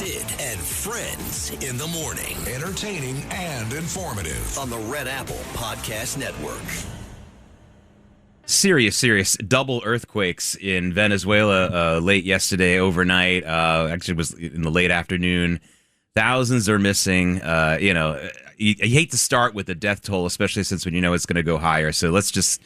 Sid and Friends in the morning. Entertaining and informative on the Red Apple Podcast Network. Serious double earthquakes in Venezuela late yesterday, overnight. Actually, it was in the late afternoon. Thousands are missing. You hate to start with the death toll, especially since when you know it's going to go higher. So let's just,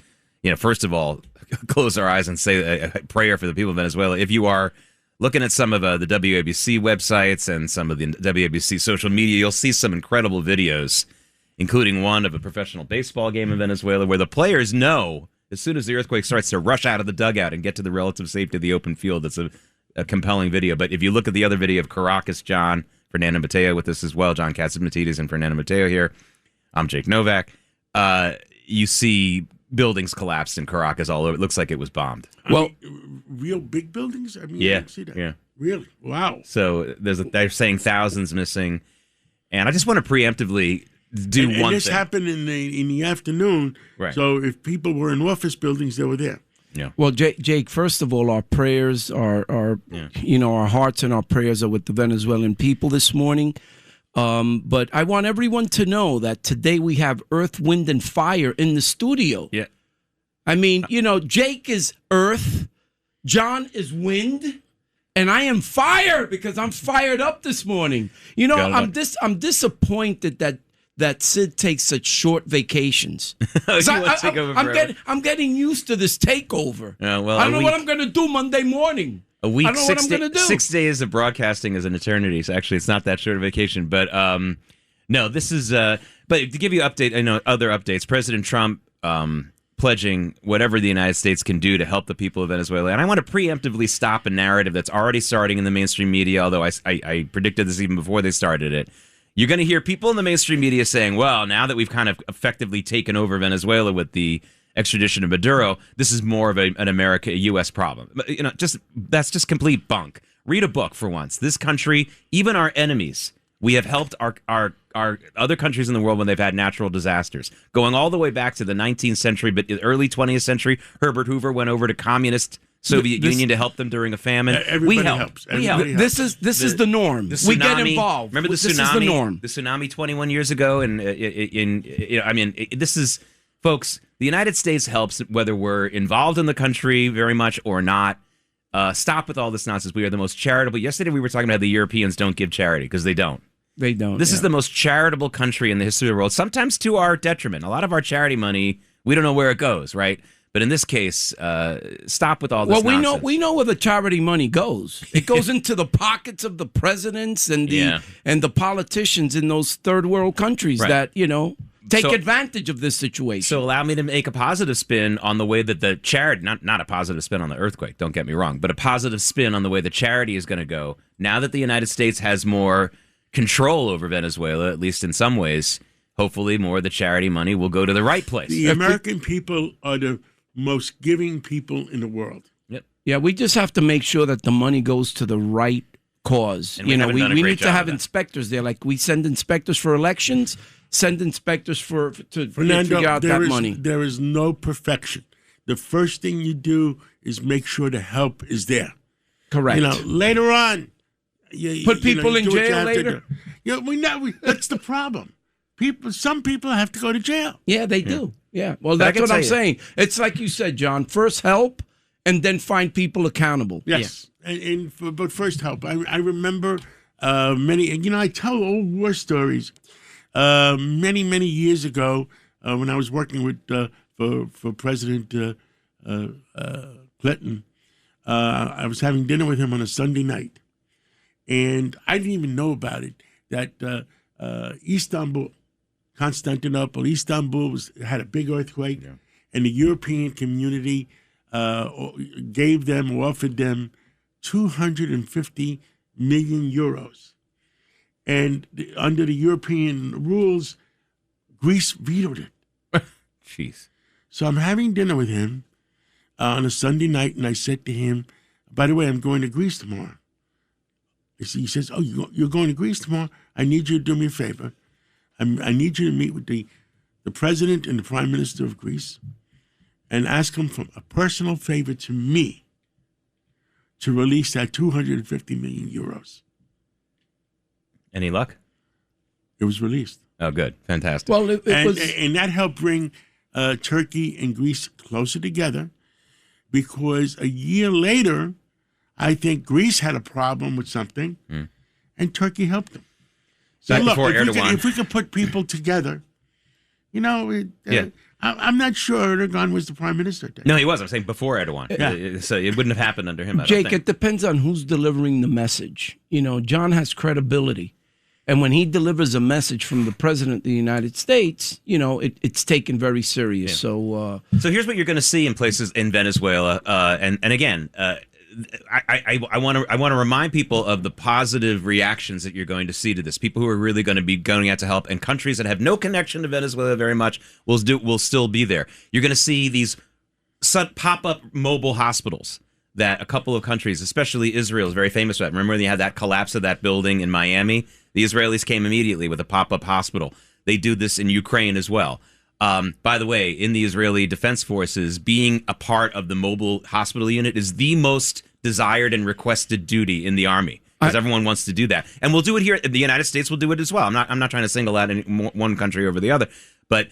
first of all, close our eyes and say a prayer for the people of Venezuela. If you are looking at some of the WABC websites and some of the WABC social media, you'll see some incredible videos, including one of a professional baseball game in Venezuela where the players know as soon as the earthquake starts to rush out of the dugout and get to the relative safety of the open field. It's a compelling video. But if you look at the other video of Caracas, John, Fernando Mateo with us as well, John Catsimatidis and Fernando Mateo here. I'm Jake Novak. You see buildings collapsed in Caracas all over. It looks like it was bombed. Well, real big buildings? I didn't see that. Yeah. Really? Wow. So they're saying thousands missing. And I just want to preemptively do one thing. And this happened in the afternoon. Right. So if people were in office buildings, they were there. Yeah. Well, Jake, first of all, our prayers our hearts and our prayers are with the Venezuelan people this morning. But I want everyone to know that today we have earth, wind, and fire in the studio. Yeah. I mean, Jake is earth, John is wind, and I am fire because I'm fired up this morning. I'm disappointed that Sid takes such short vacations. I'm getting used to this takeover. I don't know what I'm going to do Monday morning. A week, I don't know what I'm going to do. 6 days of broadcasting is an eternity. So actually, it's not that short a vacation. But no, this is. But to give you other updates. President Trump pledging whatever the United States can do to help the people of Venezuela. And I want to preemptively stop a narrative that's already starting in the mainstream media. Although I predicted this even before they started it. You're going to hear people in the mainstream media saying, "Well, now that we've kind of effectively taken over Venezuela with the extradition of Maduro, this is more of a U.S. problem." That's just complete bunk. Read a book for once. This country, even our enemies, we have helped our other countries in the world when they've had natural disasters. Going all the way back to the 19th century, but the early 20th century, Herbert Hoover went over to communist Soviet Union to help them during a famine. Everybody helps. This is the norm. We get involved. Remember the tsunami? This is the norm. The tsunami 21 years ago, and this is, folks. The United States helps whether we're involved in the country very much or not. Stop with all this nonsense. We are the most charitable. Yesterday we were talking about the Europeans don't give charity because they don't. They don't. This is the most charitable country in the history of the world, sometimes to our detriment. A lot of our charity money, we don't know where it goes, right? But in this case, stop with all this nonsense. Well, we know where the charity money goes. It goes into the pockets of the presidents and the politicians in those third world countries that, take advantage of this situation. So allow me to make a positive spin on the way that the charity, not a positive spin on the earthquake, don't get me wrong, but a positive spin on the way the charity is going to go. Now that the United States has more control over Venezuela, at least in some ways, hopefully more of the charity money will go to the right place. The American people are the most giving people in the world. Yep. Yeah, we just have to make sure that the money goes to the right cause. And we need to have inspectors there. Like we send inspectors for elections, send inspectors to figure out that money. There is no perfection. The first thing you do is make sure the help is there. Correct. Later on, put people in jail later. That's the problem. Some people have to go to jail. Yeah, they do. Yeah. Well, that's what I'm saying. It's like you said, John. First help, and then find people accountable. Yes. Yeah. But first help. I remember many. I tell old war stories. Many years ago, when I was working with for President Clinton, I was having dinner with him on a Sunday night, and I didn't even know about it that Constantinople, Istanbul had a big earthquake, and the European community offered them 250 million euros. And under the European rules, Greece vetoed it. Jeez. So I'm having dinner with him on a Sunday night, and I said to him, by the way, I'm going to Greece tomorrow. He says, oh, you're going to Greece tomorrow? I need you to do me a favor. I need you to meet with the president and the prime minister of Greece and ask them for a personal favor to me to release that 250 million euros. Any luck? It was released. Oh, good. Fantastic. Well, it was... And that helped bring Turkey and Greece closer together, because a year later, I think Greece had a problem with something, and Turkey helped them. So Back look, before Erdogan. if we could put people together, I'm not sure Erdogan was the prime minister then. No, he was. I'm saying before Erdogan. Yeah. So it wouldn't have happened under him, I don't Jake, think. it depends on who's delivering the message. John has credibility. And when he delivers a message from the president of the United States, it's taken very serious. Yeah. So here's what you're going to see in places in Venezuela. And again, I want to remind people of the positive reactions that you're going to see to this. People who are really going to be going out to help, and countries that have no connection to Venezuela very much will still be there. You're going to see these pop-up mobile hospitals that a couple of countries, especially Israel, is very famous for. Remember when they had that collapse of that building in Miami? The Israelis came immediately with a pop-up hospital. They do this in Ukraine as well. By the way, in the Israeli Defense Forces, being a part of the mobile hospital unit is the most desired and requested duty in the Army, because everyone wants to do that. And we'll do it here. The United States will do it as well. I'm not trying to single out one country over the other, but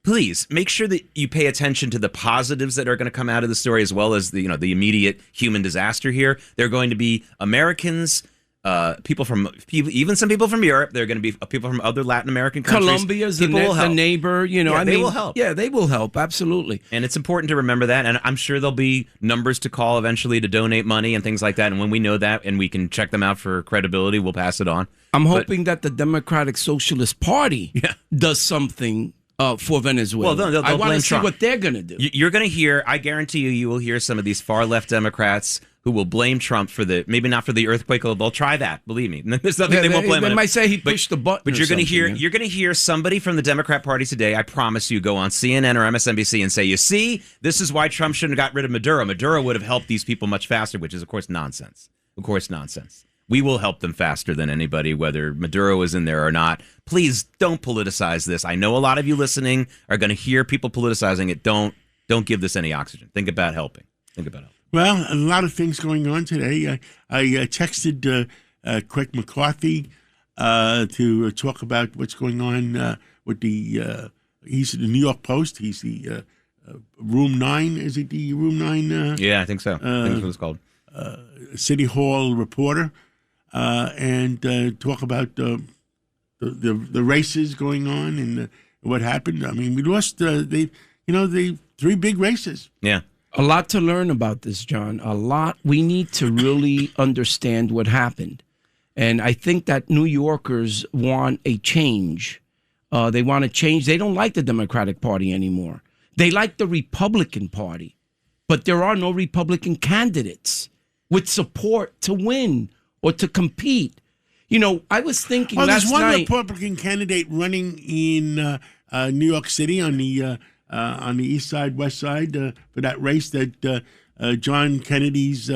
please make sure that you pay attention to the positives that are going to come out of the story, as well as the immediate human disaster here. There are going to be Americans, even some people from Europe. There are going to be people from other Latin American countries. Colombia's the neighbor. They will help. Yeah, they will help. Absolutely. And it's important to remember that. And I'm sure there'll be numbers to call eventually to donate money and things like that. And when we know that and we can check them out for credibility, we'll pass it on. I'm hoping that the Democratic Socialist Party does something for Venezuela. Well, they'll I want to blame see Trump. what they're going to do. You're going to hear, I guarantee you will hear some of these far left Democrats who will blame Trump for maybe not for the earthquake, although they'll try that. Believe me, there's nothing they won't blame him. They might say he pushed the button. But you're going to hear somebody from the Democrat Party today. I promise you, go on CNN or MSNBC and say, "You see, this is why Trump shouldn't have got rid of Maduro. Maduro would have helped these people much faster," which is, of course, nonsense. Of course, nonsense. We will help them faster than anybody, whether Maduro is in there or not. Please don't politicize this. I know a lot of you listening are going to hear people politicizing it. Don't give this any oxygen. Think about helping. Well, a lot of things going on today. I texted Craig McCarthy to talk about what's going on with he's the New York Post. He's the Room 9. Is it the Room 9? Yeah, I think so. I think that's what it's called. City Hall reporter. And talk about the races going on and what happened. I mean, we lost the 3 big races. Yeah. A lot to learn about this, John. A lot. We need to really understand what happened. And I think that New Yorkers want a change. They want to change. They don't like the Democratic Party anymore. They like the Republican Party. But there are no Republican candidates with support to win or to compete. I was thinking last night. There's one Republican candidate running in New York City on the east side, west side for that race that John Kennedy's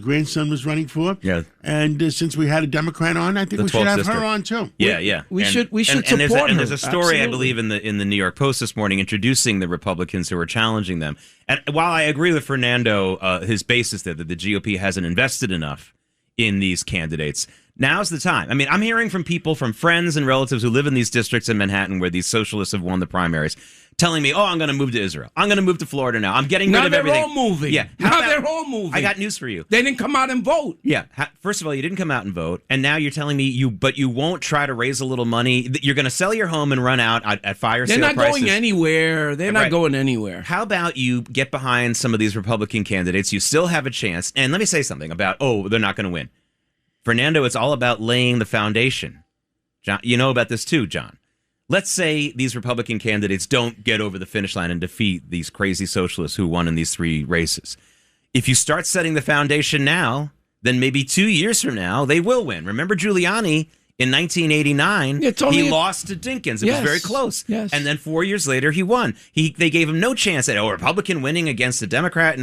grandson was running for. Yeah. And since we had a Democrat on, I think we should have her on too. Yeah. We should support her. And there's a story, Absolutely. I believe, in the New York Post this morning introducing the Republicans who are challenging them. And while I agree with Fernando, his basis there that the GOP hasn't invested enough in these candidates, now's the time. I mean, I'm hearing from people, from friends and relatives who live in these districts in Manhattan where these socialists have won the primaries, telling me, I'm going to move to Israel. I'm going to move to Florida now. I'm getting rid of everything. Now they're all moving. Yeah. They're all moving. I got news for you. They didn't come out and vote. Yeah. First of all, you didn't come out and vote. And now you're telling me you won't try to raise a little money. You're going to sell your home and run out at fire sale prices. They're not going anywhere. They're not going anywhere. How about you get behind some of these Republican candidates? You still have a chance. And let me say something about, they're not going to win. Fernando, it's all about laying the foundation. John, you know about this too, John. Let's say these Republican candidates don't get over the finish line and defeat these crazy socialists who won in these 3 races. If you start setting the foundation now, then maybe 2 years from now, they will win. Remember Giuliani in 1989? He lost to Dinkins. It was very close. Yes. And then 4 years later, he won. They gave him no chance at a Republican winning against a Democrat.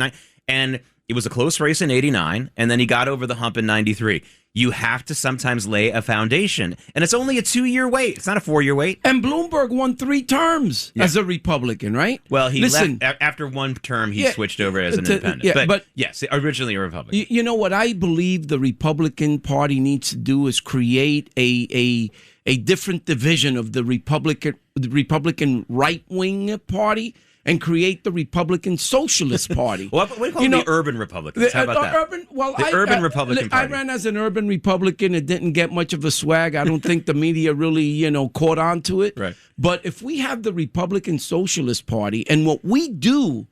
And it was a close race in 89, and then he got over the hump in 93. you have to sometimes lay a foundation. And it's only a 2-year wait. It's not a 4-year wait. And Bloomberg won 3 terms as a Republican, right? Well, he left after one term. He switched over as an independent. Yeah, but yes, originally a Republican. You know what I believe the Republican Party needs to do is create a different division of the Republican right-wing party and create the Republican Socialist Party. What do you call the urban Republicans? How about that? Urban Republican Party. I ran as an urban Republican. It didn't get much of a swag. I don't think the media really, caught on to it. Right. But if we have the Republican Socialist Party, and what we do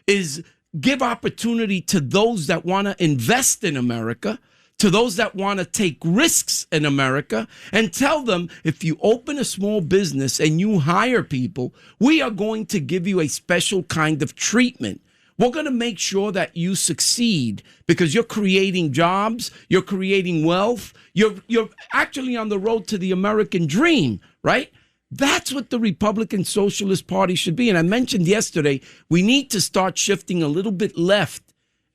is give opportunity to those that want to invest in America, to those that want to take risks in America, and tell them, if you open a small business and you hire people, we are going to give you a special kind of treatment. We're going to make sure that you succeed because you're creating jobs, you're creating wealth, you're actually on the road to the American dream, right? That's what the Republican Socialist Party should be. And I mentioned yesterday, we need to start shifting a little bit left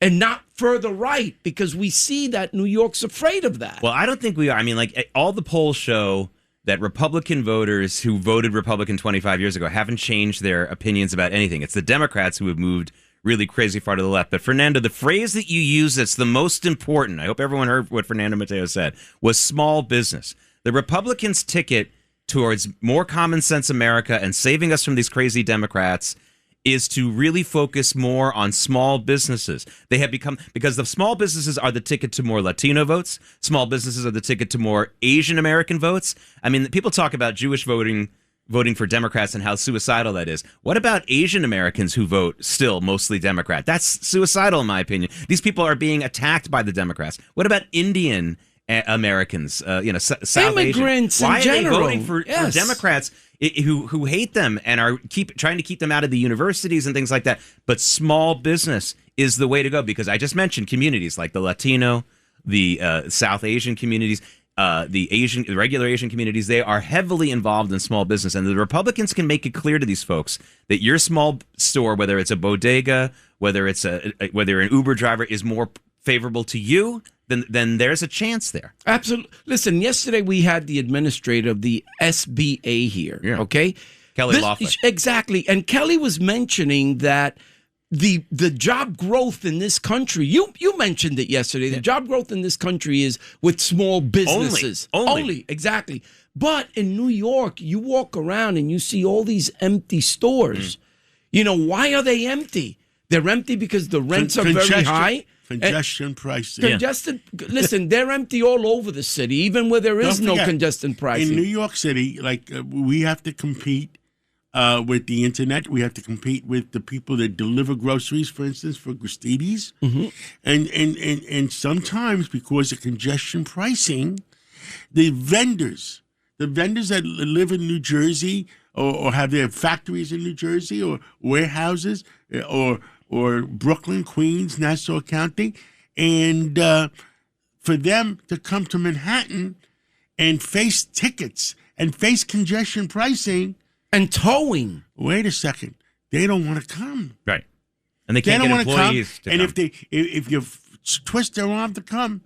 and not further right, because we see that New York's afraid of that. Well, I don't think we are. I mean, like, all the polls show that Republican voters who voted Republican 25 years ago haven't changed their opinions about anything. It's the Democrats who have moved really crazy far to the left. But, Fernando, the phrase that you use that's the most important, I hope everyone heard what Fernando Mateo said, was small business. The Republicans' ticket towards more common sense America and saving us from these crazy Democrats is to really focus more on small businesses. They have become, because the small businesses are the ticket to more Latino votes. Small businesses are the ticket to more Asian American votes. I mean, people talk about Jewish voting for Democrats and how suicidal that is. What about Asian Americans who vote still mostly Democrat? That's suicidal, in my opinion. These people are being attacked by the Democrats. What about Indian Americans, South immigrants Asian? in general. Why are they voting for Democrats who hate them and are trying to keep them out of the universities and things like that? But small business is the way to go, because I just mentioned communities like the Latino, the South Asian communities, the regular Asian communities. They are heavily involved in small business, and the Republicans can make it clear to these folks that your small store, whether it's a bodega, whether you're an Uber driver, is more favorable to you, then there's a chance there. Absolutely. Listen, yesterday we had the administrator of the SBA here, okay? Kelly Loeffler. Exactly. And Kelly was mentioning that the job growth in this country, you mentioned it yesterday, the job growth in this country is with small businesses. Only. Exactly. But in New York, you walk around and you see all these empty stores. Why are they empty? They're empty because the rents are very high. Congestion pricing. Listen, they're empty all over the city, even where there is no congestion pricing. In New York City, we have to compete with the internet. We have to compete with the people that deliver groceries, for instance, for Gristedes. Mm-hmm. And sometimes, because of congestion pricing, the vendors that live in New Jersey or have their factories in New Jersey or warehouses or Brooklyn, Queens, Nassau County, and for them to come to Manhattan and face tickets and face congestion pricing and towing. Wait a second, they don't want to come, right? And they can't get employees to come. And if you twist their arm to come,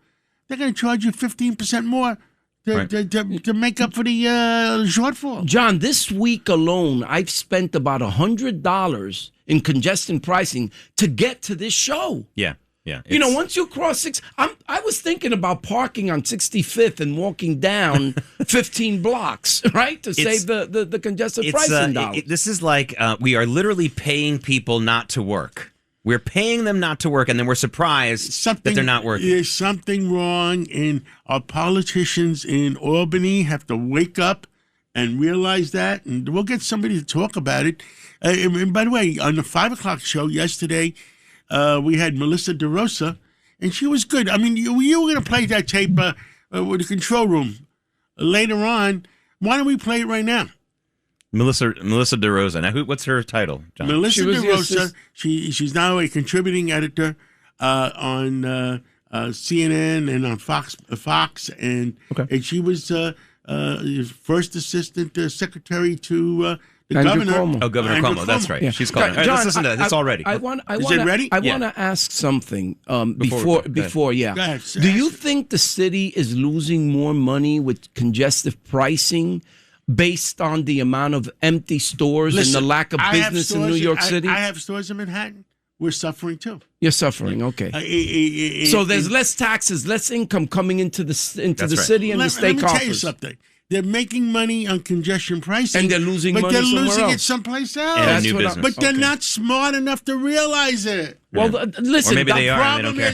they're going to charge you 15% more. To make up for the shortfall. John, this week alone, I've spent about $100 in congestion pricing to get to this show. Yeah. Once you cross I was thinking about parking on 65th and walking down 15 blocks, right, to save the congestion pricing dollars. This is like we are literally paying people not to work. We're paying them not to work, and then we're surprised that they're not working. There's something wrong, and our politicians in Albany have to wake up and realize that, and we'll get somebody to talk about it. And by the way, on the 5 o'clock show yesterday, we had Melissa DeRosa, and she was good. I mean, you were going to play that tape with the control room later on. Why don't we play it right now? Melissa DeRosa. Now, what's her title, John? Melissa DeRosa. She's now a contributing editor on CNN and on Fox, and she was first assistant secretary to The Andrew governor. Cuomo. Oh, Governor Andrew Cuomo. That's right. Yeah. She's calling. John, All right, let's listen to that. It's all ready. Is it ready? I Yeah. want to ask something Before, before. Yeah. Go ahead, Do you ask it. think the city is losing more money with congestive pricing based on the amount of empty stores and the lack of I have business in stores New York City? I have stores in Manhattan. We're suffering too. You're suffering. Okay. So there's less taxes, less income coming into the That's right. city and the state Let me tell you coffers. something. They're making money on congestion pricing, And they're losing but money they're somewhere losing it else. someplace else. And a That's new what I- business. But they're Okay. not smart enough to realize it. Well, listen. Or maybe the they are. and they don't Problem care.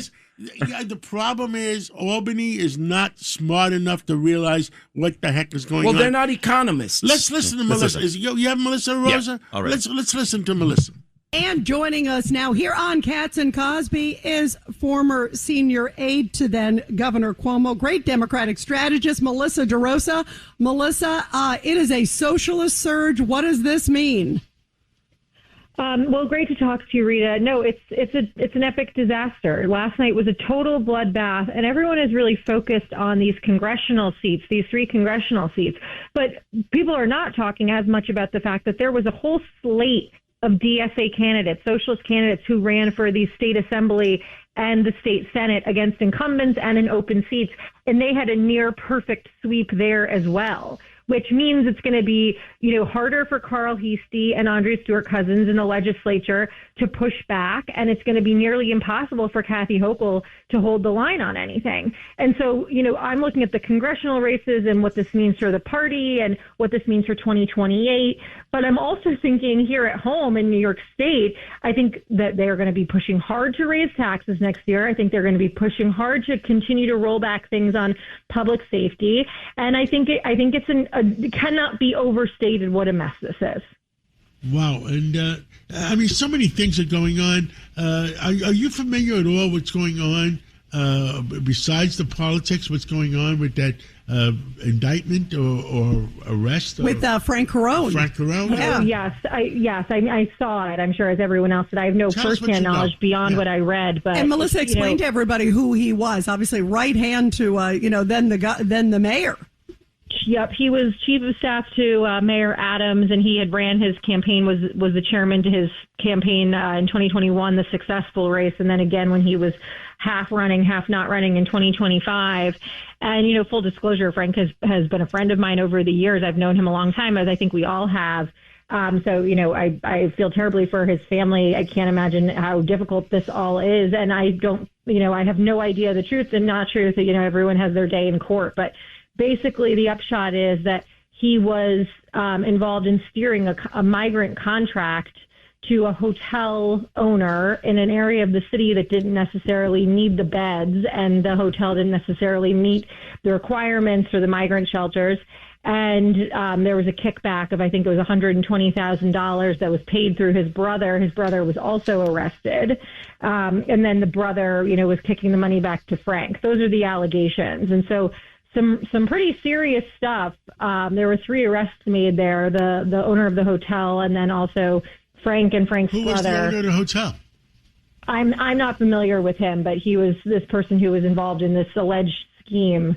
is, the problem is Albany is not smart enough to realize what the heck is going on. Well, they're not economists. Let's listen to Let's Melissa. listen. You have Melissa Rosa? Yeah, all right. Let's listen to Melissa. And joining us now here on Katz and Cosby is former senior aide to then Governor Cuomo, great Democratic strategist, Melissa DeRosa. Melissa, it is a socialist surge. What does this mean? Well, great to talk to you, Rita. No, it's an epic disaster. Last night was a total bloodbath, and everyone is really focused on these congressional seats, these 3 congressional seats. But people are not talking as much about the fact that there was a whole slate of DSA candidates, socialist candidates who ran for the state assembly and the state senate against incumbents and in open seats, and they had a near perfect sweep there as well, which means it's going to be, harder for Carl Heastie and Andrea Stewart Cousins in the legislature to push back, and it's going to be nearly impossible for Kathy Hochul to hold the line on anything. And so, I'm looking at the congressional races and what this means for the party and what this means for 2028. But I'm also thinking here at home in New York State, I think that they are going to be pushing hard to raise taxes next year. I think they're going to be pushing hard to continue to roll back things on public safety. And I think it cannot be overstated what a mess this is. Wow. And, so many things are going on. Are you familiar at all what's going on besides the politics, what's going on with that indictment or arrest? With Frank Carone. Frank Carone? Yeah. Oh, yes, I saw it. I'm sure as everyone else did. I have no Tell us what firsthand you know. knowledge beyond Yeah. what I read. But And Melissa explained to everybody who he was. Obviously, right hand to then the mayor. Yep, he was chief of staff to Mayor Adams, and he had ran his campaign, was the chairman to his campaign in 2021, the successful race, and then again when he was half running, half not running in 2025. And, full disclosure, Frank has been a friend of mine over the years. I've known him a long time, as I think we all have. So, I feel terribly for his family. I can't imagine how difficult this all is. And I don't, I have no idea the truth and not truth that, everyone has their day in court. But basically, the upshot is that he was involved in steering a migrant contract to a hotel owner in an area of the city that didn't necessarily need the beds, and the hotel didn't necessarily meet the requirements for the migrant shelters. And there was a kickback of, I think it was $120,000 that was paid through his brother. His brother was also arrested. And then the brother, was kicking the money back to Frank. Those are the allegations. And so some pretty serious stuff. There were 3 arrests made there, the owner of the hotel, and then also Frank and Frank's Who was brother. the owner of the hotel? I'm not familiar with him, but he was this person who was involved in this alleged scheme.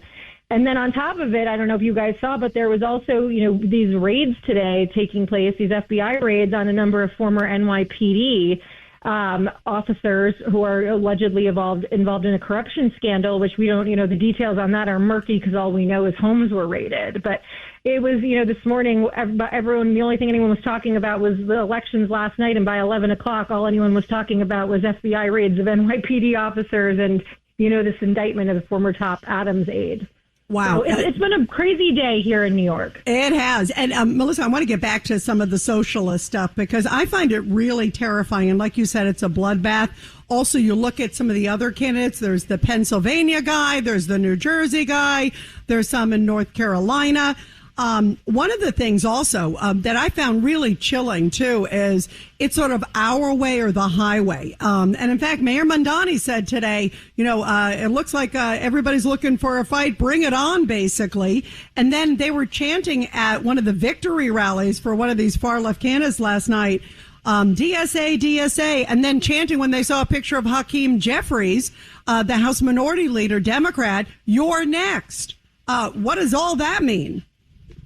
And then on top of it, I don't know if you guys saw, but there was also, these raids today taking place, these FBI raids on a number of former NYPD officers who are allegedly involved in a corruption scandal, which we don't, the details on that are murky because all we know is homes were raided. But it was, this morning, everyone, the only thing anyone was talking about was the elections last night. And by 11 o'clock, all anyone was talking about was FBI raids of NYPD officers and, this indictment of the former top Adams aide. Wow. So it's been a crazy day here in New York. It has. And Melissa, I want to get back to some of the socialist stuff because I find it really terrifying. And like you said, it's a bloodbath. Also, you look at some of the other candidates. There's the Pennsylvania guy. There's the New Jersey guy. There's some in North Carolina. One of the things also that I found really chilling, too, is it's sort of our way or the highway. And in fact, Mayor Mondani said today, it looks like everybody's looking for a fight. Bring it on, basically. And then they were chanting at one of the victory rallies for one of these far left candidates last night. DSA, DSA, and then chanting when they saw a picture of Hakeem Jeffries, the House Minority Leader, Democrat, you're next. What does all that mean?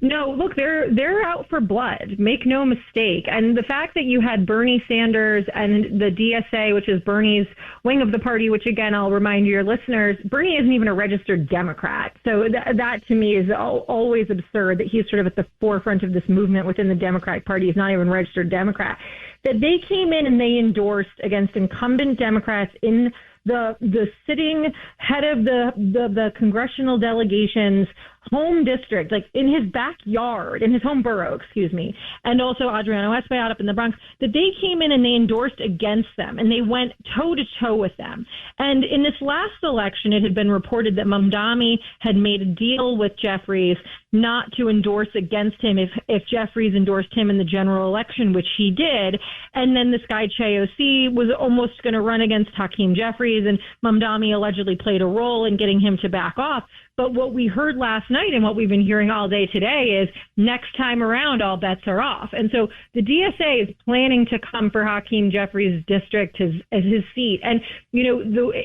No, look, they're out for blood. Make no mistake. And the fact that you had Bernie Sanders and the DSA, which is Bernie's wing of the party, which again, I'll remind your listeners, Bernie isn't even a registered Democrat. So that to me is always absurd that he's sort of at the forefront of this movement within the Democratic Party. He's not even a registered Democrat. That they came in and they endorsed against incumbent Democrats in the sitting head of the congressional delegation's home district, like in his backyard, in his home borough, excuse me, and also Adriano Espaillat up in the Bronx, that they came in and they endorsed against them, and they went toe-to-toe with them. And in this last election, it had been reported that Mamdani had made a deal with Jeffries not to endorse against him if Jeffries endorsed him in the general election, which he did. And then this guy, Che was almost going to run against Hakeem Jeffries, and Mamdani allegedly played a role in getting him to back off. But what we heard last night and what we've been hearing all day today is next time around, all bets are off. And so the DSA is planning to come for Hakeem Jeffries' district as his seat. And,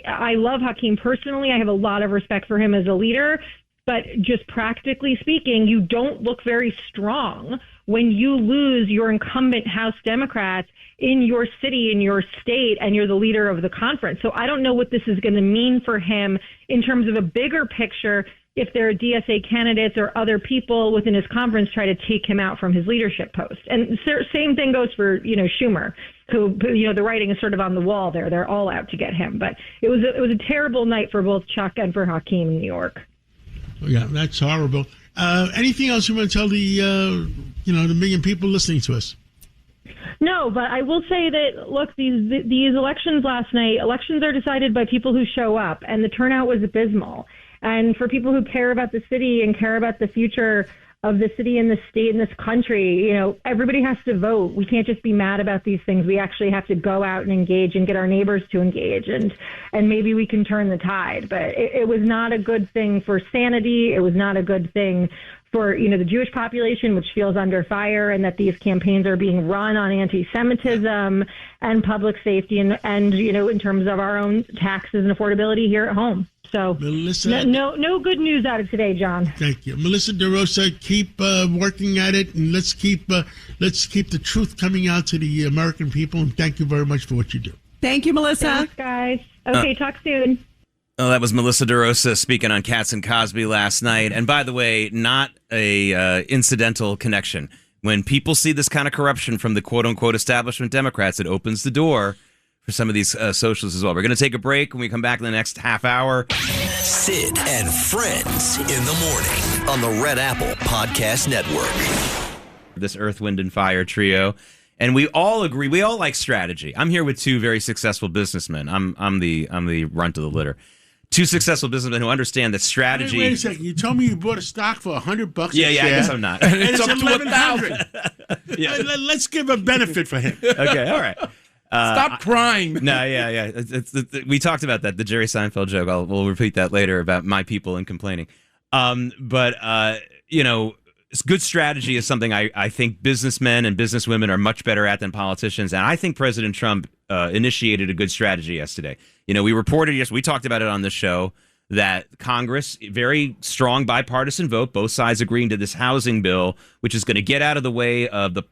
I love Hakeem personally. I have a lot of respect for him as a leader. But just practically speaking, you don't look very strong when you lose your incumbent House Democrats in your city, in your state, and you're the leader of the conference. So I don't know what this is going to mean for him in terms of a bigger picture if there are DSA candidates or other people within his conference try to take him out from his leadership post. And same thing goes for, Schumer, who, the writing is sort of on the wall there. They're all out to get him. But it was a terrible night for both Chuck and for Hakeem in New York. Yeah, that's horrible. Anything else you want to tell the million people listening to us? No, but I will say that, look, these elections last night, elections are decided by people who show up, and the turnout was abysmal. And for people who care about the city and care about the future of the city and the state and this country, everybody has to vote. We can't just be mad about these things. We actually have to go out and engage and get our neighbors to engage, and maybe we can turn the tide. But it was not a good thing for sanity. It was not a good thing for, the Jewish population, which feels under fire, and that these campaigns are being run on anti-Semitism and public safety and in terms of our own taxes and affordability here at home. So Melissa, no good news out of today, John. Thank you. Melissa DeRosa, keep working at it, and let's keep the truth coming out to the American people, and thank you very much for what you do. Thank you, Melissa. Thanks, guys. Okay, talk soon. Oh, that was Melissa DeRosa speaking on Katz and Cosby last night. And by the way, not a incidental connection. When people see this kind of corruption from the quote-unquote establishment Democrats, it opens the door for some of these socialists as well. We're going to take a break. When we come back in the next half hour, Sid and Friends in the morning on the Red Apple Podcast Network. This Earth, Wind, and Fire trio. And we all agree, we all like strategy. I'm here with two very successful businessmen. I'm the runt of the litter. Two successful businessmen who understand that strategy. Wait a second. You told me you bought a stock for $100. Yeah, I guess I'm not. And it's up to 1,100. Yeah. Let's give a benefit for him. Okay, all right. Stop crying. No, yeah. We talked about that, the Jerry Seinfeld joke. We'll repeat that later about my people and complaining. Good strategy is something I think businessmen and businesswomen are much better at than politicians. And I think President Trump initiated a good strategy yesterday. We reported, we talked about it on this show, that Congress, very strong bipartisan vote, both sides agreeing to this housing bill, which is going to get out of the way of the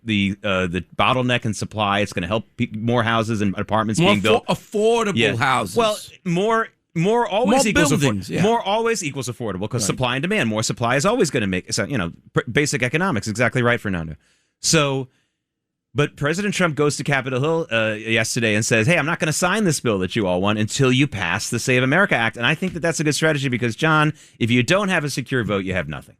bottleneck in supply. It's going to help more houses and apartments being built. Affordable houses. Well, more always equals buildings, more always equals affordable because supply and demand. More supply is always going to make basic economics. Exactly right, Fernando. So, but President Trump goes to Capitol Hill yesterday and says, "Hey, I'm not going to sign this bill that you all want until you pass the Save America Act." And I think that that's a good strategy because, John, if you don't have a secure vote, you have nothing.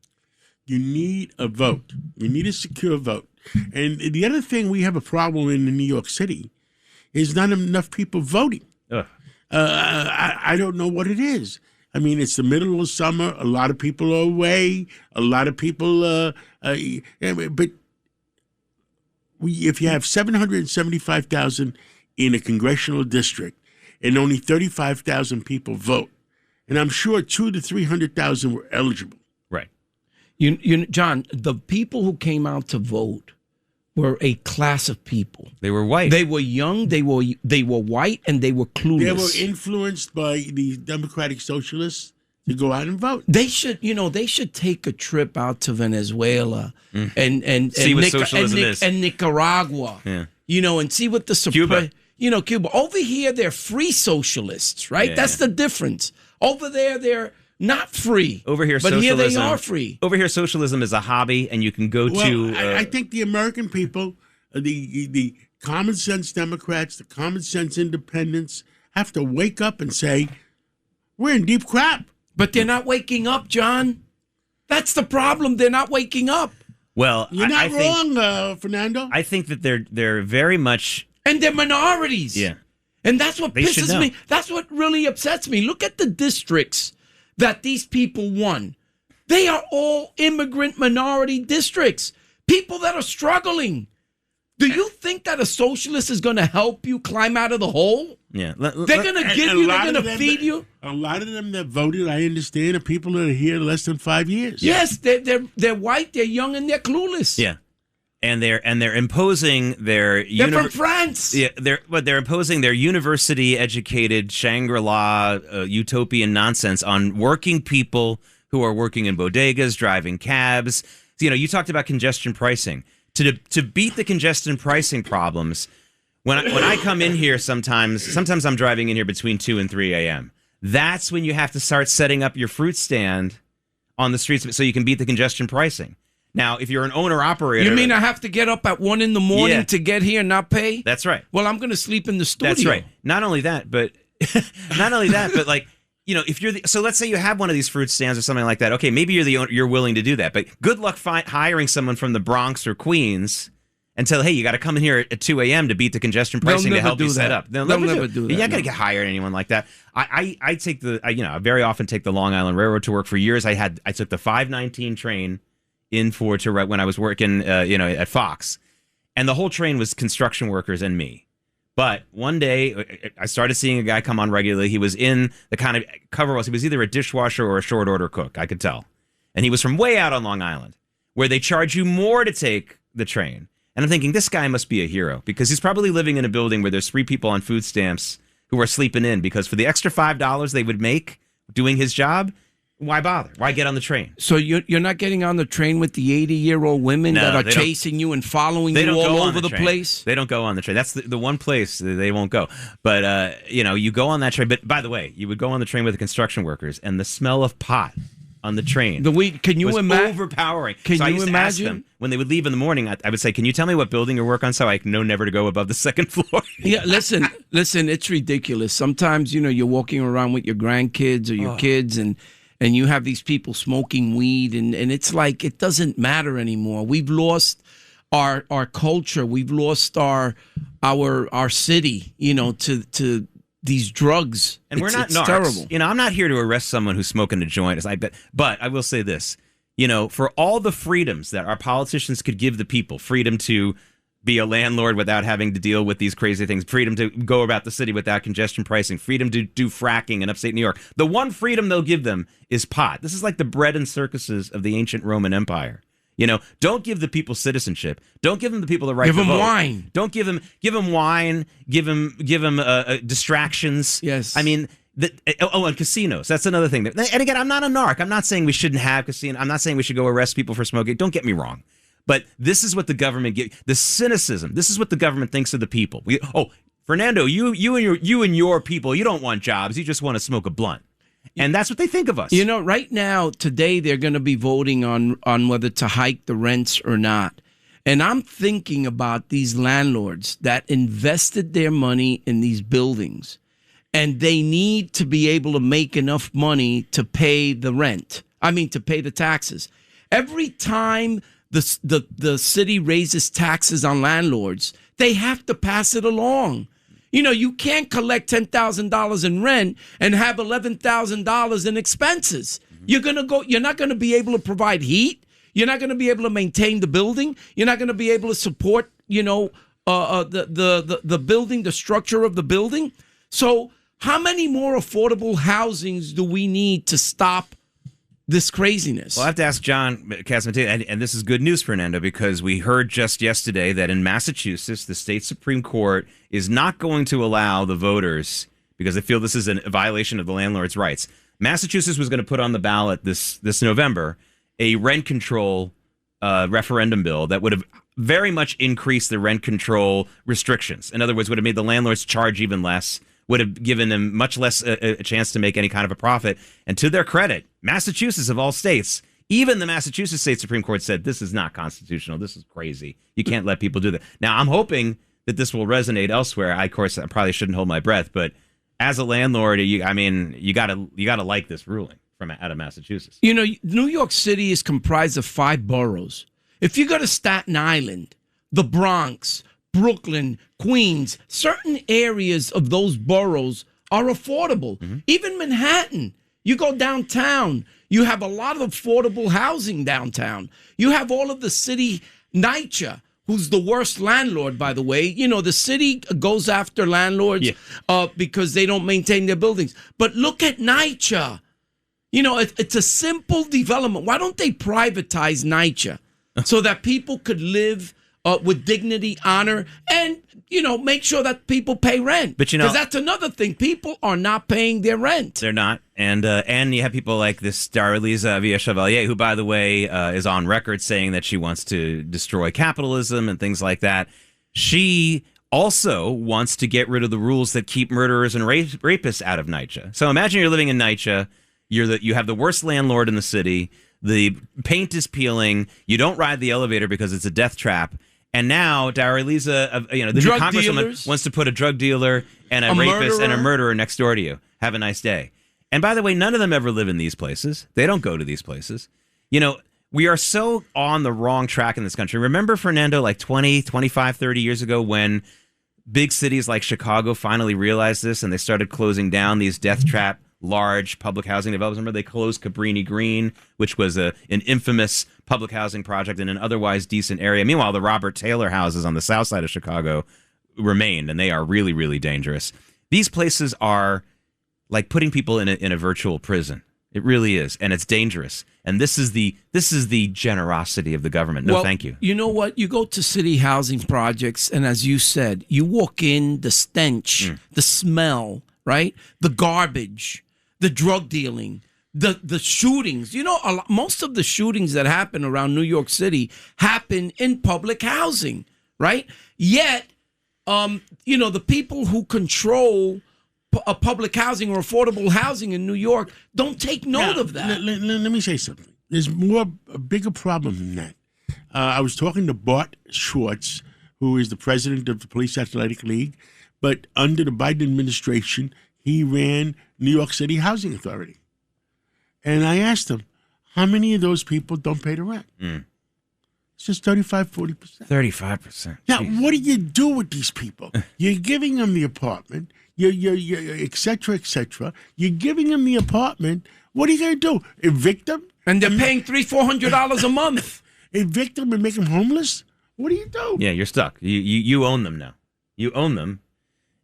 You need a vote. You need a secure vote. And the other thing we have a problem in New York City is not enough people voting. Ugh. I don't know what it is. I mean, it's the middle of summer. A lot of people are away. A lot of people, but if you have 775,000 in a congressional district and only 35,000 people vote, and I'm sure 200,000 to 300,000 were eligible. Right. John, the people who came out to vote were a class of people. They were white. They were young. They were white, and they were clueless. They were influenced by the Democratic Socialists. to go out and vote. They should take a trip out to Venezuela and see what socialism is, and Nicaragua. Yeah. And see what the Cuba. Cuba. Over here, they're free socialists, right? That's the difference. Over there, they're not free. Over here, but socialism, here they are free. Over here, socialism is a hobby, and you can go to. I think the American people, the common sense Democrats, the common sense independents, have to wake up and say, we're in deep crap. But they're not waking up, John. That's the problem. They're not waking up. Well, you're not wrong, Fernando. I think that they're very much, and they're minorities. Yeah, and that's what pisses me. That's what really upsets me. Look at the districts that these people won. They are all immigrant minority districts. People that are struggling. Do you think that a socialist is going to help you climb out of the hole? Yeah. They're going to give you, they're going to feed you. A lot of them that voted, I understand, are people that are here less than 5 years. Yes, they're white, they're young, and they're clueless. Yeah. And they're imposing their they're from France. Yeah, they're imposing their university educated Shangri-La utopian nonsense on working people who are working in bodegas, driving cabs. You talked about congestion pricing. To beat the congestion pricing problems, when I come in here sometimes I'm driving in here between 2 and 3 a.m. That's when you have to start setting up your fruit stand on the streets so you can beat the congestion pricing. Now, if you're an owner-operator... You mean I have to get up at 1 in the morning to get here and not pay? That's right. Well, I'm going to sleep in the studio. That's right. Not only that, but like... if you're so let's say you have one of these fruit stands or something like that. Okay, maybe you're the owner, you're willing to do that, but good luck hiring someone from the Bronx or Queens and tell, hey, you got to come in here at 2 a.m. to beat the congestion pricing to help you set up. They'll never do that. You're not going to get hired anyone like that. I take I very often take the Long Island Railroad to work. For years, I took the 519 train in when I was working at Fox, and the whole train was construction workers and me. But one day, I started seeing a guy come on regularly. He was in the kind of coveralls. He was either a dishwasher or a short order cook, I could tell. And he was from way out on Long Island, where they charge you more to take the train. And I'm thinking, this guy must be a hero, because he's probably living in a building where there's 3 people on food stamps who are sleeping in, because for the extra $5 they would make doing his job, why bother? Why get on the train? So you're not getting on the train with the 80-year-old women that are chasing you and following you all over the place? They don't go on the train. That's the one place they won't go. But, you go on that train. But, by the way, you would go on the train with the construction workers, and the smell of pot on the train can you was imagine? Overpowering. Can so I you used imagine? To ask them, when they would leave in the morning, I would say, can you tell me what building you work on so I know never to go above the 2nd floor? Yeah, listen, it's ridiculous. Sometimes, you're walking around with your grandkids or your kids, and you have these people smoking weed, and it's like it doesn't matter anymore. We've lost our culture. We've lost our city, to these drugs. And we're not narcs. Terrible. I'm not here to arrest someone who's smoking a joint. But I will say this, for all the freedoms that our politicians could give the people, freedom to be a landlord without having to deal with these crazy things, freedom to go about the city without congestion pricing, freedom to do fracking in upstate New York. The one freedom they'll give them is pot. This is like the bread and circuses of the ancient Roman Empire. Don't give the people citizenship. Don't give them the people the right to vote. Give them wine. Don't give them wine. Give them distractions. Yes. I mean, and casinos. That's another thing. And again, I'm not a narc. I'm not saying we shouldn't have casinos. I'm not saying we should go arrest people for smoking. Don't get me wrong. But this is what the government the cynicism. This is what the government thinks of the people. Fernando, you and your people, you don't want jobs. You just want to smoke a blunt. And that's what they think of us. Right now, today, they're going to be voting on whether to hike the rents or not. And I'm thinking about these landlords that invested their money in these buildings, and they need to be able to make enough money to pay the rent. To pay the taxes. Every time the city raises taxes on landlords, they have to pass it along. You can't collect $10,000 in rent and have $11,000 in expenses. You're not going to be able to provide heat. You're not going to be able to maintain the building. You're not going to be able to support, the building, the structure of the building. So how many more affordable housings do we need to stop this craziness? Well, I have to ask John Casamante, and this is good news, Fernando, because we heard just yesterday that in Massachusetts, the state Supreme Court is not going to allow the voters, because they feel this is a violation of the landlord's rights, Massachusetts was going to put on the ballot this November a rent control referendum bill that would have very much increased the rent control restrictions. In other words, would have made the landlords charge even less, would have given them much less a chance to make any kind of a profit. And to their credit, Massachusetts, of all states, even the Massachusetts State Supreme Court said, this is not constitutional. This is crazy. You can't let people do that. Now, I'm hoping that this will resonate elsewhere. I probably shouldn't hold my breath, but as a landlord, you gotta like this ruling from out of Massachusetts. You know, New York City is comprised of 5 boroughs. If you go to Staten Island, the Bronx, Brooklyn, Queens, certain areas of those boroughs are affordable. Mm-hmm. Even Manhattan, you go downtown, you have a lot of affordable housing downtown. You have all of the city, NYCHA, who's the worst landlord, by the way. You know, the city goes after landlords because they don't maintain their buildings. But look at NYCHA. You know, it's a simple development. Why don't they privatize NYCHA so that people could live with dignity, honor, and, you know, make sure that people pay rent? But, you know, because that's another thing. People are not paying their rent. They're not. And you have people like this Darlisa Villa-Chevalier, who, by the way, is on record saying that she wants to destroy capitalism and things like that. She also wants to get rid of the rules that keep murderers and rapists out of NYCHA. So imagine you're living in NYCHA. You have the worst landlord in the city. The paint is peeling. You don't ride the elevator because it's a death trap. And now Darlisa, the new congresswoman wants to put a drug dealer and a rapist and a murderer next door to you. Have a nice day. And by the way, none of them ever live in these places. They don't go to these places. You know, we are so on the wrong track in this country. Remember, Fernando, like 20, 25, 30 years ago when big cities like Chicago finally realized this and they started closing down these death trap large public housing developments. Remember, they closed Cabrini Green, which was an infamous public housing project in an otherwise decent area. Meanwhile, the Robert Taylor houses on the south side of Chicago remained, and they are really, really dangerous. These places are like putting people in a virtual prison. It really is, and it's dangerous. And this is the generosity of the government. No, thank you. You know what? You go to city housing projects, and as you said, you walk in, the stench, the smell, right? The garbage, the drug dealing, the shootings. You know, most of the shootings that happen around New York City happen in public housing, right? Yet, you know, the people who control public housing or affordable housing in New York don't take note of that. Let me say something. There's a bigger problem than that. I was talking to Bart Schwartz, who is the president of the Police Athletic League, but under the Biden administration, he ran New York City Housing Authority. And I asked him, how many of those people don't pay the rent? It's just 35, 40%. 35%. Now, what do you do with these people? You're giving them the apartment, et cetera, et cetera. You're giving them the apartment. What are you going to do? Evict them? And they're paying $300-400 a month. Evict them and make them homeless? What do you do? Yeah, you're stuck. You own them now. You own them.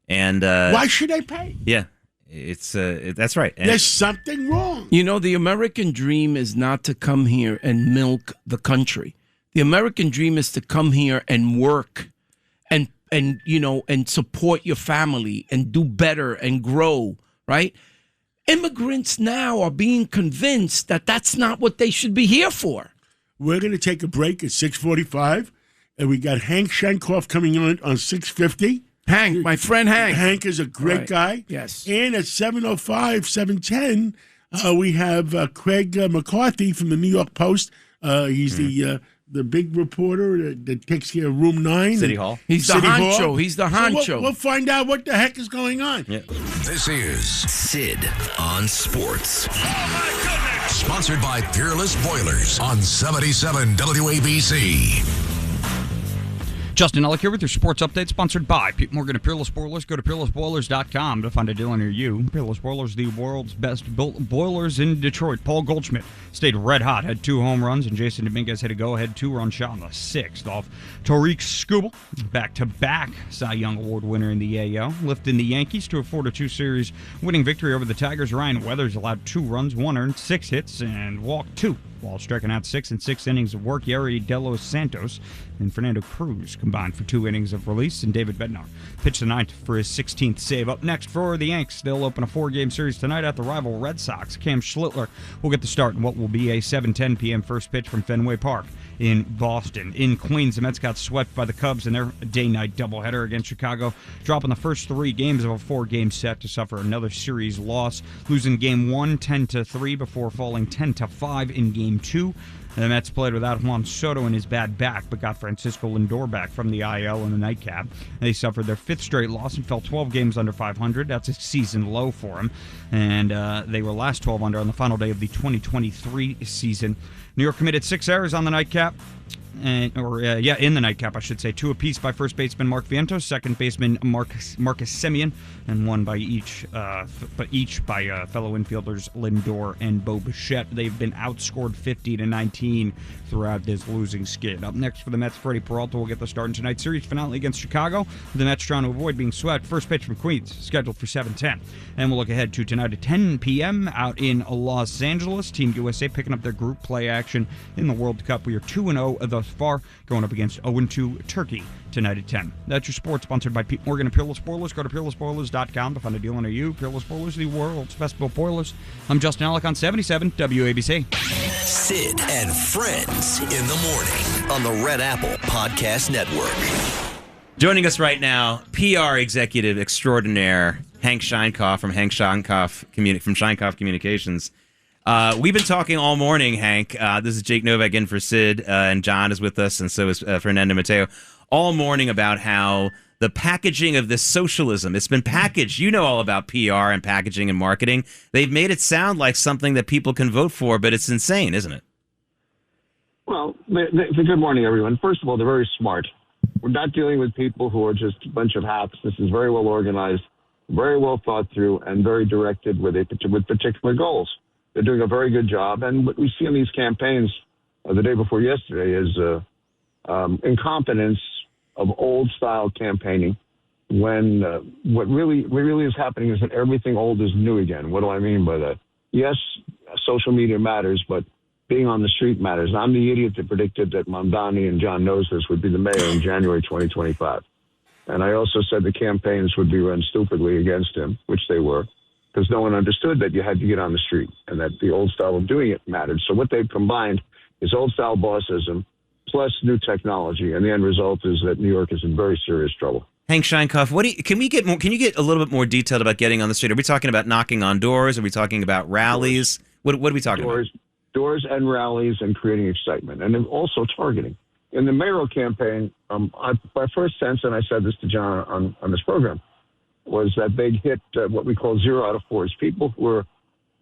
And why should I pay? Yeah, that's right. And there's something wrong. You know, the American dream is not to come here and milk the country. The American dream is to come here and work and you know, and support your family and do better and grow, right? Immigrants now are being convinced that that's not what they should be here for. We're going to take a break at 6:45, and we got Hank Shenkoff coming on 6:50. Hank, my friend Hank. Hank is a great guy. Yes. And at 7:05, 7:10, we have Craig McCarthy from the New York Post. He's the big reporter that takes care of Room 9. City Hall. He's the honcho. He's the honcho. So we'll find out what the heck is going on. Yeah. This is Sid on Sports. Oh, my goodness. Sponsored by Peerless Boilers on 77 WABC. Justin Ellick here with your sports update, sponsored by Pete Morgan of Peerless Boilers. Go to peerlessboilers.com to find a dealer near you. Peerless Boilers, the world's best built boilers in Detroit. Paul Goldschmidt stayed red hot, had 2 home runs, and Jason Dominguez hit a go-ahead 2-run shot in the 6th off Tariq Skubal, back-to-back Cy Young Award winner in the AL, lifting the Yankees to a 4-2 series winning victory over the Tigers. Ryan Weathers allowed 2 runs, 1 earned, 6 hits, and walked 2. while striking out 6 in 6 innings of work. Yeri De Los Santos and Fernando Cruz combined for 2 innings of release, and David Bednar pitched the ninth for his 16th save. Up next for the Yanks, they'll open a 4-game series tonight at the rival Red Sox. Cam Schlittler will get the start in what will be a 7:10 p.m. first pitch from Fenway Park in Boston. In Queens, the Mets got swept by the Cubs in their day-night doubleheader against Chicago, dropping the first 3 games of a 4-game set to suffer another series loss, losing Game 1 10-3 before falling 10-5 in Game 2. The Mets played without Juan Soto in his bad back, but got Francisco Lindor back from the IL in the nightcap. They suffered their 5th straight loss and fell 12 games under 500. That's a season low for them. And they were last 12 under on the final day of the 2023 season. New York committed 6 errors on the nightcap. In the nightcap, I should say. 2 apiece by first baseman Mark Vientos, second baseman Marcus Semien, and 1 by each by fellow infielders Lindor and Bo Bichette. They've been outscored 50-19 throughout this losing skid. Up next for the Mets, Freddie Peralta will get the start in tonight's series finale against Chicago. The Mets trying to avoid being swept. First pitch from Queens, scheduled for 7:10. And we'll look ahead to tonight at 10 p.m. out in Los Angeles. Team USA picking up their group play action in the World Cup. We are 2-0 thus far, going up against 0-2 Turkey tonight at 10. That's your sports, sponsored by Pete Morgan and Peerless Boilers. Go to peerlessboilers.com to find a deal near you. Peerless Boilers, the world's best built boilers. I'm Justin Alec on 77 WABC. Sid and Friends in the morning on the Red Apple Podcast Network. Joining us right now, PR executive extraordinaire Hank Scheinkoff from Scheinkoff Communications. We've been talking all morning, Hank. This is Jake Novak in for Sid, and John is with us, and so is Fernando Mateo. All morning about how the packaging of this socialism, it's been packaged. You know all about PR and packaging and marketing. They've made it sound like something that people can vote for, but it's insane, isn't it? Well, good morning, everyone. First of all, they're very smart. We're not dealing with people who are just a bunch of hacks. This is very well organized, very well thought through, and very directed with particular goals. They're doing a very good job. And what we see in these campaigns the day before yesterday is incompetence of old-style campaigning when what really is happening is that everything old is new again. What do I mean by that? Yes, social media matters, but being on the street matters. I'm the idiot that predicted that Mamdani, and John knows this, would be the mayor in January 2025. And I also said the campaigns would be run stupidly against him, which they were, because no one understood that you had to get on the street and that the old style of doing it mattered. So what they've combined is old style bossism plus new technology, and the end result is that New York is in very serious trouble. Hank Scheinkoff, can you get a little bit more detailed about getting on the street? Are we talking about knocking on doors? Are we talking about rallies? What are we talking about? Doors and rallies and creating excitement, and then also targeting. In the mayoral campaign, my first sense, and I said this to John on this program, was that they'd hit what we call 0 out of 4s, people who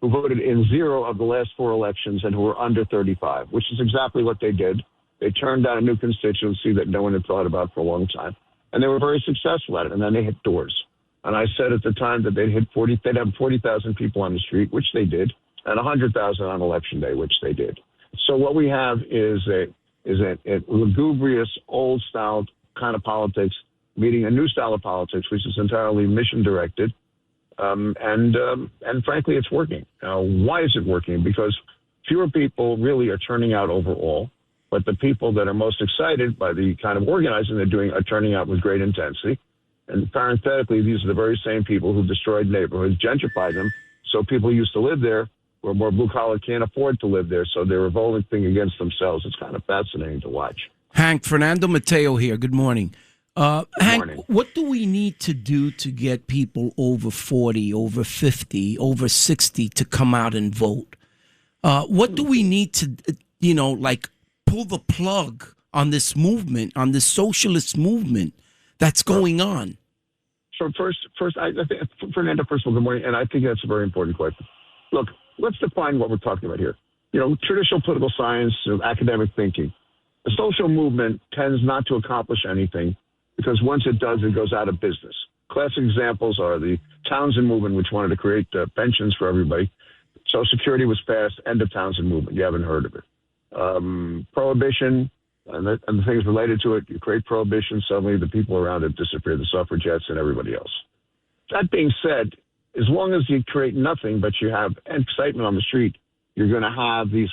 voted in 0 of the last 4 elections and who were under 35, which is exactly what they did. They turned down a new constituency that no one had thought about for a long time, and they were very successful at it. And then they hit doors. And I said at the time that they'd have 40,000 people on the street, which they did, and 100,000 on election day, which they did. So what we have is a lugubrious, old-style kind of politics meeting a new style of politics, which is entirely mission-directed, and frankly, it's working. Now, why is it working? Because fewer people really are turning out overall, but the people that are most excited by the kind of organizing they're doing are turning out with great intensity. And parenthetically, these are the very same people who destroyed neighborhoods, gentrified them, so people who used to live there who are more blue-collar can't afford to live there, so they're revolting against themselves. It's kind of fascinating to watch. Hank, Fernando Mateo here. Good morning. Hank, morning. What do we need to do to get people over 40, over 50, over 60 to come out and vote? What do we need to, pull the plug on this movement, on this socialist movement that's going on? So first, I think, Fernando, first of all, good morning, and I think that's a very important question. Look, let's define what we're talking about here. Traditional political science, academic thinking. The social movement tends not to accomplish anything because once it does, it goes out of business. Classic examples are the Townsend movement, which wanted to create pensions for everybody. Social Security was passed, end of Townsend movement. You haven't heard of it. Prohibition and the things related to it. You create prohibition, suddenly the people around it disappear, the suffragettes and everybody else. That being said, as long as you create nothing but you have excitement on the street, you're going to have these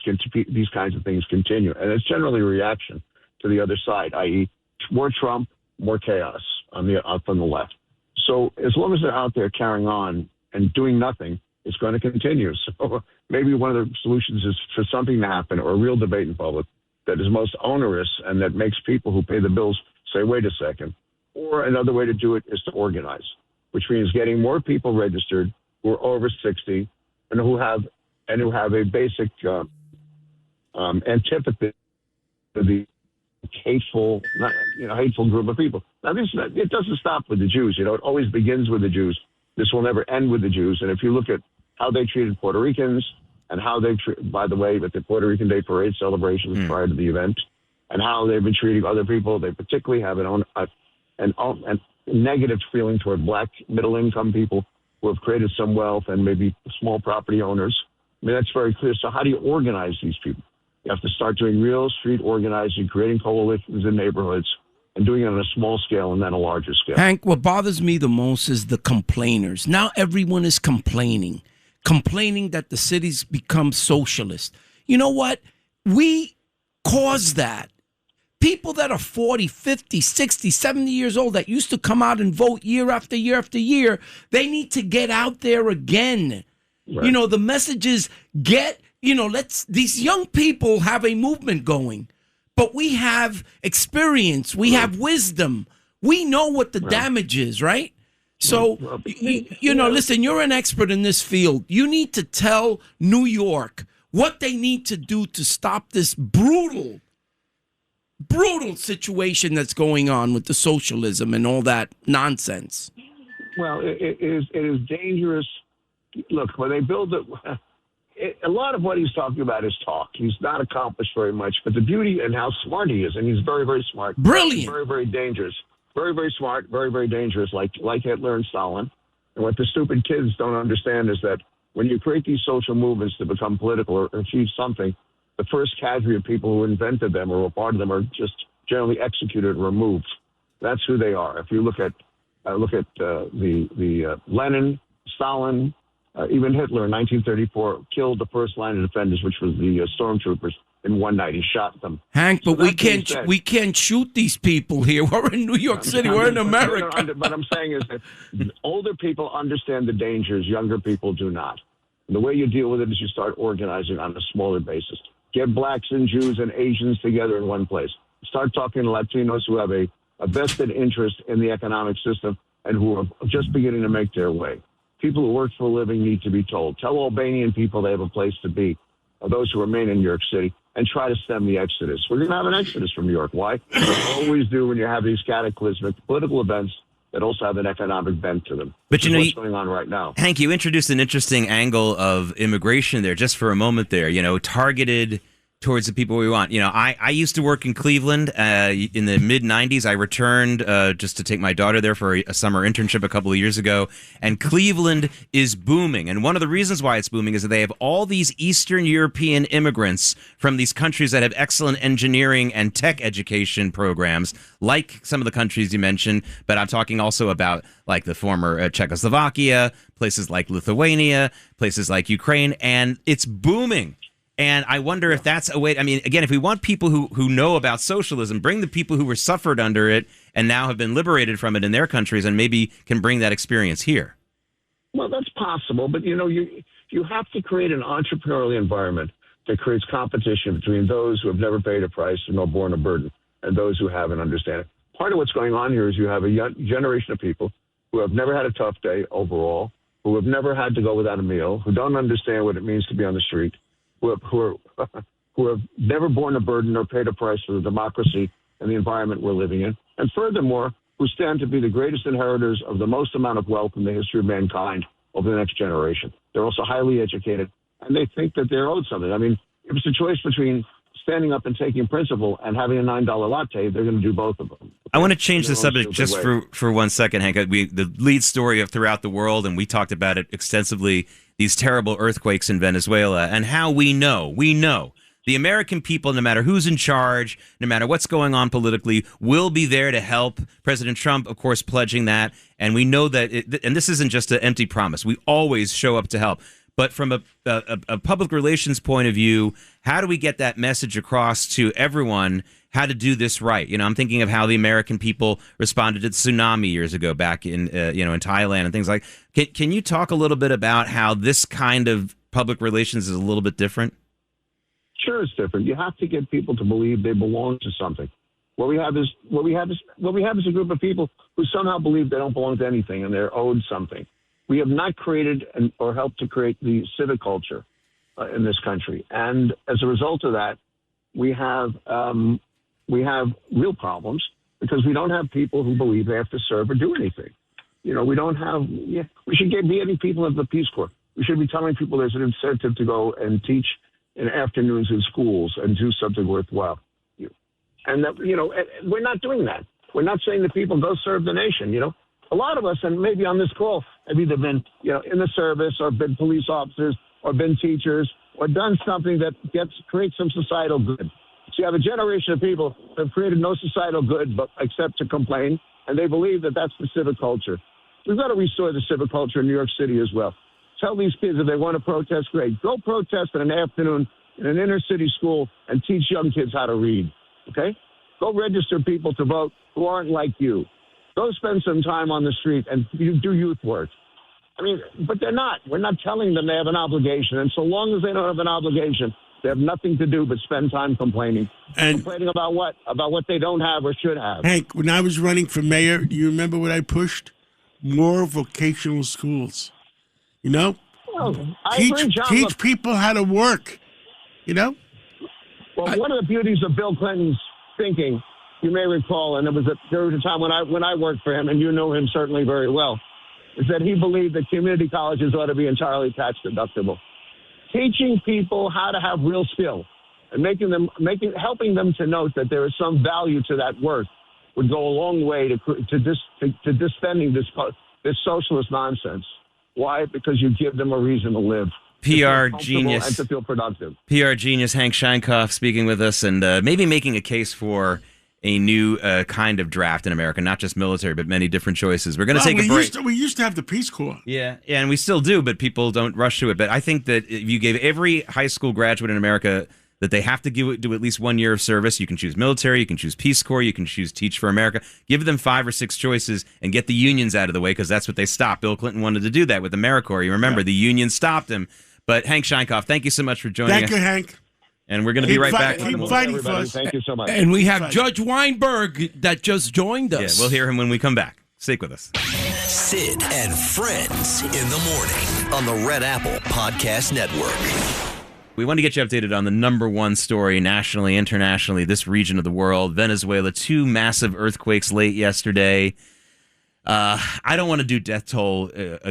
kinds of things continue. And it's generally a reaction to the other side, i.e., more Trump, more chaos from the left. So as long as they're out there carrying on and doing nothing, it's going to continue. So maybe one of the solutions is for something to happen, or a real debate in public that is most onerous and that makes people who pay the bills say, wait a second. Or another way to do it is to organize, which means getting more people registered who are over 60 and who have a basic antipathy to the hateful group of people. Now, it doesn't stop with the Jews. It always begins with the Jews. This will never end with the Jews. And if you look at how they treated Puerto Ricans and how they, by the way, with the Puerto Rican Day Parade celebrations prior to the event, and how they've been treating other people, they particularly have a negative feeling toward black middle-income people who have created some wealth and maybe small property owners. I mean, that's very clear. So how do you organize these people? You have to start doing real street organizing, creating coalitions in neighborhoods, and doing it on a small scale and then a larger scale. Hank, what bothers me the most is the complainers. Now everyone is complaining that the city's become socialist. You know what? We caused that. People that are 40, 50, 60, 70 years old that used to come out and vote year after year after year, they need to get out there again. Right. You know, the message is these young people have a movement going, but we have experience, we have wisdom. We know what the damage is, right? So, listen, you're an expert in this field. You need to tell New York what they need to do to stop this brutal situation that's going on with the socialism and all that nonsense. Well, it is dangerous. Look, when they build a lot of what he's talking about is talk. He's not accomplished very much, but the beauty and how smart he is, and he's very, very smart. Brilliant. Very, very dangerous. Very, very smart, very, very dangerous, like Hitler and Stalin. And what the stupid kids don't understand is that when you create these social movements to become political or achieve something, the first cadre of people who invented them or were part of them are just generally executed or removed. That's who they are. If you look at the Lenin, Stalin, even Hitler in 1934 killed the first line of defenders, which was the stormtroopers. In one night, he shot them. Hank, but we can't shoot these people here. We're in New York City. We're in America. But I'm saying is that older people understand the dangers. Younger people do not. And the way you deal with it is you start organizing on a smaller basis. Get blacks and Jews and Asians together in one place. Start talking to Latinos who have a vested interest in the economic system and who are just beginning to make their way. People who work for a living need to be told. Tell Albanian people they have a place to be, or those who remain in New York City, and try to stem the exodus. We're going to have an exodus from New York. Why? We always do when you have these cataclysmic political events that also have an economic bent to them. But what's going on right now. Hank, you introduced an interesting angle of immigration there just for a moment there, targeted towards the people we want. I used to work in Cleveland in the mid-'90s. I returned just to take my daughter there for a summer internship a couple of years ago, and Cleveland is booming. And one of the reasons why it's booming is that they have all these Eastern European immigrants from these countries that have excellent engineering and tech education programs, like some of the countries you mentioned, but I'm talking also about like the former Czechoslovakia, places like Lithuania, places like Ukraine, and it's booming. And I wonder if that's a way. I mean, again, if we want people who know about socialism, bring the people who were suffered under it and now have been liberated from it in their countries, and maybe can bring that experience here. Well, that's possible, but you have to create an entrepreneurial environment that creates competition between those who have never paid a price and are born a burden, and those who have an understanding. Part of what's going on here is you have a young generation of people who have never had a tough day overall, who have never had to go without a meal, who don't understand what it means to be on the street, who have never borne a burden or paid a price for the democracy and the environment we're living in, and furthermore, who stand to be the greatest inheritors of the most amount of wealth in the history of mankind over the next generation. They're also highly educated, and they think that they're owed something. I mean, if it's a choice between standing up and taking principle and having a $9 latte, they're going to do both of them. I want to change the subject just for 1 second, Hank. The lead story of throughout the world, and we talked about it extensively, these terrible earthquakes in Venezuela, and how we know the American people, no matter who's in charge, no matter what's going on politically, will be there to help. President Trump, of course, pledging that. And we know that, and this isn't just an empty promise. We always show up to help. But from a public relations point of view, how do we get that message across to everyone how to do this right? I'm thinking of how the American people responded to the tsunami years ago back in in Thailand and things like. Can you talk a little bit about how this kind of public relations is a little bit different? Sure, it's different. You have to get people to believe they belong to something. What we have is a group of people who somehow believe they don't belong to anything and they're owed something. We have not created or helped to create the civic culture in this country, and as a result of that, we have real problems because we don't have people who believe they have to serve or do anything. We don't have. We should be getting people into the Peace Corps. We should be telling people there's an incentive to go and teach in afternoons in schools and do something worthwhile. And that we're not doing that. We're not saying to people go serve the nation. A lot of us, and maybe on this call, have either been, in the service or been police officers or been teachers or done something that creates some societal good. So you have a generation of people that have created no societal good except to complain, and they believe that that's the civic culture. We've got to restore the civic culture in New York City as well. Tell these kids if they want to protest, great. Go protest in an afternoon in an inner city school and teach young kids how to read, okay? Go register people to vote who aren't like you. Go spend some time on the street and do youth work. But they're not. We're not telling them they have an obligation. And so long as they don't have an obligation, they have nothing to do but spend time complaining. And complaining about what? About what they don't have or should have. Hank, when I was running for mayor, do you remember what I pushed? More vocational schools. Well, teach people how to work. Well, one of the beauties of Bill Clinton's thinking, you may recall, and there was a time when I worked for him, and you know him certainly very well, is that he believed that community colleges ought to be entirely tax deductible. Teaching people how to have real skill and helping them to note that there is some value to that work would go a long way to dispending this socialist nonsense. Why? Because you give them a reason to live. PR genius and to feel productive. PR genius Hank Scheinkoff speaking with us, and maybe making a case for a new kind of draft in America, not just military, but many different choices. We're going to take a break. We used to have the Peace Corps. Yeah, and we still do, but people don't rush to it. But I think that if you gave every high school graduate in America that they have to do at least 1 year of service, you can choose military, you can choose Peace Corps, you can choose Teach for America. Give them 5 or 6 choices and get the unions out of the way, because that's what they stopped. Bill Clinton wanted to do that with AmeriCorps. You remember, the union stopped him. But Hank Scheinkoff, thank you so much for joining us. Thank you, Hank. And we're going to be right back. Keep fighting for us. Thank you so much. And we have Judge Weinberg that just joined us. Yeah, we'll hear him when we come back. Stick with us. Sid and Friends in the morning on the Red Apple Podcast Network. We want to get you updated on the number one story nationally, internationally, this region of the world, Venezuela. 2 massive earthquakes late yesterday. I don't want to do death toll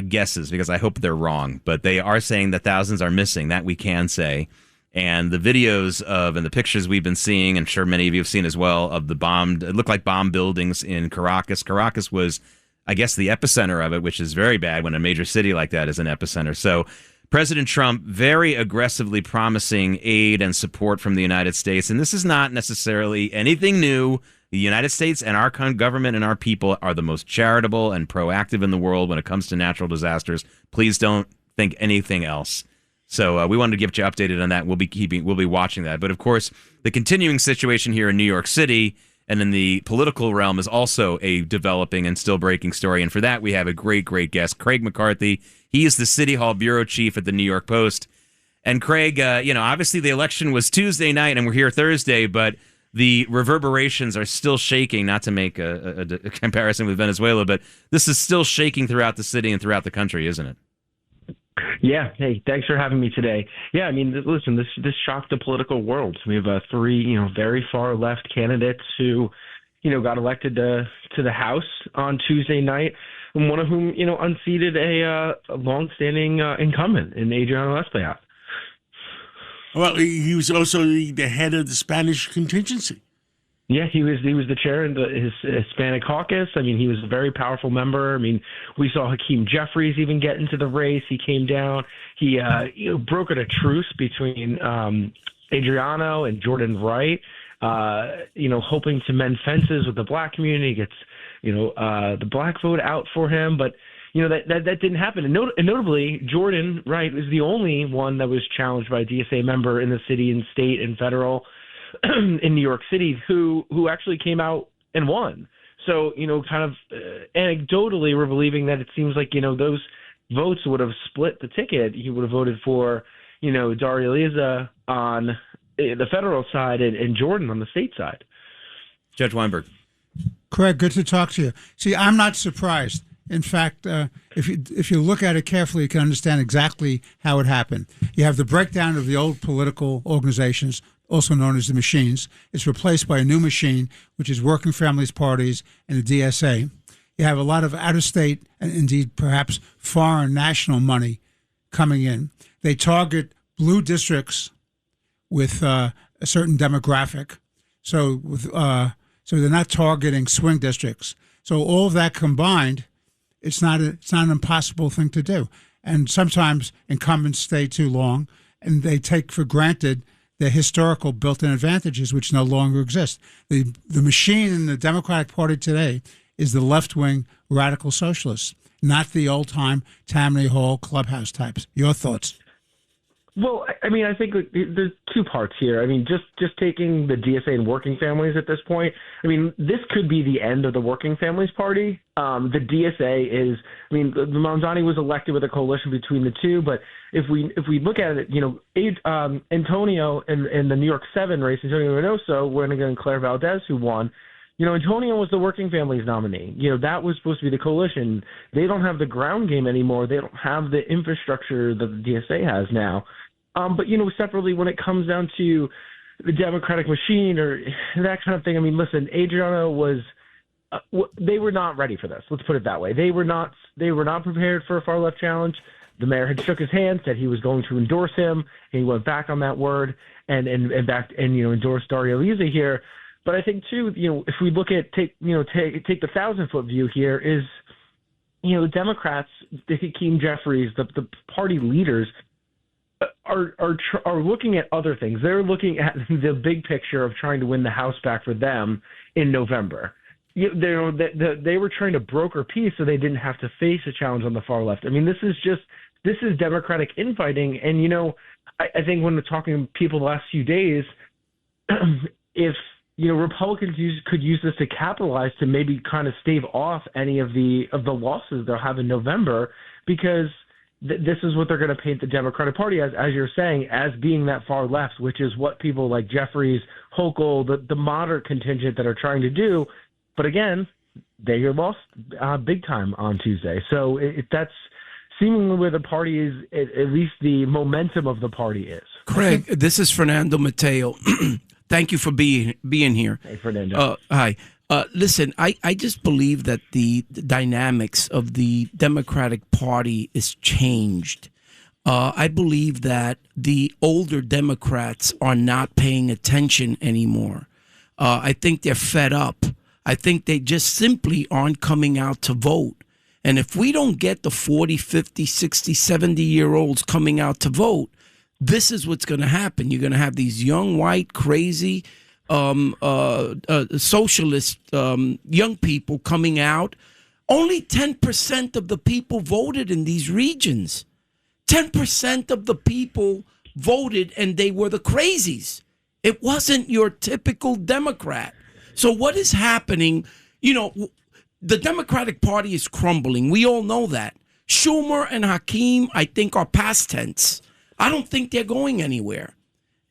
guesses because I hope they're wrong, but they are saying that thousands are missing. That we can say. And the videos and the pictures we've been seeing, and sure many of you have seen as well, of it looked like bomb buildings in Caracas. Caracas was, I guess, the epicenter of it, which is very bad when a major city like that is an epicenter. So President Trump very aggressively promising aid and support from the United States. And this is not necessarily anything new. The United States and our government and our people are the most charitable and proactive in the world when it comes to natural disasters. Please don't think anything else. So we wanted to get you updated on that. We'll be watching that. But of course, the continuing situation here in New York City and in the political realm is also a developing and still breaking story. And for that, we have a great, great guest, Craig McCarthy. He is the City Hall bureau chief at the New York Post. And Craig, obviously the election was Tuesday night and we're here Thursday, but the reverberations are still shaking, not to make a comparison with Venezuela, but this is still shaking throughout the city and throughout the country, isn't it? Yeah. Hey, thanks for having me today. Yeah, I mean, listen, this shocked the political world. We have 3, very far left candidates who, got elected to the House on Tuesday night, and one of whom, unseated a longstanding incumbent in Adriano Espaillat. Well, he was also the head of the Spanish contingency. Yeah, he was the chair in his Hispanic caucus. I mean, he was a very powerful member. I mean, we saw Hakeem Jeffries even get into the race. He came down. He brokered a truce between Adriano and Jordan Wright, hoping to mend fences with the black community, gets, the black vote out for him. But, that didn't happen. And notably, Jordan, right, is the only one that was challenged by a DSA member in the city and state and federal in New York City who actually came out and won. So, kind of anecdotally, we're believing that it seems like, those votes would have split the ticket. He would have voted for, Daria Liza on the federal side and Jordan on the state side. Judge Weinberg. Craig, good to talk to you. See, I'm not surprised. In fact, if you look at it carefully, you can understand exactly how it happened. You have the breakdown of the old political organizations, also known as the machines. It's replaced by a new machine, which is Working Families Parties and the DSA. You have a lot of out-of-state and indeed perhaps foreign national money coming in. They target blue districts with a certain demographic. So they're not targeting swing districts. So all of that combined, it's not an impossible thing to do. And sometimes incumbents stay too long, and they take for granted their historical built-in advantages, which no longer exist. The machine in the Democratic Party today is the left-wing radical socialists, not the old-time Tammany Hall clubhouse types. Your thoughts? Well, I mean, I think there's two parts here. I mean, just taking the DSA and Working Families at this point, I mean, this could be the end of the Working Families Party. The DSA is, I mean, Mamdani was elected with a coalition between the two, but if we look at it, Antonio in the New York 7 race, Antonio Reynoso, went against Claire Valdez, who won. Antonio was the Working Families nominee. That was supposed to be the coalition. They don't have the ground game anymore. They don't have the infrastructure that the DSA has now. But, separately, when it comes down to the Democratic machine or that kind of thing, I mean, listen, Adriano was they were not ready for this. Let's put it that way. They were not prepared for a far left challenge. The mayor had shook his hand, said he was going to endorse him, and he went back on that word and endorsed Daria Liza here. But I think too, if we look at take the 1,000-foot view here, is the Democrats, Hakeem Jeffries, the party leaders are looking at other things. They're looking at the big picture of trying to win the House back for them in November. They were trying to broker peace so they didn't have to face a challenge on the far left. I mean, this is Democratic infighting, and I think when we're talking to people the last few days, if Republicans could use this to capitalize to maybe kind of stave off any of the losses they'll have in November, because this is what they're going to paint the Democratic Party as you're saying, as being that far left, which is what people like Jeffries, Hochul, the moderate contingent that are trying to do. But again, they lost big time on Tuesday. So that's seemingly where the party is, at least the momentum of the party is. Craig, this is Fernando Mateo. Thank you for being here. Hey, Fernando. Hi. Listen, I just believe that the dynamics of the Democratic Party is changed. I believe that the older Democrats are not paying attention anymore. I think they're fed up. I think they just simply aren't coming out to vote. And if we don't get the 40, 50, 60, 70-year-olds coming out to vote, this is what's going to happen. You're going to have these young, white, crazy socialist young people coming out. Only 10% of the people voted in these regions. 10% of the people voted, and they were the crazies. It wasn't your typical Democrat. So what is happening? The Democratic Party is crumbling. We all know that. Schumer and Hakeem, I think, are past tense. I don't think they're going anywhere.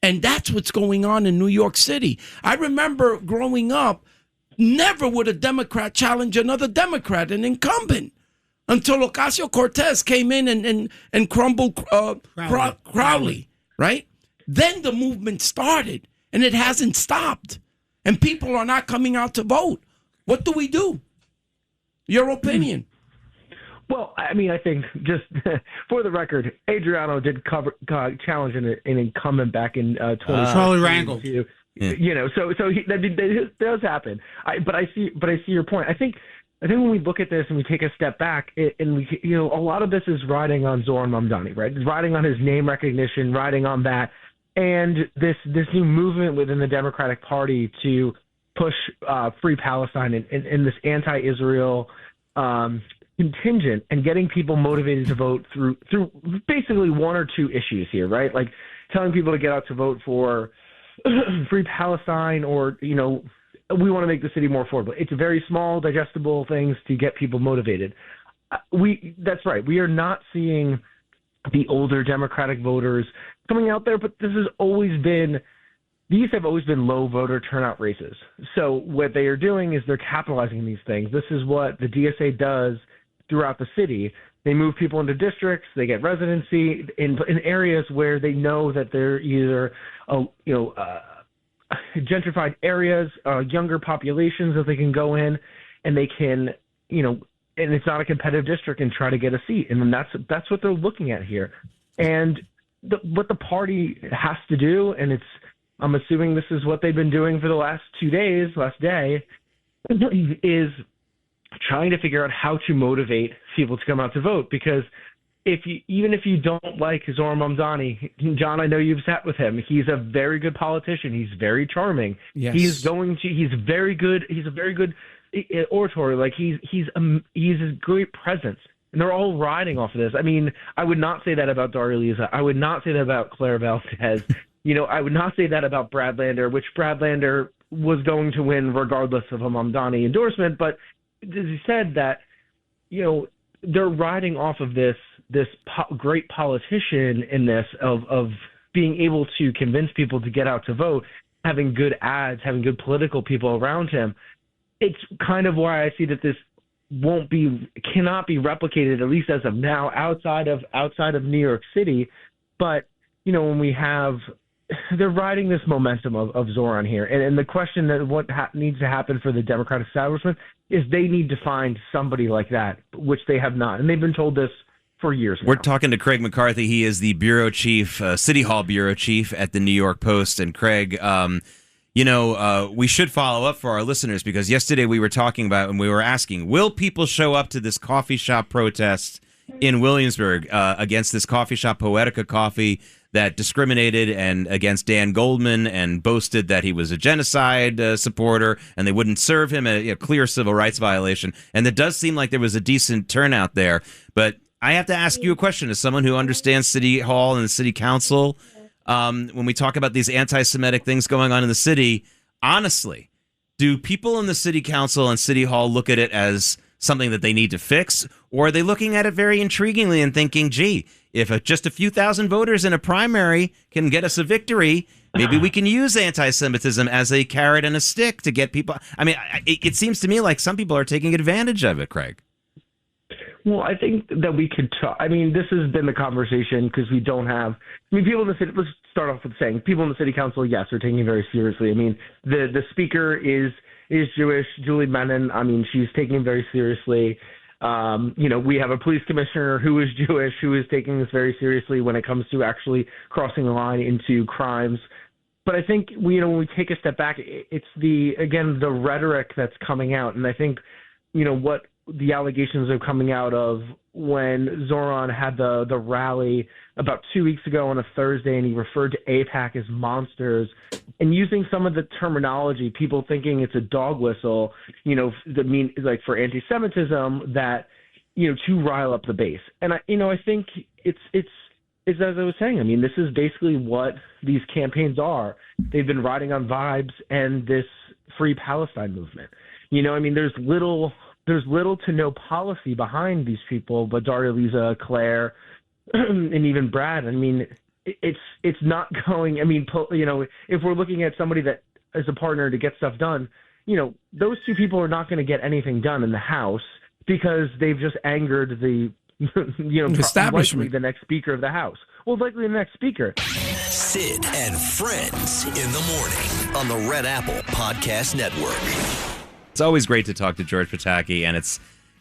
And that's what's going on in New York City. I remember growing up, never would a Democrat challenge another Democrat, an incumbent, until Ocasio-Cortez came in and crumbled Crowley, right? Then the movement started, and it hasn't stopped. And people are not coming out to vote. What do we do? Your opinion. Well, I mean, I think just for the record, Adriano did challenge an incumbent back in 2020. Charlie Rangel. That does happen. But I see your point. I think when we look at this and we take a step back, and we, a lot of this is riding on Zoran Mamdani, right? It's riding on his name recognition, riding on that, and this new movement within the Democratic Party to push free Palestine and this anti-Israel contingent and getting people motivated to vote through basically one or two issues here, right? Like telling people to get out to vote for free Palestine, or, you know, we want to make the city more affordable. It's very small, digestible things to get people motivated. That's right. We are not seeing the older Democratic voters coming out there, but these have always been low voter turnout races. So what they are doing is they're capitalizing on these things. This is what the DSA does throughout the city. They move people into districts. They get residency in areas where they know that they're either, gentrified areas, younger populations that they can go in, and they can, and it's not a competitive district, and try to get a seat. And then that's what they're looking at here. And what the party has to do, and I'm assuming this is what they've been doing for the last last day, is trying to figure out how to motivate people to come out to vote. Because even if you don't like Zoran Mamdani, John, I know you've sat with him. He's a very good politician. He's very charming. Yes. He's very good. He's a very good orator. Like he's a great presence. And they're all riding off of this. I mean, I would not say that about Daria Lisa. I would not say that about Claire Valdez. I would not say that about Brad Lander, which Brad Lander was going to win regardless of a Mamdani endorsement. But as he said that, they're riding off of this great politician in this of being able to convince people to get out to vote, having good ads, having good political people around him. It's kind of why I see that this cannot be replicated, at least as of now, outside of New York City. But when they're riding this momentum of Zoran here, and the question that what needs to happen for the Democratic establishment is they need to find somebody like that, which they have not, and they've been told this for years now. We're talking to Craig McCarthy. He is the bureau chief, City Hall bureau chief at the New York Post. And Craig, we should follow up for our listeners, because yesterday we were talking about, and we were asking, will people show up to this coffee shop protest in Williamsburg against this coffee shop, Poetica Coffee, that discriminated and against Dan Goldman and boasted that he was a genocide supporter, and they wouldn't serve him, a clear civil rights violation. And it does seem like there was a decent turnout there. But I have to ask you a question, as someone who understands City Hall and the City Council. When we talk about these anti-Semitic things going on in the city, honestly, do people in the City Council and City Hall look at it as something that they need to fix, or are they looking at it very intriguingly and thinking, gee, if just a few thousand voters in a primary can get us a victory, maybe we can use anti-Semitism as a carrot and a stick to get people? I mean, it seems to me like some people are taking advantage of it, Craig. Well, I think that we could talk. I mean, this has been the conversation because we don't have. People in the city. Let's start off with saying people in the city council, yes, are taking it very seriously. I mean, the speaker is Jewish, Julie Menon. I mean, she's taking it very seriously. We have a police commissioner who is Jewish, who is taking this very seriously when it comes to actually crossing the line into crimes. But I think when we take a step back, it's the rhetoric that's coming out, and I think what the allegations are coming out of when Zoran had the rally about 2 weeks ago on a Thursday, and he referred to AIPAC as monsters, and using some of the terminology, people thinking it's a dog whistle, like for anti-Semitism, that to rile up the base. And I think it's as I was saying. I mean, this is basically what these campaigns are. They've been riding on vibes and this Free Palestine movement. There's little to no policy behind these people, but Daria Lisa, Claire, and even Brad. I mean, it's not going. I mean, if we're looking at somebody that is a partner to get stuff done, those two people are not going to get anything done in the House because they've just angered the establishment, likely the next Speaker of the House. Well, likely the next Speaker. Sid and Friends in the morning on the Red Apple Podcast Network. It's always great to talk to George Pataki, and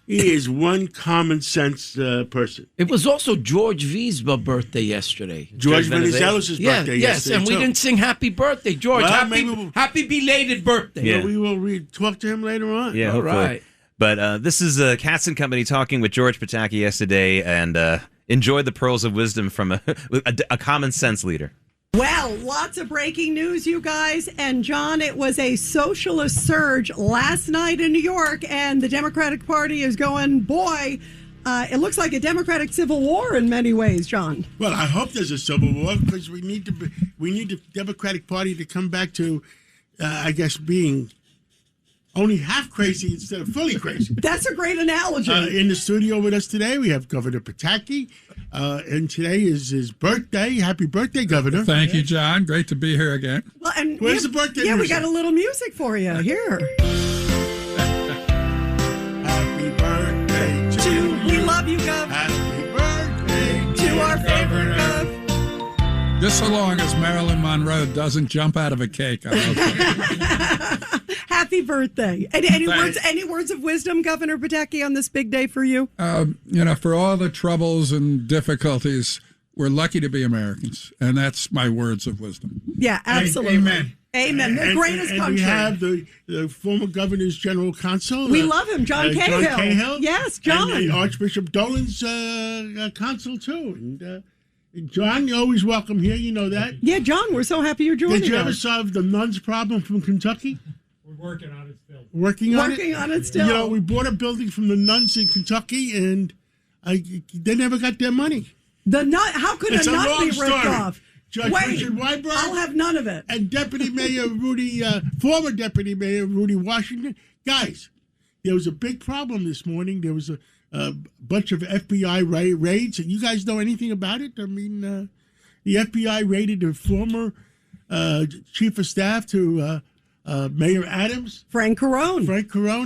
he is one common sense person. It was also George V's birthday yesterday. George Venizelos' birthday yesterday. Yes, and we didn't sing happy birthday, George. Well, happy belated birthday. Yeah. Well, we will talk to him later on. Yeah, all right. But this is Katz and Company talking with George Pataki yesterday, and enjoyed the pearls of wisdom from a common sense leader. Well, lots of breaking news, you guys. And John, it was a socialist surge last night in New York, and the Democratic Party is going, boy, it looks like a Democratic civil war in many ways, John. Well, I hope there's a civil war because we need the Democratic Party to come back to, I guess, being only half crazy instead of fully crazy. That's a great analogy. In the studio with us today, we have Governor Pataki, and today is his birthday. Happy birthday, Governor. Thank you, John. Great to be here again. Well, and where's the birthday music? music? We got a little music for you here. Happy birthday to you. We love you, Gov. Happy birthday to our favorite Gov. Just so long as Marilyn Monroe doesn't jump out of a cake. Happy birthday. Any words of wisdom, Governor Pataki, on this big day for you? For all the troubles and difficulties, we're lucky to be Americans. And that's my words of wisdom. Yeah, absolutely. Amen. Amen. The greatest country. We have the former governor's general counsel. We love him, John Cahill. John Cahill. Yes, John. And Archbishop Dolan's counsel, too. And John, you're always welcome here. You know that. Yeah, John, we're so happy you're joining us. Did you ever solve the nuns problem from Kentucky? We're working on it still. Working on it still. You know, we bought a building from the nuns in Kentucky, and they never got their money. How could a nun be ripped off? Judge Richard Weinberg. I'll have none of it. And former Deputy Mayor Rudy Washington. Guys, there was a big problem this morning. There was a bunch of FBI raids. You guys know anything about it? I mean, the FBI raided the former chief of staff to Mayor Adams. Frank Carone.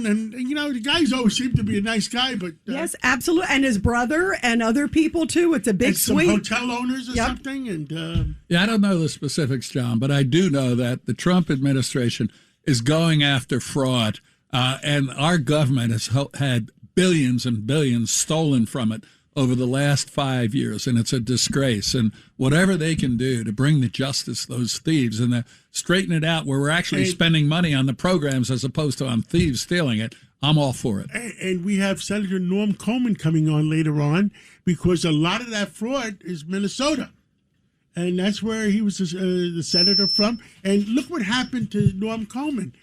And, the guys always seem to be a nice guy, but... yes, absolutely. And his brother and other people, too. It's a big suite. Some hotel owners or something. And I don't know the specifics, John, but I do know that the Trump administration is going after fraud, and our government has had billions and billions stolen from it over the last 5 years, and it's a disgrace. And whatever they can do to bring to justice those thieves and straighten it out where we're actually spending money on the programs as opposed to on thieves stealing it, I'm all for it. And we have Senator Norm Coleman coming on later on because a lot of that fraud is Minnesota. And that's where he was the senator from. And look what happened to Norm Coleman.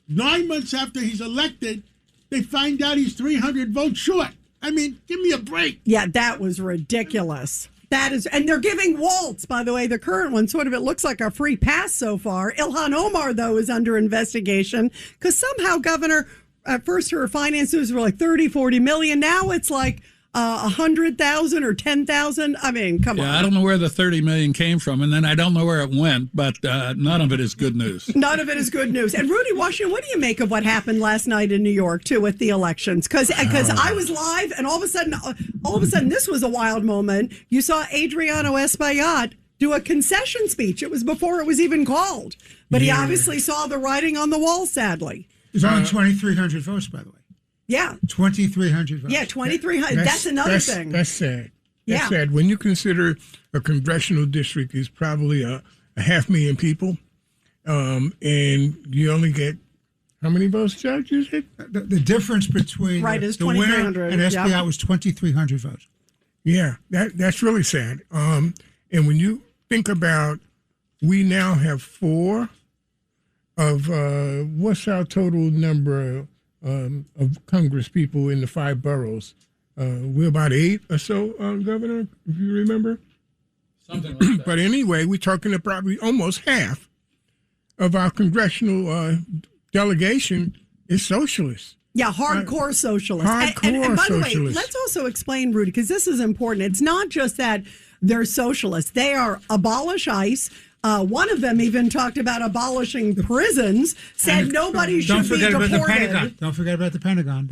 9 months after he's elected, they find out he's 300 votes short. I mean, give me a break. Yeah, that was ridiculous. And they're giving Waltz, by the way, the current one, sort of, it looks like a free pass so far. Ilhan Omar, though, is under investigation because somehow, Governor, at first her finances were like 30, 40 million. Now it's like 100,000 or 10,000. I mean, come on. I don't know where the 30 million came from, and then I don't know where it went, but none of it is good news. None of it is good news. And Rudy Washington, what do you make of what happened last night in New York, too, with the elections? Because I was live, and all of a sudden, this was a wild moment. You saw Adriano Espaillat do a concession speech. It was before it was even called. But he obviously saw the writing on the wall, sadly. There's only 2,300 votes, by the way. Yeah. 2,300 votes. Yeah, 2,300. That's another thing. That's sad. That's sad. When you consider a congressional district is probably a 500,000 people, and you only get how many votes, Judge? You said the difference between is the winner and SBI was 2,300 votes. Yeah, that's really sad. And when you think about, we now have 4 of what's our total number of Congress people in the 5 boroughs. We're about 8 or so, Governor, if you remember. Something like that. But anyway, we're talking about probably almost half of our congressional delegation is socialists. Yeah, hardcore socialists. Hardcore and by the way, socialists. let's also explain, Rudy, because this is important. It's not just that they're socialists. They are abolish ICE. One of them even talked about abolishing prisons, said nobody should be deported. Don't forget about the Pentagon.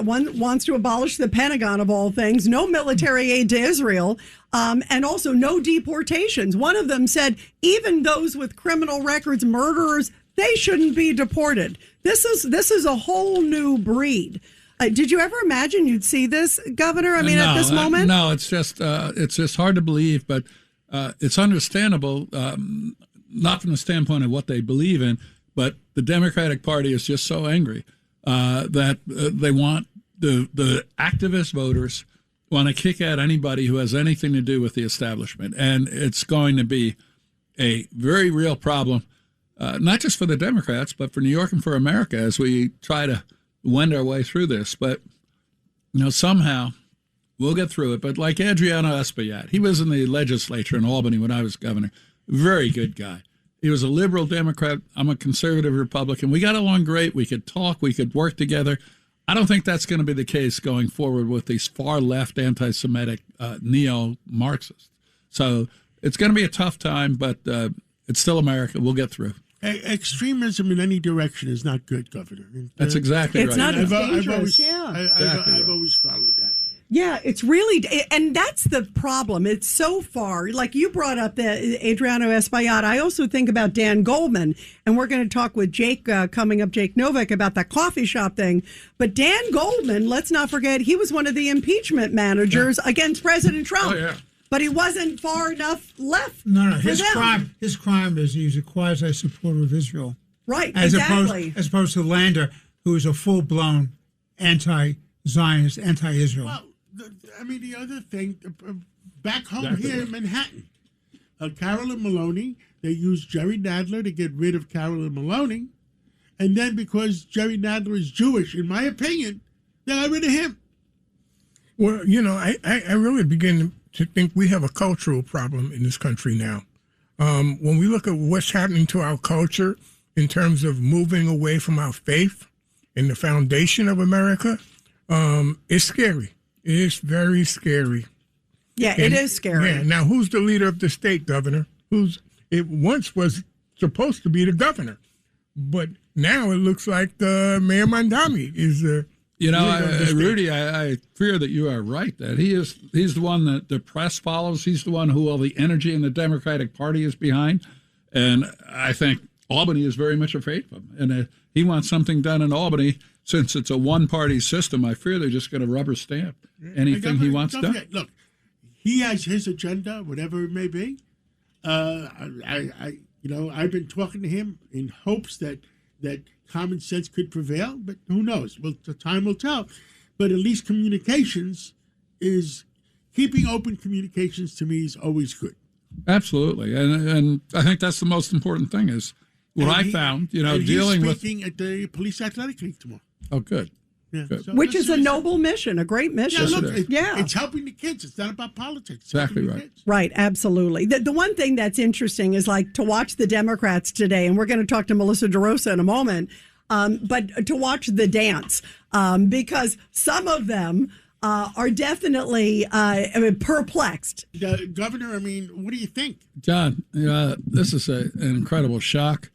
One wants to abolish the Pentagon, of all things. No military aid to Israel, and also no deportations. One of them said even those with criminal records, murderers, they shouldn't be deported. This is a whole new breed. Did you ever imagine you'd see this, Governor? I mean, at this moment? No, it's just hard to believe, but it's understandable, not from the standpoint of what they believe in, but the Democratic Party is just so angry that they want the activist voters want to kick out anybody who has anything to do with the establishment, and it's going to be a very real problem, not just for the Democrats, but for New York and for America as we try to wend our way through this. But, somehow we'll get through it. But like Adriano Espaillat, he was in the legislature in Albany when I was governor. Very good guy. He was a liberal Democrat. I'm a conservative Republican. We got along great. We could talk. We could work together. I don't think that's going to be the case going forward with these far-left anti-Semitic neo-Marxists. So it's going to be a tough time, but it's still America. We'll get through. Extremism in any direction is not good, Governor. That's exactly right. It's not dangerous. I've always followed that. Yeah, it's really, and that's the problem. It's so far, like you brought up the Adriano Espaillat. I also think about Dan Goldman, and we're going to talk with Jake coming up, Jake Novak, about that coffee shop thing. But Dan Goldman, let's not forget, he was one of the impeachment managers against President Trump. Oh, yeah. But he wasn't far enough left. No. His crime is he's a quasi supporter of Israel. Right, as exactly. As opposed to Lander, who is a full-blown anti-Zionist, anti-Israel. Well, the other thing, back home here in Manhattan, Carolyn Maloney, they used Jerry Nadler to get rid of Carolyn Maloney. And then because Jerry Nadler is Jewish, in my opinion, they got rid of him. Well, I really begin to think we have a cultural problem in this country now. When we look at what's happening to our culture in terms of moving away from our faith and the foundation of America, it's scary. It's very scary. Yeah, it is scary. Yeah. Now, who's the leader of the state, Governor? It once was supposed to be the governor, but now it looks like Mayor Mondami is the. Rudy, I fear that you are right. That he's the one that the press follows. He's the one who all the energy in the Democratic Party is behind, and I think Albany is very much afraid of him. And he wants something done in Albany. Since it's a one-party system, I fear they're just going to rubber stamp anything he wants done. Look, he has his agenda, whatever it may be. I've been talking to him in hopes that common sense could prevail, but who knows? Well, the time will tell. But at least keeping open communications to me is always good. Absolutely, and I think that's the most important thing is what I found. Dealing with speaking at the police athletic league tomorrow. Oh, good. Yeah, good. So which is a noble mission, a great mission. Yeah, look, it's helping the kids. It's not about politics. It's exactly right. Kids. Right, absolutely. The one thing that's interesting is like to watch the Democrats today, and we're going to talk to Melissa DeRosa in a moment, but to watch the dance because some of them are definitely perplexed. Governor, what do you think? John, this is an incredible shock.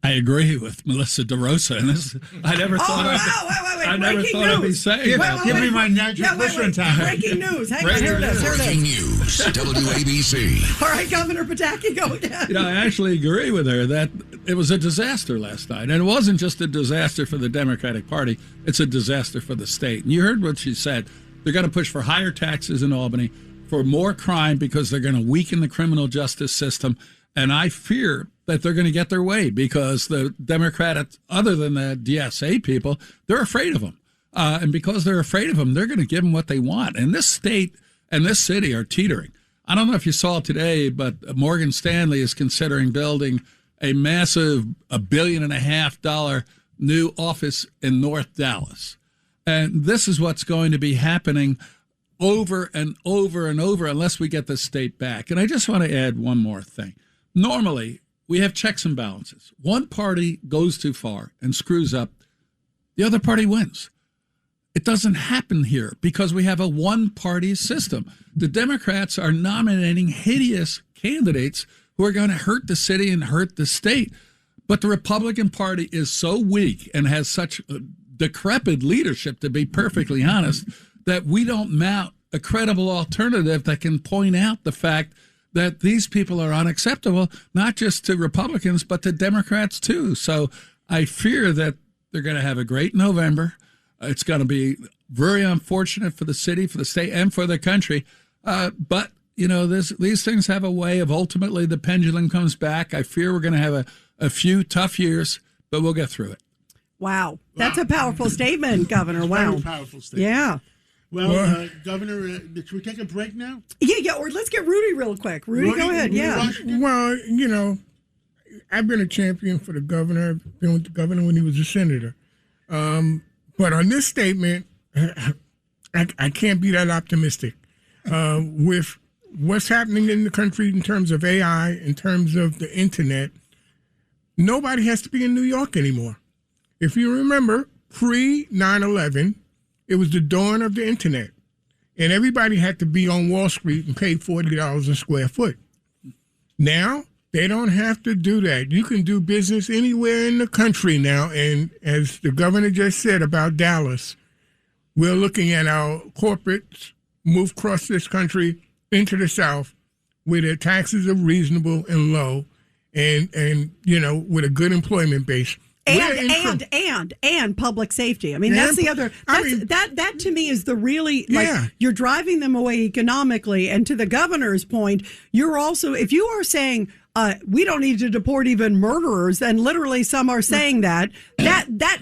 I agree with Melissa DeRosa, and this I never thought I'd be saying that. Give me my natural time. Breaking news. Hang on, here it is. Breaking news, WABC. All right, Governor Pataki, go again. I actually agree with her that it was a disaster last night, and it wasn't just a disaster for the Democratic Party; it's a disaster for the state. And you heard what she said. They're going to push for higher taxes in Albany, for more crime because they're going to weaken the criminal justice system, and I fear that they're going to get their way because the Democrats, other than the DSA people, they're afraid of them. And because they're afraid of them, they're going to give them what they want. And this state and this city are teetering. I don't know if you saw today, but Morgan Stanley is considering building a massive $1.5 billion new office in North Dallas. And this is what's going to be happening over and over and over unless we get the state back. And I just want to add one more thing. Normally, we have checks and balances. One party goes too far and screws up, the other party wins. It doesn't happen here because we have a one-party system. The Democrats are nominating hideous candidates who are going to hurt the city and hurt the state. But the Republican Party is so weak and has such decrepit leadership, to be perfectly honest, that we don't mount a credible alternative that can point out the fact that these people are unacceptable, not just to Republicans, but to Democrats too. So I fear that they're going to have a great November. It's going to be very unfortunate for the city, for the state, and for the country. But, these things have a way of ultimately the pendulum comes back. I fear we're going to have a few tough years, but we'll get through it. Wow. That's a powerful statement, Governor. Wow. Very powerful statement. Yeah. Well, Governor, should we take a break now? Yeah, or let's get Rudy real quick. Rudy, go ahead. Yeah. Well, I've been a champion for the governor. I've been with the governor when he was a senator. But on this statement, I can't be that optimistic. With what's happening in the country in terms of AI, in terms of the internet, nobody has to be in New York anymore. If you remember, pre-9/11, it was the dawn of the internet. And everybody had to be on Wall Street and pay $40 a square foot. Now, they don't have to do that. You can do business anywhere in the country now. And as the governor just said about Dallas, we're looking at our corporates move across this country into the South where their taxes are reasonable and low and with a good employment base. And public safety. I mean, that's the other. That to me is the really you're driving them away economically. And to the governor's point, you're also, if you are saying we don't need to deport even murderers, and literally some are saying that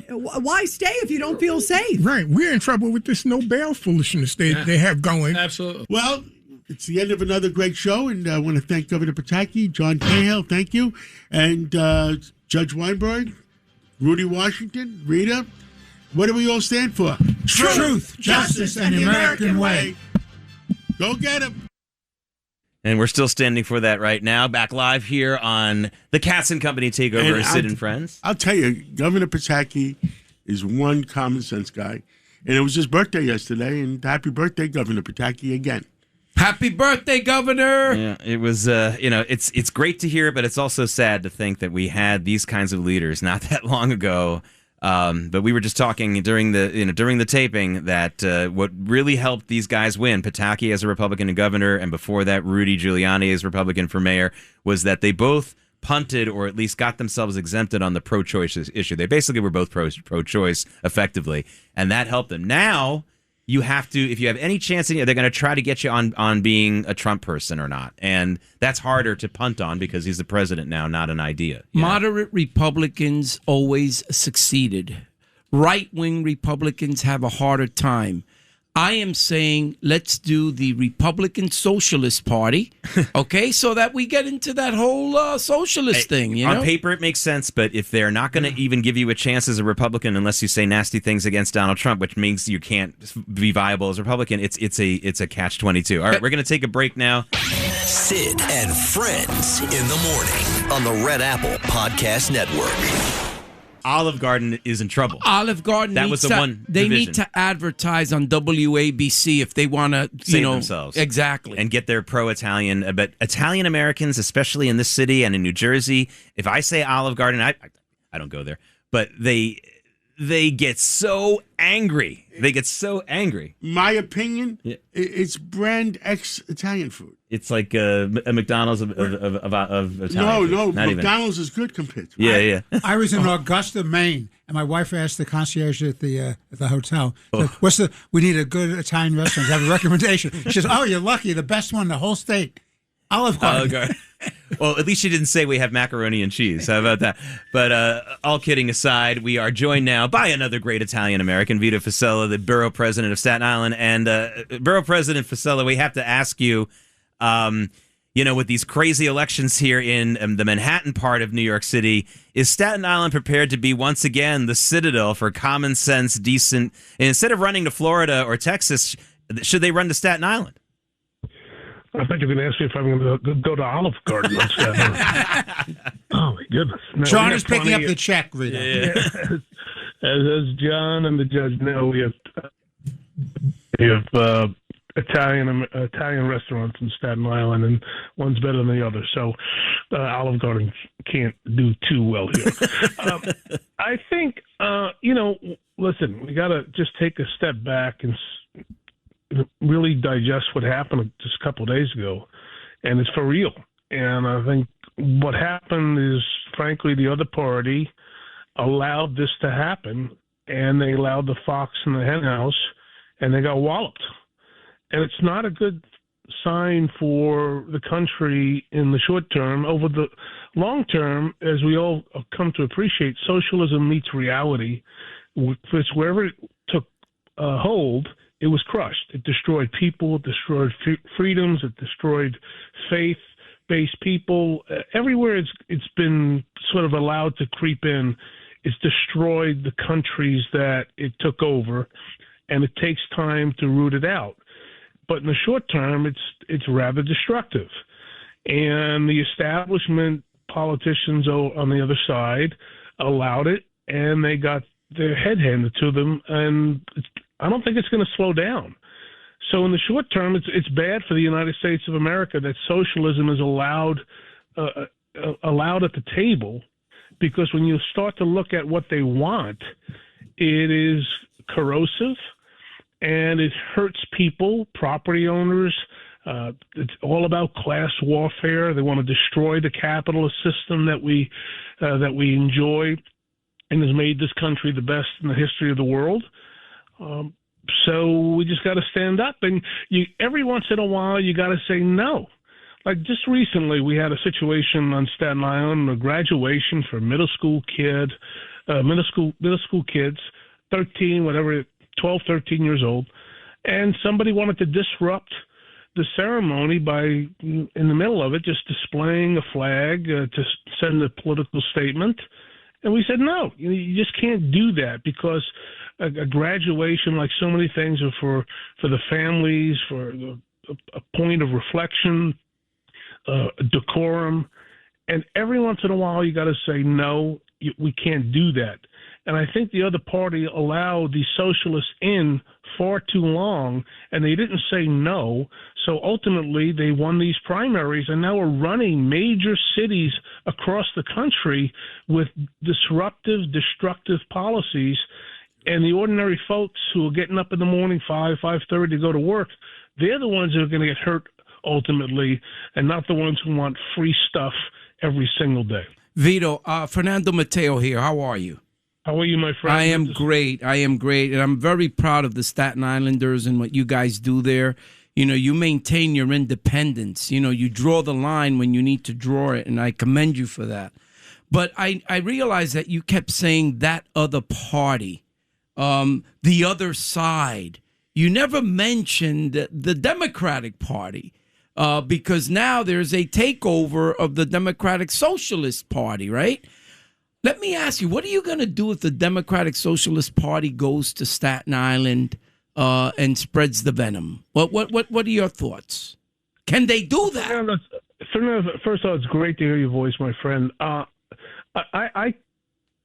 why stay if you don't feel safe? Right, we're in trouble with this no bail foolishness they have going. Absolutely. Well, it's the end of another great show, and I want to thank Governor Pataki, John Cahill, thank you, and Judge Weinberg. Rudy Washington, Rita, what do we all stand for? Truth, justice, and the American way. Go get him. And we're still standing for that right now. Back live here on the Katz and Company Takeover, Sid and Friends. I'll tell you, Governor Pataki is one common sense guy. And it was his birthday yesterday, and happy birthday, Governor Pataki, again. Happy birthday, Governor! Yeah, it was, it's great to hear, but it's also sad to think that we had these kinds of leaders not that long ago. But we were just talking during the taping that what really helped these guys win, Pataki as a Republican and governor, and before that, Rudy Giuliani as Republican for mayor, was that they both punted or at least got themselves exempted on the pro-choice issue. They basically were both pro-choice effectively, and that helped them. Now, you have to, if you have any chance, they're going to try to get you on being a Trump person or not. And that's harder to punt on because he's the president now, not an idea. Moderate Republicans always succeeded. Right-wing Republicans have a harder time. I am saying let's do the Republican Socialist Party, okay, so that we get into that whole socialist thing. On paper, it makes sense, but if they're not going to even give you a chance as a Republican unless you say nasty things against Donald Trump, which means you can't be viable as a Republican, it's a catch-22. All right, we're going to take a break now. Sid and Friends in the morning on the Red Apple Podcast Network. Olive Garden is in trouble. Olive Garden. They need to advertise on WABC if they want to save themselves. Exactly. And get their pro-Italian. But Italian Americans, especially in this city and in New Jersey, if I say Olive Garden, I don't go there, but they get so angry. They get so angry. My opinion, it's brand X Italian food. It's like a McDonald's of Italian. No, McDonald's is good compared to Yeah. I was in Augusta, Maine, and my wife asked the concierge at the hotel, we need a good Italian restaurant. Do you have a recommendation? She says, oh, you're lucky. The best one in the whole state. Olive Garden. Well, at least she didn't say we have macaroni and cheese. How about that? But all kidding aside, we are joined now by another great Italian American, Vito Fossella, the borough president of Staten Island. And borough president Fossella, we have to ask you, with these crazy elections here in the Manhattan part of New York City, is Staten Island prepared to be once again the citadel for common sense, decent? And instead of running to Florida or Texas, should they run to Staten Island? I thought you were going to ask me if I'm going to go to Olive Garden. Oh, my goodness. No, John is picking up the check, Rita. Yeah. As John and the judge know, we have Italian restaurants in Staten Island, and one's better than the other. So Olive Garden can't do too well here. I think, listen, we got to just take a step back and really digest what happened just a couple of days ago, and it's for real. And I think what happened is, frankly, the other party allowed this to happen, and they allowed the fox in the hen house, and they got walloped. And it's not a good sign for the country in the short term. Over the long term, as we all come to appreciate, socialism meets reality. Wherever it took hold, it was crushed. It destroyed people, it destroyed freedoms, it destroyed faith-based people. Everywhere it's been sort of allowed to creep in, it's destroyed the countries that it took over, and it takes time to root it out. But in the short term, it's rather destructive. And the establishment politicians on the other side allowed it, and they got their head handed to them, and I don't think it's going to slow down. So in the short term, it's bad for the United States of America that socialism is allowed at the table, because when you start to look at what they want, it is corrosive, and it hurts people, property owners. It's all about class warfare. They want to destroy the capitalist system that we enjoy and has made this country the best in the history of the world. So we just got to stand up, and every once in a while you got to say no. Like just recently, we had a situation on Staten Island, a graduation for middle school kids, 12, 13 years old, and somebody wanted to disrupt the ceremony by, in the middle of it, just displaying a flag to send a political statement. And we said, no, you just can't do that, because a graduation, like so many things, are for the families, for a point of reflection, decorum. And every once in a while, you got to say, no, we can't do that. And I think the other party allowed the socialists in far too long, and they didn't say no. So ultimately, they won these primaries, and now we're running major cities across the country with disruptive, destructive policies. And the ordinary folks who are getting up in the morning, 5:30 to go to work, they're the ones that are going to get hurt ultimately, and not the ones who want free stuff every single day. Vito, Fernando Mateo here. How are you? How are you, my friend? I am great. And I'm very proud of the Staten Islanders and what you guys do there. You maintain your independence. You draw the line when you need to draw it, and I commend you for that. But I realize that you kept saying that other party, the other side. You never mentioned the Democratic Party, because now there's a takeover of the Democratic Socialist Party, right? Let me ask you, what are you going to do if the Democratic Socialist Party goes to Staten Island and spreads the venom? What are your thoughts? Can they do that? Fernando, first of all, it's great to hear your voice, my friend.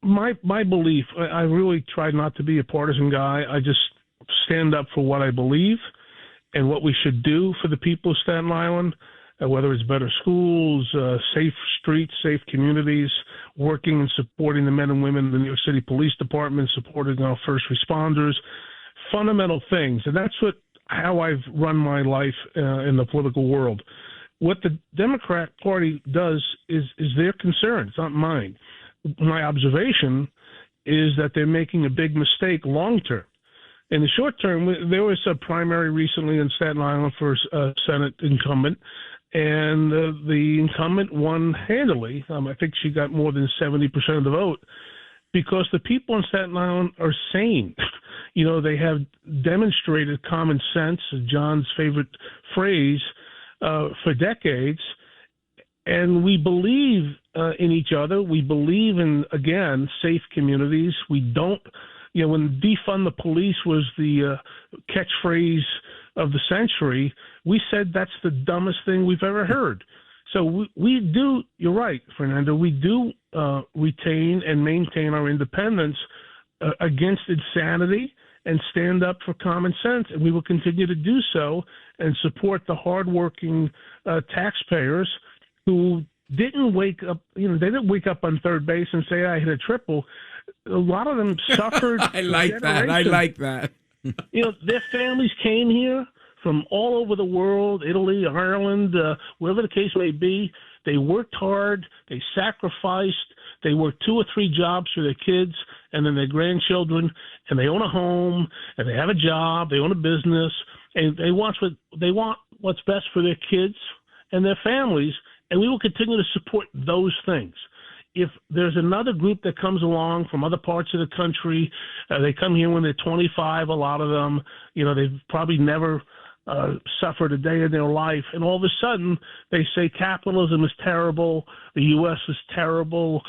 My belief, I really try not to be a partisan guy. I just stand up for what I believe and what we should do for the people of Staten Island. Whether it's better schools, safe streets, safe communities, working and supporting the men and women in the New York City Police Department, supporting our first responders, fundamental things. And that's how I've run my life in the political world. What the Democrat Party does is their concern. It's not mine. My observation is that they're making a big mistake long term. In the short term, there was a primary recently in Staten Island for a Senate incumbent, and the incumbent won handily. I think she got more than 70% of the vote, because the people in Staten Island are sane. They have demonstrated common sense, John's favorite phrase, for decades, and we believe in each other. We believe in, again, safe communities. We don't, when defund the police was the catchphrase of the century, we said that's the dumbest thing we've ever heard. So we do, you're right, Fernando, we do retain and maintain our independence against insanity and stand up for common sense. And we will continue to do so and support the hardworking taxpayers who didn't wake up, they didn't wake up on third base and say, I hit a triple. A lot of them suffered. I like that. Their families came here from all over the world, Italy, Ireland, wherever the case may be. They worked hard. They sacrificed. They worked 2 or 3 jobs for their kids and then their grandchildren, and they own a home, and they have a job, they own a business, and they want what's best for their kids and their families, and we will continue to support those things. if there's another group that comes along from other parts of the country, they come here when they're 25, a lot of them, they've probably never suffered a day in their life, and all of a sudden they say capitalism is terrible, the U.S. is terrible,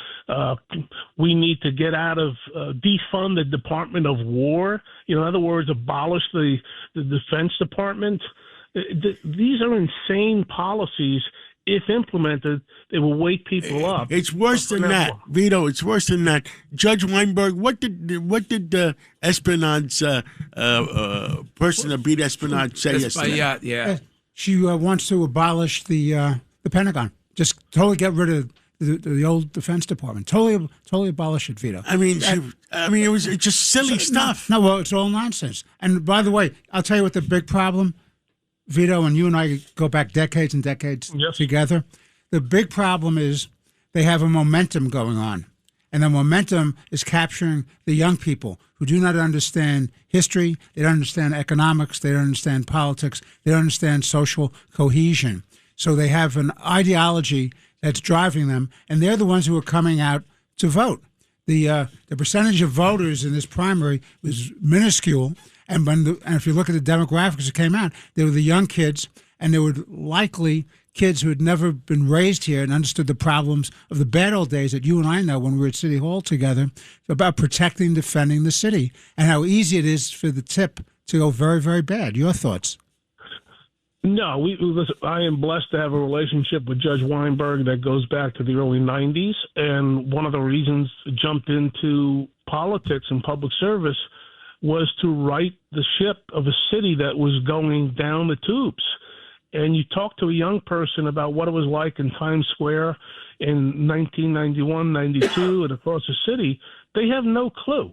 we need to get out of, defund the Department of War, in other words, abolish the Defense Department. These are insane policies. If implemented, they will wake people up. It's worse than that, Vito. It's worse than that. Judge Weinberg, what did Esplanad's person that beat Esplanade say yesterday? Yeah. She wants to abolish the Pentagon. Just totally get rid of the old Defense Department. Totally abolish it, Vito. It was just silly stuff. No, well, it's all nonsense. And by the way, I'll tell you what the big problem. Vito, and you and I go back decades and decades together. The big problem is they have a momentum going on. And the momentum is capturing the young people who do not understand history, they don't understand economics, they don't understand politics, they don't understand social cohesion. So they have an ideology that's driving them, and they're the ones who are coming out to vote. The percentage of voters in this primary was minuscule. And if you look at the demographics that came out, they were the young kids, and they were likely kids who had never been raised here and understood the problems of the bad old days that you and I know when we were at City Hall together about protecting and defending the city and how easy it is for the tip to go very, very bad. Your thoughts? No, I am blessed to have a relationship with Judge Weinberg that goes back to the early 90s, and one of the reasons I jumped into politics and public service was to right the ship of a city that was going down the tubes. And you talk to a young person about what it was like in Times Square in 1991, 92, and across the city, they have no clue.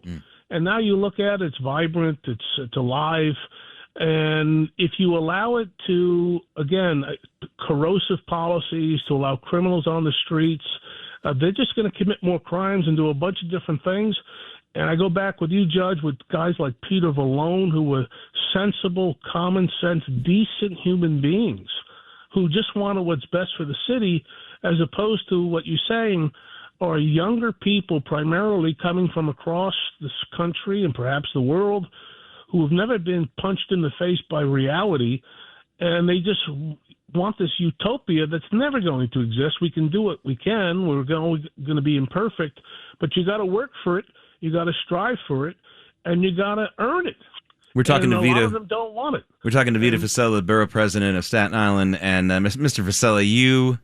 And now you look at it, it's vibrant, it's alive. And if you allow it to, again, corrosive policies, to allow criminals on the streets, they're just going to commit more crimes and do a bunch of different things. And I go back with you, Judge, with guys like Peter Vallone, who were sensible, common sense, decent human beings who just wanted what's best for the city, as opposed to what you're saying are younger people primarily coming from across this country and perhaps the world who have never been punched in the face by reality, and they just want this utopia that's never going to exist. We can do what we can. We're going to be imperfect, but you got to work for it. You got to strive for it, and you got to earn it. We're talking to Vito. A lot of them don't want it. We're talking to Vito Fossella, the borough president of Staten Island. And Mr. Fossella, you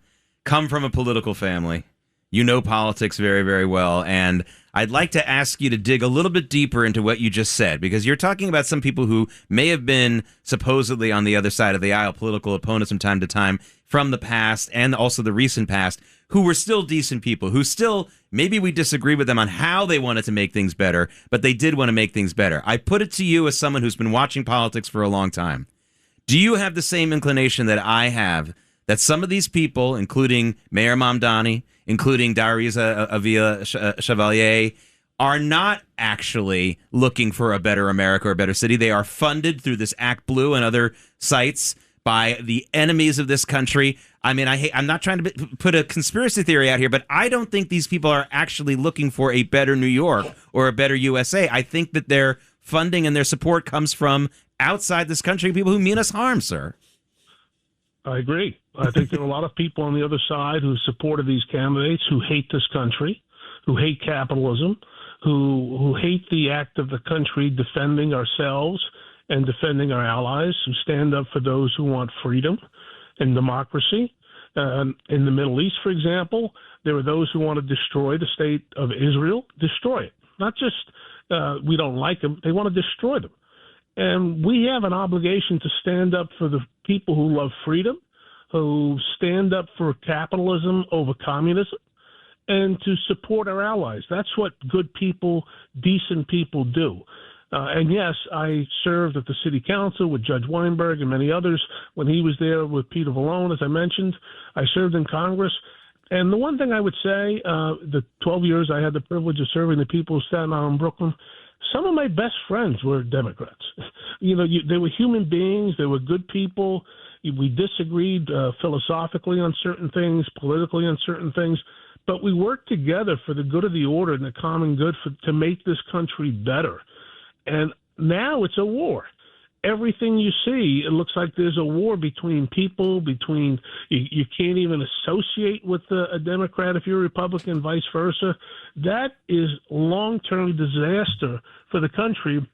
come from a political family. You know politics very, very well. And I'd like to ask you to dig a little bit deeper into what you just said, because you're talking about some people who may have been supposedly on the other side of the aisle, political opponents from time to time from the past and also the recent past, who were still decent people, who still, maybe we disagree with them on how they wanted to make things better, but they did want to make things better. I put it to you as someone who's been watching politics for a long time. Do you have the same inclination that I have, that some of these people, including Mayor Mamdani, including Dariza Avila Chevalier, are not actually looking for a better America or a better city? They are funded through this Act Blue and other sites by the enemies of this country. I mean, I'm not trying to put a conspiracy theory out here, but I don't think these people are actually looking for a better New York or a better USA. I think that their funding and their support comes from outside this country, people who mean us harm, sir. I agree. I think there are a lot of people on the other side who supported these candidates who hate this country, who hate capitalism, who hate the act of the country defending ourselves and defending our allies, who stand up for those who want freedom and democracy. In the Middle East, for example, there are those who want to destroy the state of Israel, destroy it. Not just we don't like them, they want to destroy them. And we have an obligation to stand up for the people who love freedom, who stand up for capitalism over communism, and to support our allies. That's what good people, decent people do. And yes, I served at the city council with Judge Weinberg and many others when he was there with Peter Vallone, as I mentioned. I served in Congress. And the one thing I would say, the 12 years I had the privilege of serving the people of Staten Island and Brooklyn, some of my best friends were Democrats. They were human beings. They were good people. We disagreed philosophically on certain things, politically on certain things, but we work together for the good of the order and the common good to make this country better. And now it's a war. Everything you see, it looks like there's a war between people, you can't even associate with a Democrat if you're a Republican, vice versa. That is long-term disaster for the country.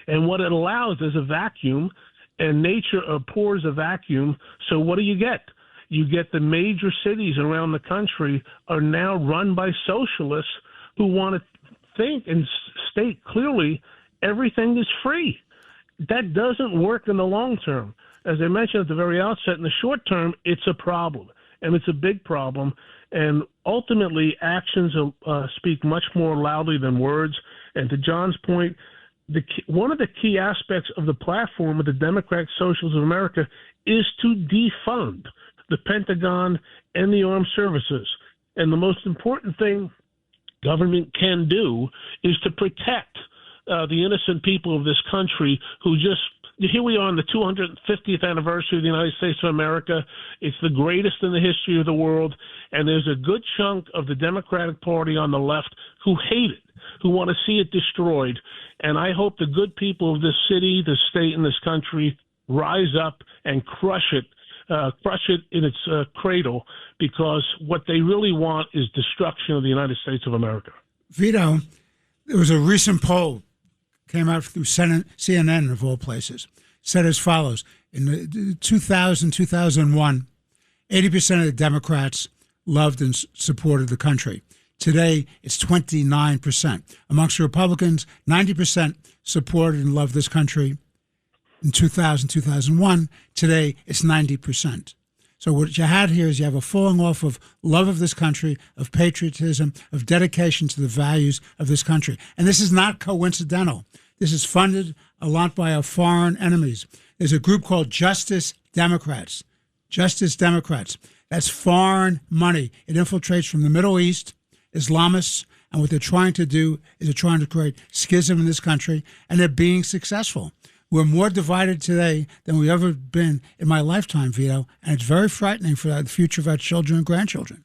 And what it allows is a vacuum, and nature abhors a vacuum. So what do? You get the major cities around the country are now run by socialists who want to think and state clearly everything is free. That doesn't work in the long term. As I mentioned at the very outset, in the short term, it's a problem, and it's a big problem. And ultimately, actions speak much more loudly than words. And to John's point, one of the key aspects of the platform of the Democratic Socialists of America is to defund the Pentagon and the armed services. And the most important thing government can do is to protect the innocent people of this country who here we are on the 250th anniversary of the United States of America. It's the greatest in the history of the world, and there's a good chunk of the Democratic Party on the left who hate it, who want to see it destroyed. And I hope the good people of this city, this state, and this country rise up and crush it in its cradle, because what they really want is destruction of the United States of America. Vito, there was a recent poll came out through CNN of all places, said as follows: in 2001, 80% of the Democrats loved and supported the country. Today, it's 29%. Amongst the Republicans, 90% supported and loved this country. In 2001, today it's 90%. So what you had here is you have a falling off of love of this country, of patriotism, of dedication to the values of this country. And this is not coincidental. This is funded a lot by our foreign enemies. There's a group called Justice Democrats. Justice Democrats. That's foreign money. It infiltrates from the Middle East, Islamists, and what they're trying to do is they're trying to create schism in this country, and they're being successful. We're more divided today than we've ever been in my lifetime, Vito, and it's very frightening for the future of our children and grandchildren.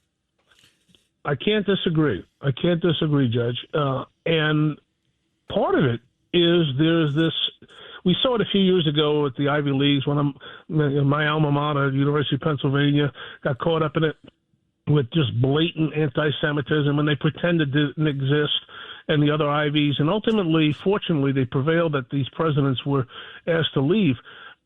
I can't disagree, Judge. And part of it is there's this. We saw it a few years ago at the Ivy Leagues when my alma mater, University of Pennsylvania, got caught up in it with just blatant anti-Semitism, and they pretended it didn't exist, and the other Ivies. And ultimately, fortunately, they prevailed that these presidents were asked to leave.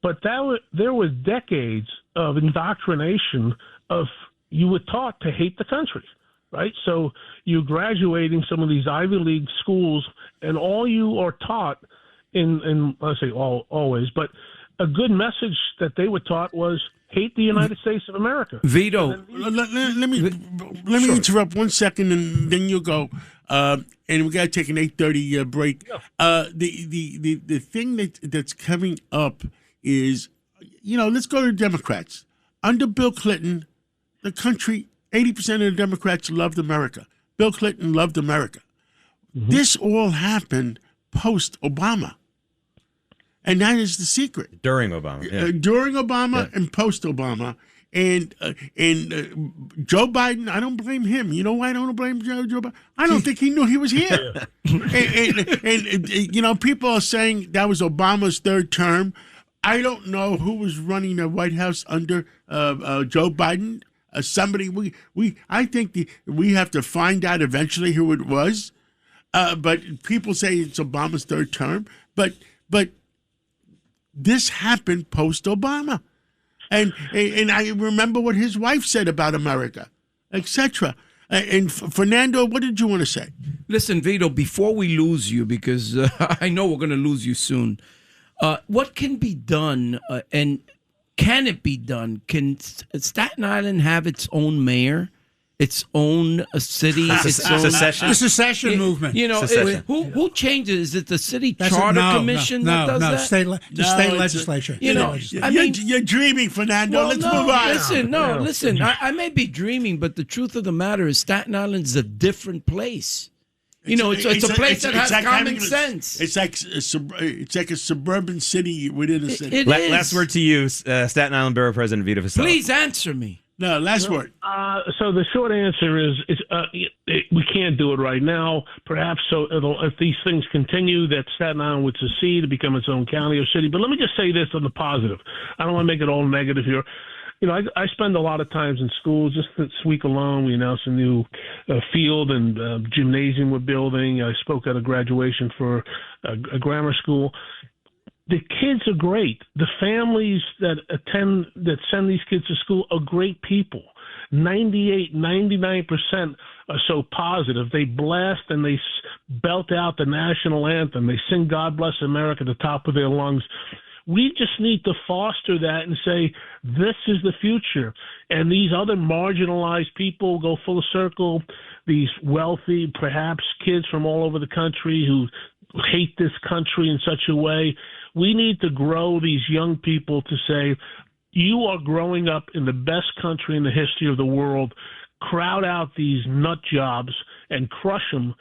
But there was decades of indoctrination of you were taught to hate the country, right? So you're graduating some of these Ivy League schools, and all you are taught in I say always, but a good message that they were taught was hate the United States of America. Vito, let me interrupt 1 second, and then you'll go. And we got to take an 8:30 break. Yeah. The thing that's coming up is, let's go to the Democrats. Under Bill Clinton, the country, 80% of the Democrats loved America. Bill Clinton loved America. Mm-hmm. This all happened post-Obama. And that is the secret. During Obama. Yeah. During Obama and post-Obama. And Joe Biden, I don't blame him. You know why I don't blame Joe Biden? I don't think he knew he was here. and people are saying that was Obama's third term. I don't know who was running the White House under Joe Biden. I think we have to find out eventually who it was. But people say it's Obama's third term. But this happened post-Obama. And I remember what his wife said about America, etc. And Fernando, what did you want to say? Listen, Vito, before we lose you, because I know we're going to lose you soon, what can be done, and can it be done? Can Staten Island have its own mayor? Its own city, the secession movement. Who changes? Is it the city charter commission that does that? State legislature. You're dreaming, Fernando. Let's move on. Listen. I may be dreaming, but the truth of the matter is Staten Island is a different place. It's a place that has common sense. It's like a suburban city within a city. Last word to you, Staten Island Borough President Vito Fossella. Please answer me. No, last word. So the short answer is we can't do it right now. Perhaps if these things continue, that Staten Island would secede to become its own county or city. But let me just say this on the positive. I don't want to make it all negative here. I spend a lot of times in schools. Just this week alone, we announced a new field and gymnasium we're building. I spoke at a graduation for a grammar school. The kids are great. The families that send these kids to school are great people. 99% are so positive. They blast and they belt out the national anthem. They sing God Bless America at the top of their lungs. We just need to foster that and say, this is the future. And these other marginalized people go full circle, these wealthy, perhaps kids from all over the country who hate this country in such a way. We need to grow these young people to say, you are growing up in the best country in the history of the world. Crowd out these nut jobs and crush them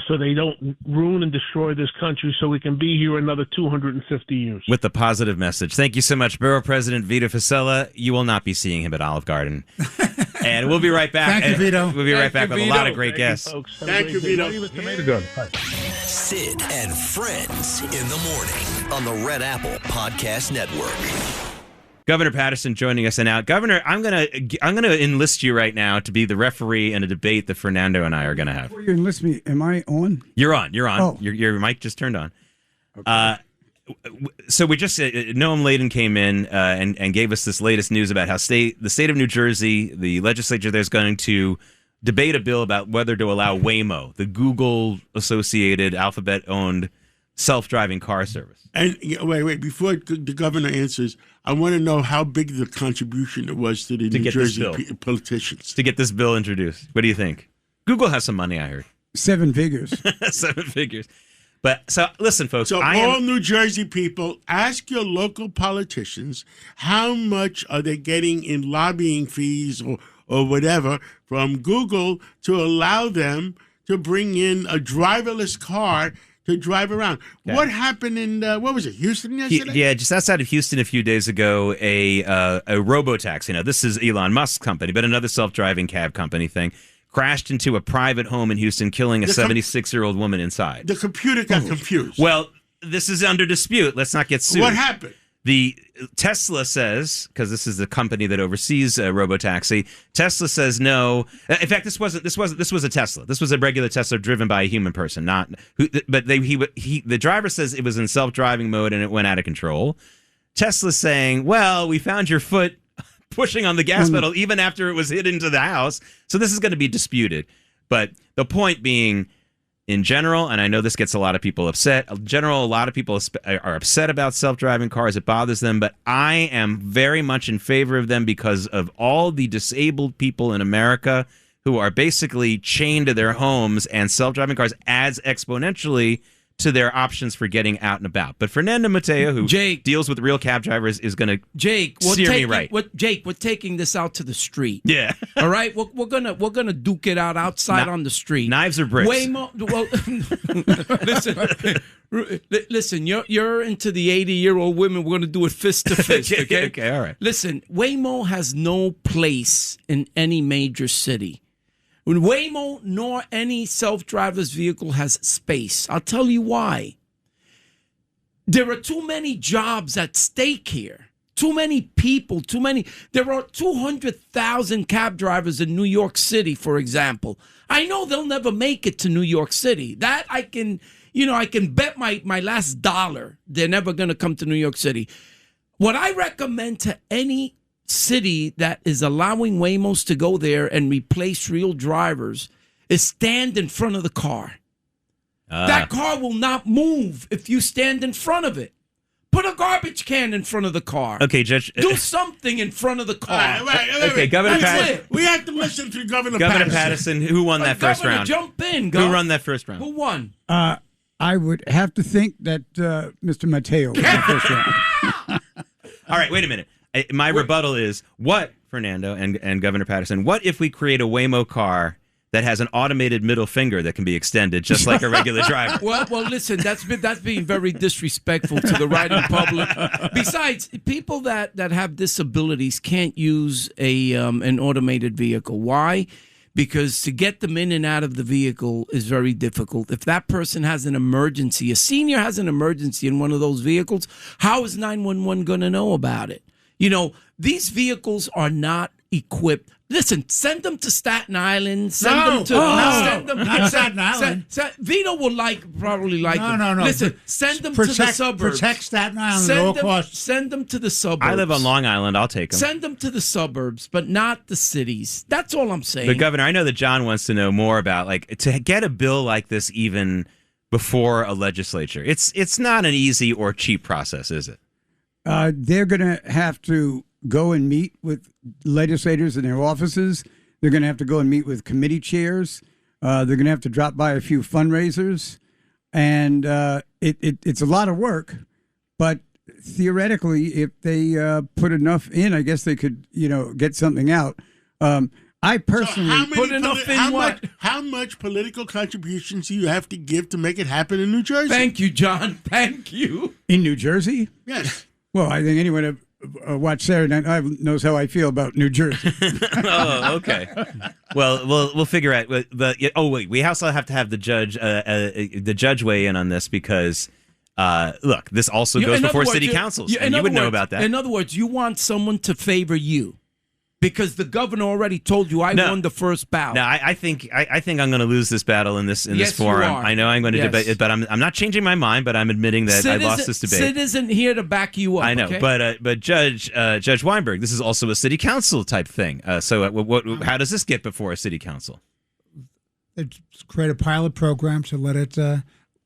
so they don't ruin and destroy this country so we can be here another 250 years. With the positive message. Thank you so much, Borough President Vito Fossella. You will not be seeing him at Olive Garden. And we'll be right back. Thank you, Vito. We'll be right back with a lot of great guests. Thank you, Vito. Sid and Friends in the morning on the Red Apple Podcast Network. Governor Patterson joining us now. Governor, I'm gonna enlist you right now to be the referee in a debate that Fernando and I are gonna have. Before you enlist me, am I on? You're on. Oh. Your mic just turned on. Okay. So we just Noam Layden came in and gave us this latest news about how the state of New Jersey, the legislature there's going to debate a bill about whether to allow Waymo, the Google associated Alphabet owned self-driving car service. And wait, before the governor answers, I want to know how big the contribution it was to the New Jersey politicians to get this bill introduced. What do you think? Google has some money, I heard. 7 figures. 7 figures. But so listen, folks. So all New Jersey people, ask your local politicians how much are they getting in lobbying fees or whatever from Google to allow them to bring in a driverless car to drive around. Okay. What happened in what was it, Houston yesterday? Yeah, just outside of Houston a few days ago, a robo-taxi. Now this is Elon Musk's company, but another self-driving cab company thing. Crashed into a private home in Houston, killing a 76-year-old woman inside. The computer got confused. Well, this is under dispute. Let's not get sued. What happened? The Tesla says, because this is the company that oversees robotaxi, Tesla says no. In fact, this was a Tesla. This was a regular Tesla driven by a human person, the driver says it was in self-driving mode and it went out of control. Tesla's saying, well, we found your foot pushing on the gas pedal even after it was hit into the house. So this is going to be disputed. But the point being, in general, and I know this gets a lot of people upset, in general, a lot of people are upset about self-driving cars. It bothers them. But I am very much in favor of them because of all the disabled people in America who are basically chained to their homes, and self-driving cars adds exponentially to their options for getting out and about. But Fernando Mateo, who deals with real cab drivers, is going to steer me right. Jake, we're taking this out to the street. Yeah. All right? We're gonna duke it out outside on the street. Knives or bricks? Waymo, listen, you're into the 80-year-old women. We're going to do it fist to fist, okay? Okay, all right. Listen, Waymo has no place in any major city. Waymo nor any self-driver's vehicle has space. I'll tell you why. There are too many jobs at stake here. Too many people, There are 200,000 cab drivers in New York City, for example. I know they'll never make it to New York City. That I can bet my last dollar they're never going to come to New York City. What I recommend to any city that is allowing Waymos to go there and replace real drivers is stand in front of the car. That car will not move if you stand in front of it. Put a garbage can in front of the car. Okay, Judge. Do something in front of the car. Okay, Governor Patterson. We have to listen to Governor Patterson. Who won that first round? Jump in. Who won that first round? Who won? I would have to think that Mr. Mateo was the first round. All right, wait a minute. My rebuttal is, what, Fernando and Governor Patterson, what if we create a Waymo car that has an automated middle finger that can be extended just like a regular driver. Well, listen, that's being very disrespectful to the riding public. Besides, people that have disabilities can't use an automated vehicle. Why? Because to get them in and out of the vehicle is very difficult. If that person has an emergency, a senior has an emergency in one of those vehicles, how is 911 going to know about it? These vehicles are not equipped. Listen, send them to Staten Island. Send them not Staten Island. Vito will probably like them. No. Listen, send them to the suburbs. Protect Staten Island at all costs. Send them to the suburbs. I live on Long Island. I'll take them. Send them to the suburbs, but not the cities. That's all I'm saying. But Governor, I know that John wants to know more about to get a bill like this even before a legislature. It's not an easy or cheap process, is it? They're going to have to go and meet with legislators in their offices. They're going to have to go and meet with committee chairs. They're going to have to drop by a few fundraisers. And it's a lot of work. But theoretically, if they put enough in, I guess they could, get something out. I personally put enough in how much political contributions do you have to give to make it happen in New Jersey? Thank you, John. Thank you. In New Jersey? Yes. Well, I think anyone who watched Saturday Night Live knows how I feel about New Jersey. Oh, okay. Well, we'll figure out. But wait, we also have to have the judge weigh in on this because, look, this also goes before city councils, and you would know about that. In other words, you want someone to favor you. Because the governor already told you I won the first ballot. No, I think I'm going to lose this battle in this forum. You are. I know I'm going to debate it, but I'm not changing my mind. But I'm admitting that I lost this debate. Sid isn't here to back you up. I know, okay? but Judge Weinberg, this is also a city council type thing. So how does this get before a city council? They create a pilot program to let it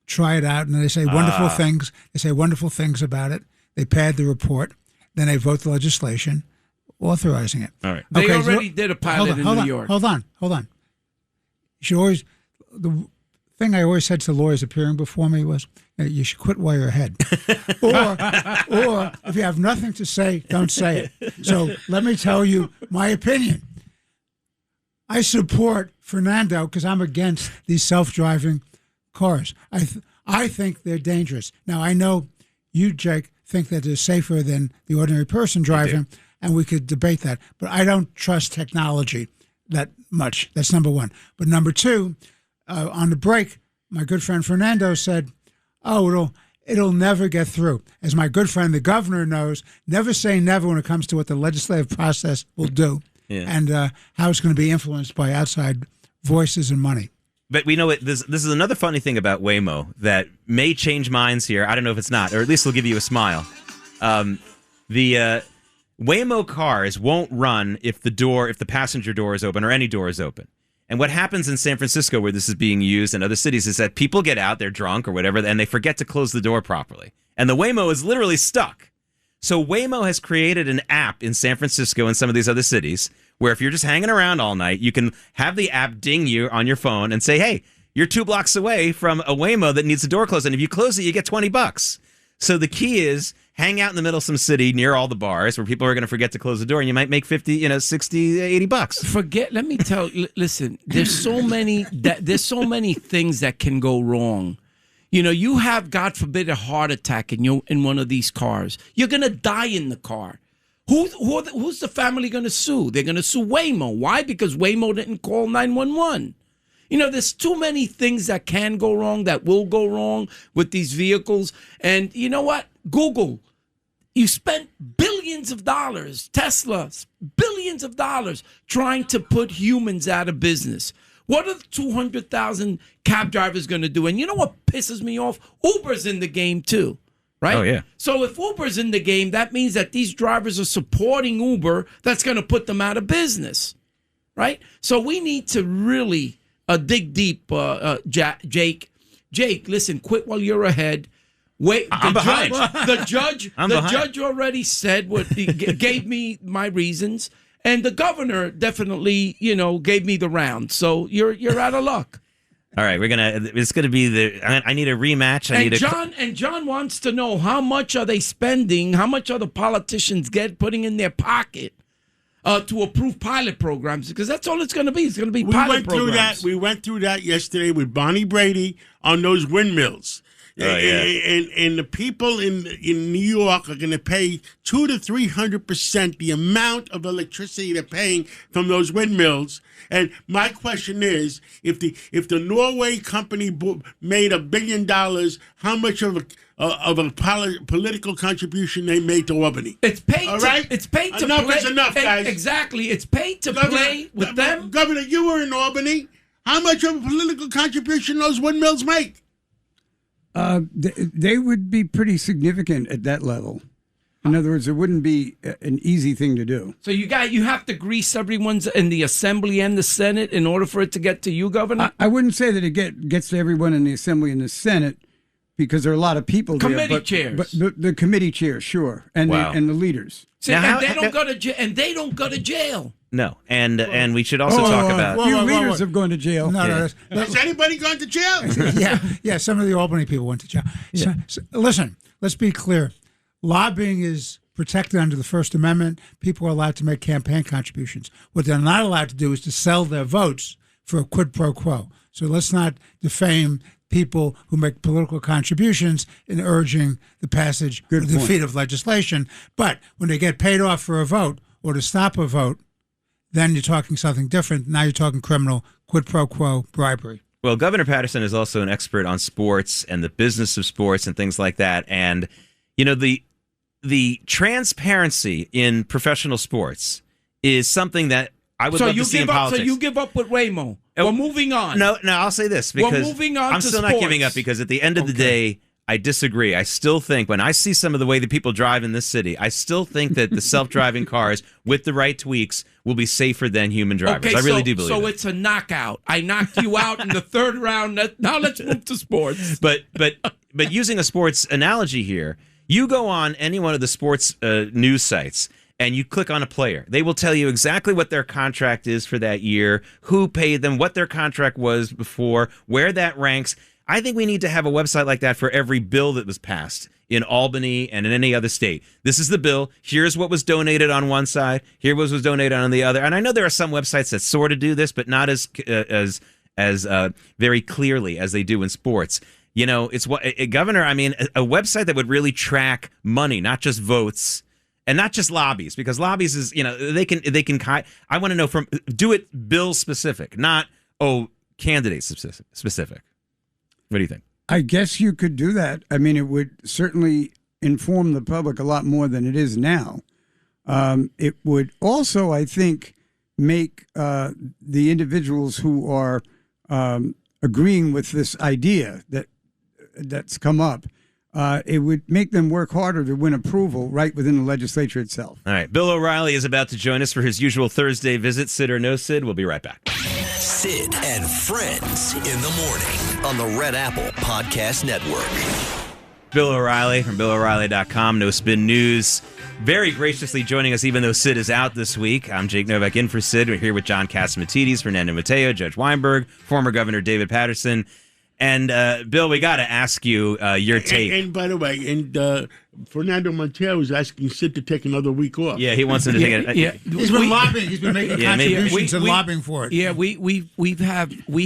try it out, and they say wonderful things. They say wonderful things about it. They pad the report. Then they vote the legislation authorizing it. All right. They already did a pilot in New York. Hold on. You should always, the thing I always said to lawyers appearing before me was, you should quit while you're ahead. or if you have nothing to say, don't say it. So let me tell you my opinion. I support Fernando because I'm against these self-driving cars. I think they're dangerous. Now, I know you, Jake, think that they're safer than the ordinary person driving, and we could debate that. But I don't trust technology that much. That's number one. But number two, on the break, my good friend Fernando said, it'll never get through. As my good friend, the governor, knows, never say never when it comes to what the legislative process will do and how it's going to be influenced by outside voices and money. But we know this is another funny thing about Waymo that may change minds here. I don't know if it's not, or at least it'll give you a smile. The Waymo cars won't run if the passenger door is open or any door is open. And what happens in San Francisco, where this is being used in other cities, is that people get out, they're drunk or whatever, and they forget to close the door properly. And the Waymo is literally stuck. So Waymo has created an app in San Francisco and some of these other cities where if you're just hanging around all night, you can have the app ding you on your phone and say, hey, you're 2 blocks away from a Waymo that needs the door closed. And if you close it, you get $20. So the key is hang out in the middle of some city near all the bars where people are going to forget to close the door and you might make 50, 60, $80. Let me tell you, listen, there's so many things that can go wrong. You have, God forbid, a heart attack in one of these cars. You're going to die in the car. Who's the family going to sue? They're going to sue Waymo. Why? Because Waymo didn't call 911. There's too many things that can go wrong, that will go wrong with these vehicles. And you know what? Google, you spent billions of dollars, Tesla, billions of dollars trying to put humans out of business. What are the 200,000 cab drivers going to do? And you know what pisses me off? Uber's in the game too, right? Oh, yeah. So if Uber's in the game, that means that these drivers are supporting Uber. That's going to put them out of business, right? So we need to really dig deep, Jake. Jake, listen, quit while you're ahead. Wait, the judge already said what he gave me my reasons. And the governor definitely, gave me the round. So you're out of luck. All right, it's gonna be I need a rematch. John wants to know how much are they spending? How much are the politicians putting in their pocket to approve pilot programs, because that's all it's going to be. It's going to be pilot programs. We went through that yesterday with Bonnie Brady on those windmills. And the people in New York are going to pay 200 to 300% the amount of electricity they're paying from those windmills. And my question is, if the Norway company made $1 billion, how much of a political contribution they made to Albany? It's paid. All right, it's paid to enough play. Is enough, guys. Exactly, it's paid to play with them. Governor, you were in Albany. How much of a political contribution those windmills make? They would be pretty significant at that level. In other words, it wouldn't be an easy thing to do. So you have to grease everyone's in the Assembly and the Senate in order for it to get to you, Governor? I wouldn't say that it gets to everyone in the Assembly and the Senate, because there are a lot of people committee chairs. But the committee chairs, sure, and the leaders. See, and they don't go to jail. No, and we should also talk about. Few leaders have gone to jail. No. Has anybody gone to jail? yeah. Some of the Albany people went to jail. Yeah. So, listen, let's be clear. Lobbying is protected under the First Amendment. People are allowed to make campaign contributions. What they're not allowed to do is to sell their votes for a quid pro quo. So let's not defame people who make political contributions in urging the passage or defeat of legislation. But when they get paid off for a vote or to stop a vote, then you're talking something different. Now you're talking criminal quid pro quo bribery. Well, Governor Patterson is also an expert on sports and the business of sports and things like that. And, the transparency in professional sports is something that I would love to see in politics. So you give up with Ramo. We're moving on. No, I'll say this, because we're moving on I'm still not giving up, because at the end of the day, I disagree. I still think, when I see some of the way that people drive in this city, I still think that the self-driving cars with the right tweaks will be safer than human drivers. I really do believe so. that. It's a knockout. I knocked you out in the third round. Now let's move to sports. But using a sports analogy here, you go on any one of the sports news sites and you click on a player. They will tell you exactly what their contract is for that year, who paid them, what their contract was before, where that ranks. I think we need to have a website like that for every bill that was passed in Albany and in any other state. This is the bill. Here's what was donated on one side. Here was donated on the other. And I know there are some websites that sort of do this, but not as very clearly as they do in sports. It's what Governor. I mean, a website that would really track money, not just votes. And not just lobbies, because lobbies is, they can. I want to know do it bill specific, not candidate specific. What do you think? I guess you could do that. I mean, it would certainly inform the public a lot more than it is now. It would also, I think, make the individuals who are agreeing with this idea that's come up, it would make them work harder to win approval right within the legislature itself. All right. Bill O'Reilly is about to join us for his usual Thursday visit. Sid or no Sid? We'll be right back. Sid and Friends in the morning on the Red Apple Podcast Network. Bill O'Reilly from BillO'Reilly.com. No Spin News. Very graciously joining us, even though Sid is out this week. I'm Jake Novak in for Sid. We're here with John Catsimatidis, Fernando Mateo, Judge Weinberg, former Governor David Patterson. And, Bill, we got to ask you your take. And by the way, Fernando Mateo is asking Sid to take another week off. Yeah, he wants him to take it. Yeah. He's been lobbying. He's been making contributions and lobbying for it. Yeah, we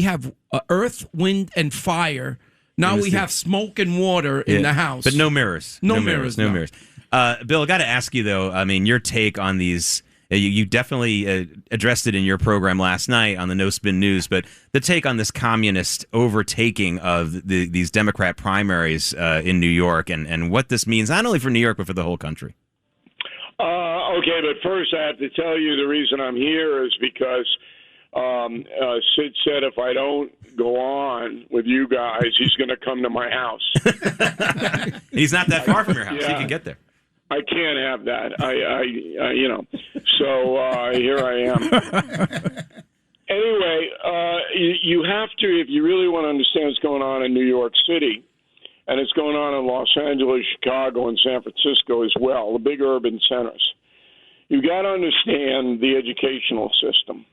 have earth, wind, and fire. Now we have smoke and water in the house. But no mirrors. No mirrors. Bill, I got to ask you, though, I mean, your take on these. You definitely addressed it in your program last night on the No Spin News, but the take on this communist overtaking of these Democrat primaries in New York and what this means, not only for New York, but for the whole country. Okay, but first I have to tell you the reason I'm here is because Sid said if I don't go on with you guys, he's going to come to my house. He's not that far from your house. He can get there. I can't have that. So here I am. Anyway, you have to, if you really want to understand what's going on in New York City, and it's going on in Los Angeles, Chicago, and San Francisco as well, the big urban centers. You've got to understand the educational system.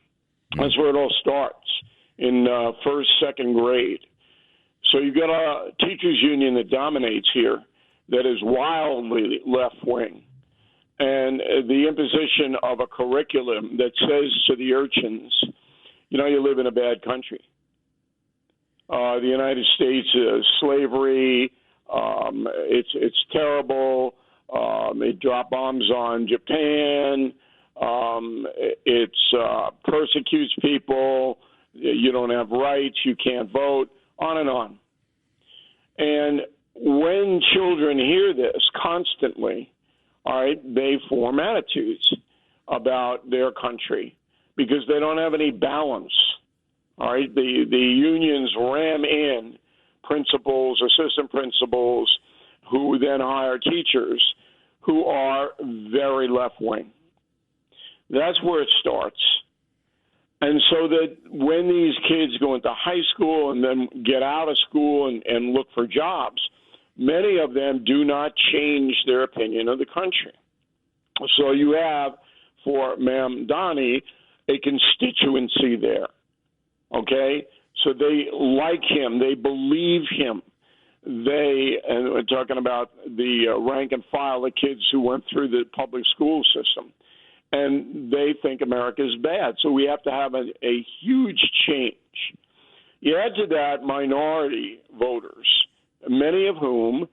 That's where it all starts, in first, second grade. So you've got a teachers union that dominates here that is wildly left-wing. and the imposition of a curriculum that says to the urchins, you live in a bad country. The United States is slavery. It's terrible. It dropped bombs on Japan. It persecutes people. You don't have rights. You can't vote. On and on. And when children hear this constantly, all right, they form attitudes about their country because they don't have any balance. All right, the unions ram in principals, assistant principals, who then hire teachers who are very left-wing. That's where it starts. And so that when these kids go into high school and then get out of school and look for jobs, many of them do not change their opinion of the country. So you have, for Mamdani, a constituency there, okay? So they like him. They believe him. And we're talking about the rank and file, the kids who went through the public school system. And they think America is bad. So we have to have a huge change. You add to that minority voters, many of whom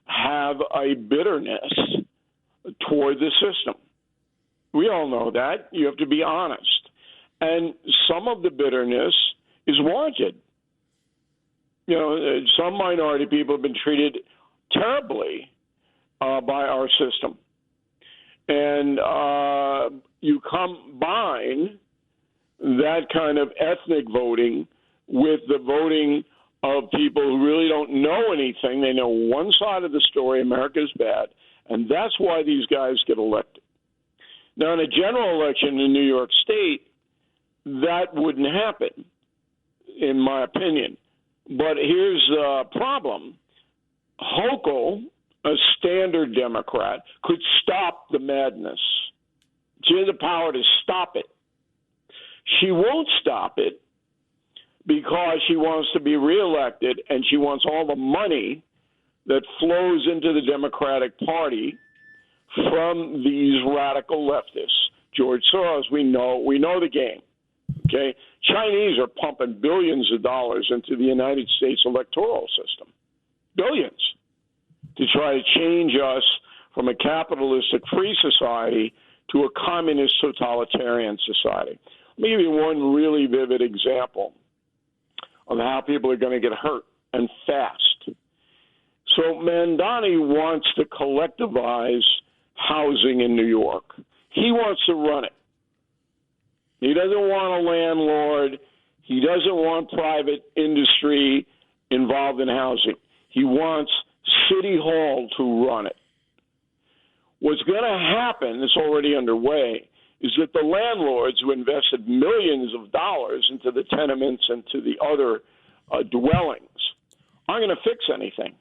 have a bitterness toward the system. We all know that. You have to be honest. And some of the bitterness is warranted. Some minority people have been treated terribly by our system. And you combine that kind of ethnic voting with the voting of people who really don't know anything. They know one side of the story, America is bad, and that's why these guys get elected. Now, in a general election in New York State, that wouldn't happen, in my opinion. But here's the problem. Hochul, a standard Democrat, could stop the madness. She has the power to stop it. She won't stop it because she wants to be reelected and she wants all the money that flows into the Democratic Party from these radical leftists. George Soros, we know the game. Okay? Chinese are pumping billions of dollars into the United States electoral system. Billions. To try to change us from a capitalistic free society to a communist totalitarian society. Let me give you one really vivid example of how people are going to get hurt, and fast. So Mamdani wants to collectivize housing in New York. He wants to run it. He doesn't want a landlord. He doesn't want private industry involved in housing. He wants City Hall to run it. What's going to happen, it's already underway, is that the landlords who invested millions of dollars into the tenements and to the other dwellings aren't going to fix anything.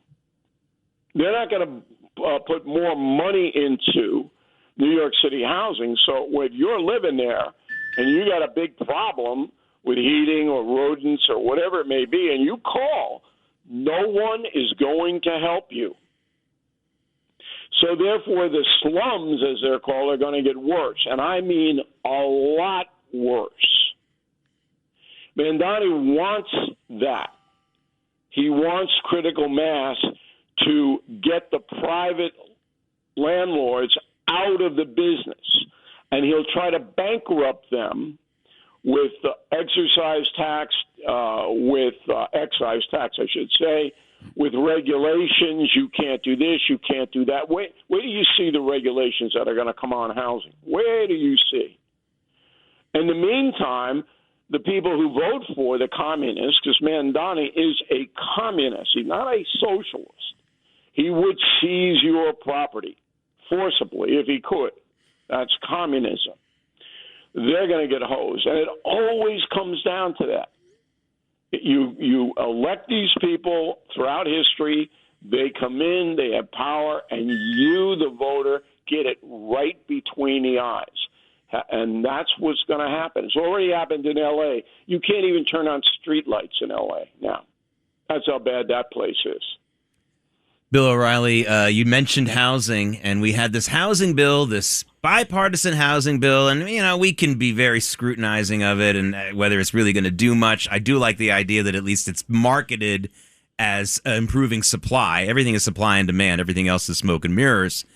They're not going to put more money into New York City housing. So if you're living there and you got a big problem with heating or rodents or whatever it may be, and you call, no one is going to help you. So therefore, the slums, as they're called, are going to get worse. And I mean a lot worse. Mamdani wants that. He wants critical mass to get the private landlords out of the business. And he'll try to bankrupt them with exercise tax, with excise tax, I should say, with regulations. You can't do this, you can't do that. Where do you see the regulations that are going to come on housing? Where do you see? In the meantime, the people who vote for the communists, because Mamdani is a communist, he's not a socialist. He would seize your property forcibly if he could. That's communism. They're going to get hosed. And it always comes down to that. You elect these people throughout history. They come in, they have power, and you, the voter, get it right between the eyes. And that's what's going to happen. It's already happened in L.A. You can't even turn on streetlights in L.A. now. That's how bad that place is. Bill O'Reilly, you mentioned housing, and we had this housing bill, this bipartisan housing bill, and, we can be very scrutinizing of it and whether it's really going to do much. I do like the idea that at least it's marketed as improving supply. Everything is supply and demand. Everything else is smoke and mirrors.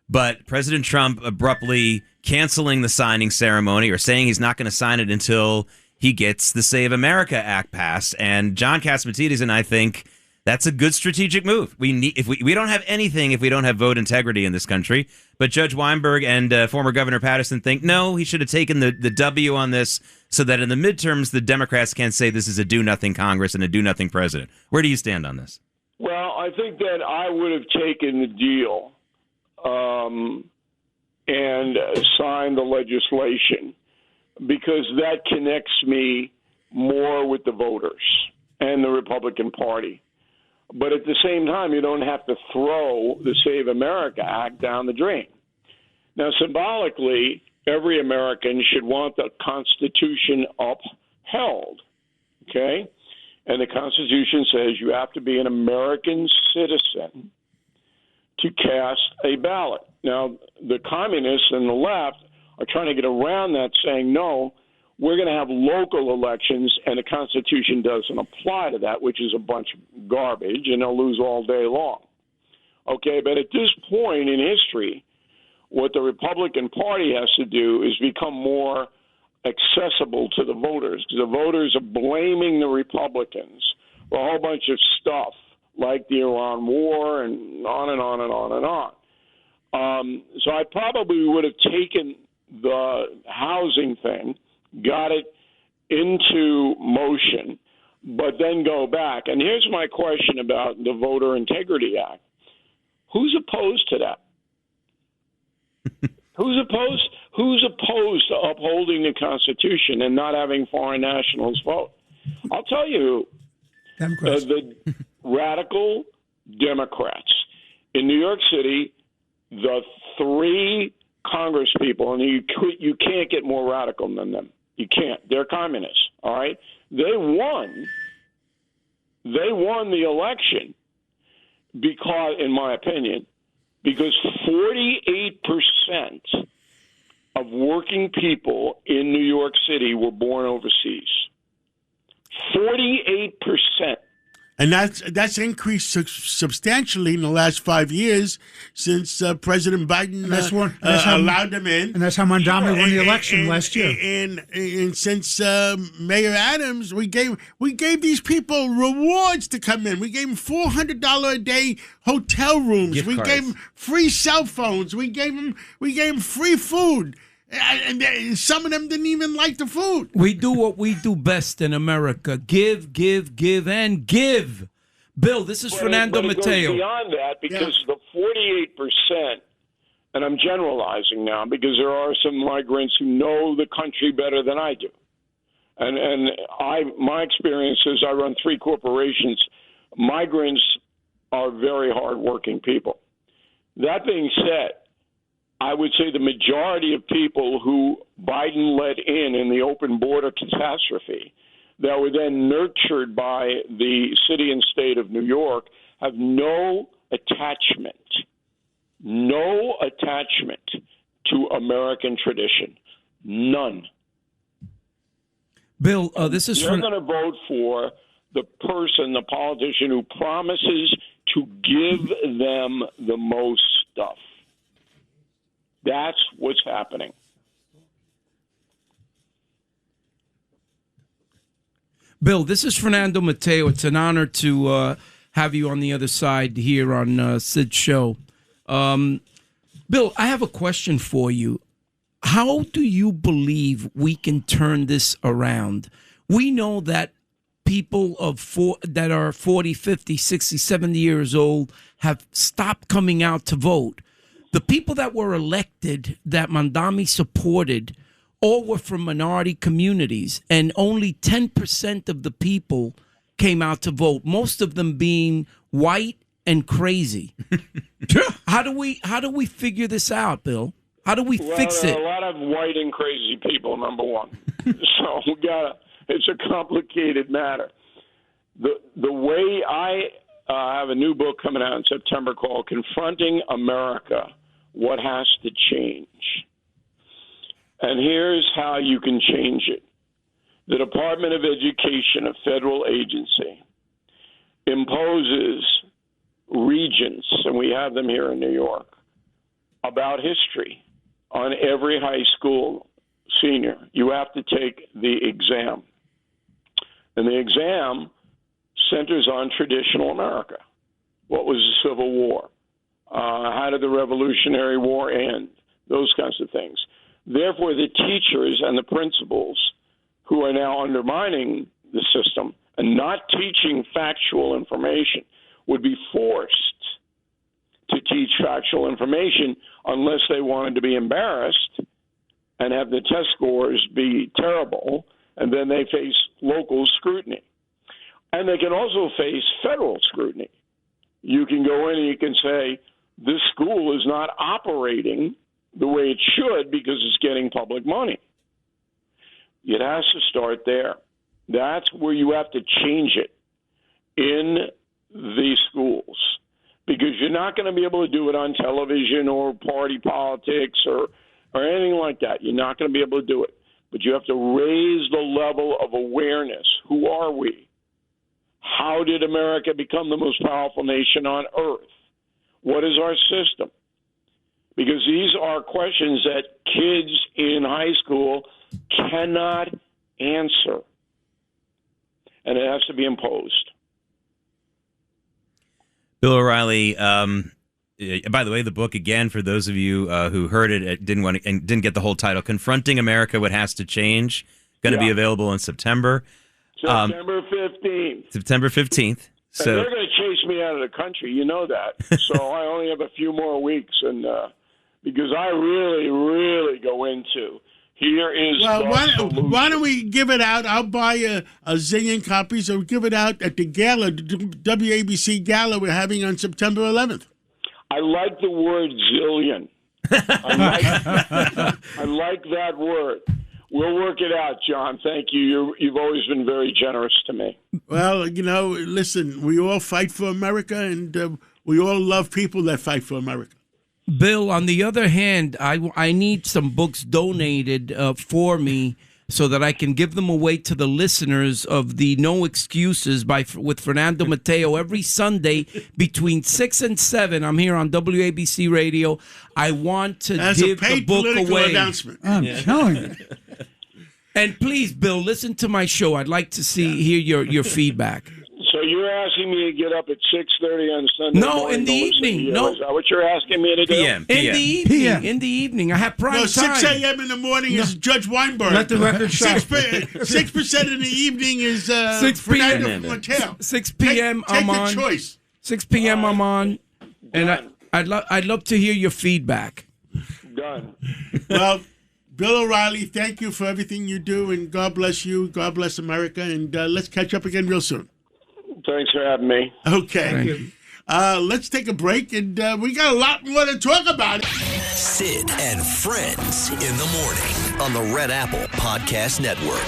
But President Trump abruptly canceling the signing ceremony or saying he's not going to sign it until he gets the Save America Act passed. And John Catsimatidis and I think that's a good strategic move. We don't have anything if we don't have vote integrity in this country. But Judge Weinberg and former Governor Patterson think, no, he should have taken the W on this so that in the midterms, the Democrats can't say this is a do-nothing Congress and a do-nothing president. Where do you stand on this? Well, I think that I would have taken the deal and signed the legislation because that connects me more with the voters and the Republican Party. But at the same time, you don't have to throw the Save America Act down the drain. Now, symbolically, every American should want the Constitution upheld, okay? And the Constitution says you have to be an American citizen to cast a ballot. Now, the communists and the left are trying to get around that, saying, no, we're going to have local elections, and the Constitution doesn't apply to that, which is a bunch of garbage, and they'll lose all day long. Okay, but at this point in history, what the Republican Party has to do is become more accessible to the voters, because the voters are blaming the Republicans for a whole bunch of stuff, like the Iran war and on and on and on and on. So I probably would have taken the housing thing, got it into motion, but then go back. And here's my question about the Voter Integrity Act. Who's opposed to that? Who's opposed to upholding the Constitution and not having foreign nationals vote? I'll tell you who. Democrats. The radical Democrats. In New York City, the three Congress people, and you can't get more radical than them. You can't. They're communists, all right? They won the election because, in my opinion, because 48% of working people in New York City were born overseas. 48%. And that's increased substantially in the last 5 years since President Biden allowed them in. And that's how Mondami won the election last year. And since Mayor Adams, we gave these people rewards to come in. We gave them $400 a day hotel rooms. Gift we cards. gave them free cell phones. We gave them free food. And some of them didn't even like the food. We do what we do best in America. Give, and give. Bill, this is Fernando But it Mateo. goes beyond that because the 48%, and I'm generalizing now because there are some migrants who know the country better than I do. And my experience is I run 3 corporations. Migrants are very hardworking people. That being said, I would say the majority of people who Biden let in the open border catastrophe that were then nurtured by the city and state of New York have no attachment to American tradition. None. Bill, this is You're going to vote for the person, the politician who promises to give them the most stuff. That's what's happening. Bill, this is Fernando Mateo. It's an honor to have you on the other side here on Sid's show. Bill, I have a question for you. How do you believe we can turn this around? We know that people that are 40, 50, 60, 70 years old have stopped coming out to vote. The people that were elected that Mondami supported all were from minority communities, and only 10% of the people came out to vote, most of them being white and crazy. How do we figure this out, Bill? How do we fix it? There are a lot of white and crazy people, number one. So it's a complicated matter. The way I I have a new book coming out in September called Confronting America, What Has to Change. And here's how you can change it. The Department of Education, a federal agency, imposes regents, and we have them here in New York, about history on every high school senior. You have to take the exam. And the exam centers on traditional America. What was the Civil War? How did the Revolutionary War end? Those kinds of things. Therefore, the teachers and the principals who are now undermining the system and not teaching factual information would be forced to teach factual information unless they wanted to be embarrassed and have the test scores be terrible, and then they face local scrutiny. And they can also face federal scrutiny. You can go in and you can say, this school is not operating the way it should because it's getting public money. It has to start there. That's where you have to change it in the schools, because you're not going to be able to do it on television or party politics or anything like that. You're not going to be able to do it. But you have to raise the level of awareness. Who are we? How did America become the most powerful nation on earth? What is our system? Because these are questions that kids in high school cannot answer. And it has to be imposed. Bill O'Reilly, by the way, the book, again, for those of you who heard it, didn't get the whole title, Confronting America, What Has to Change, going to be available in September. September 15th. September 15th. So and they're going to chase me out of the country. You know that. So I only have a few more weeks. And because I really, really go into here is why don't we give it out? I'll buy a zillion copies or give it out at the gala, the WABC gala we're having on September 11th. I like the word zillion. I like that word. We'll work it out, John. Thank you. You've always been very generous to me. Well, listen, we all fight for America, and we all love people that fight for America. Bill, on the other hand, I need some books donated for me so that I can give them away to the listeners of the No Excuses with Fernando Mateo every Sunday between 6 and 7. I'm here on WABC Radio. I want to give the book away. Announcement. I'm telling you. And please, Bill, listen to my show. I'd like to hear your feedback. So you're asking me to get up at 6:30 on Sunday morning? No, in the evening. No, is that what you're asking me to do? PM. In the evening. I have prime time. 6 a.m. in the morning is Judge Weinberg. Let the record show. 6% in the evening is 6 Fernando Mateo. 6 p.m. Take I'm on. choice. 6 p.m. I'm on, and I'd love to hear your feedback. Done. Well, Bill O'Reilly, thank you for everything you do, and God bless you. God bless America, and let's catch up again real soon. Thanks for having me. Okay. Thank you. Let's take a break, and we got a lot more to talk about. Sid and Friends in the morning on the Red Apple Podcast Network.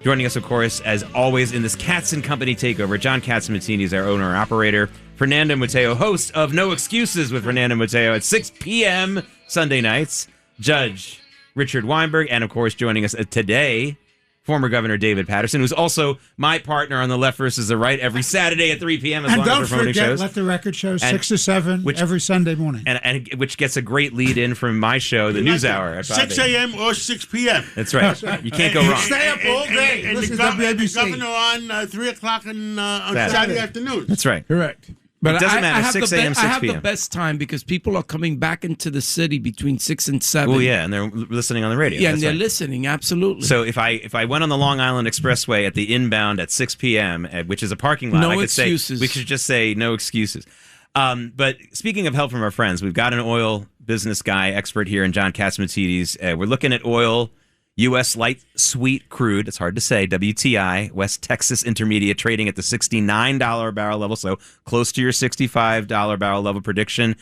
Joining us, of course, as always, in this Katz & Company takeover, John Katz-Mattini is our owner-operator. Fernando Mateo, host of No Excuses with Fernando Mateo at 6 p.m. Sunday nights. Judge Richard Weinberg, and, of course, joining us today, former Governor David Paterson, who's also my partner on the Left versus the Right every Saturday at 3 p.m. as and long don't as we're promoting forget, shows. Let the Record Show, 6 to 7 every Sunday morning. And which gets a great lead in from my show, The News Hour. At 6 a.m. or 6 p.m. That's right. You can't go wrong. Stay up all day. And the governor on 3 o'clock on Saturday afternoon. That's right. Correct. But it doesn't matter, 6 a.m., 6 p.m. I have the best time because people are coming back into the city between 6 and 7. Oh, yeah, and they're listening on the radio. Yeah, That's and they're right. listening, absolutely. So if I went on the Long Island Expressway at the inbound at 6 p.m., which is a parking lot, no I could excuses. say, we could just say no excuses. But speaking of help from our friends, we've got an oil business guy expert here in John Katz-Matthides. We're looking at oil, U.S. light sweet crude, it's hard to say, WTI, West Texas Intermediate, trading at the $69 barrel level, so close to your $65 barrel level prediction.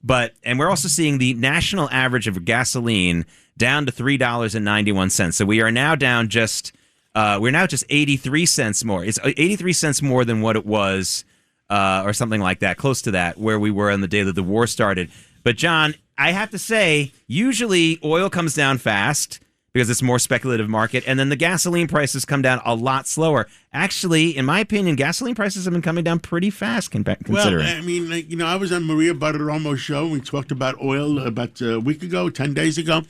And we're also seeing the national average of gasoline down to $3.91. So we are now down just 83 cents more. It's 83 cents more than what it was or something like that, close to that, where we were on the day that the war started. But, John, I have to say, usually oil comes down fast because it's a more speculative market, and then the gasoline prices come down a lot slower. Actually, in my opinion, gasoline prices have been coming down pretty fast, considering. Well, I mean, I was on Maria Bartiromo's show. We talked about oil about a week ago, 10 days ago.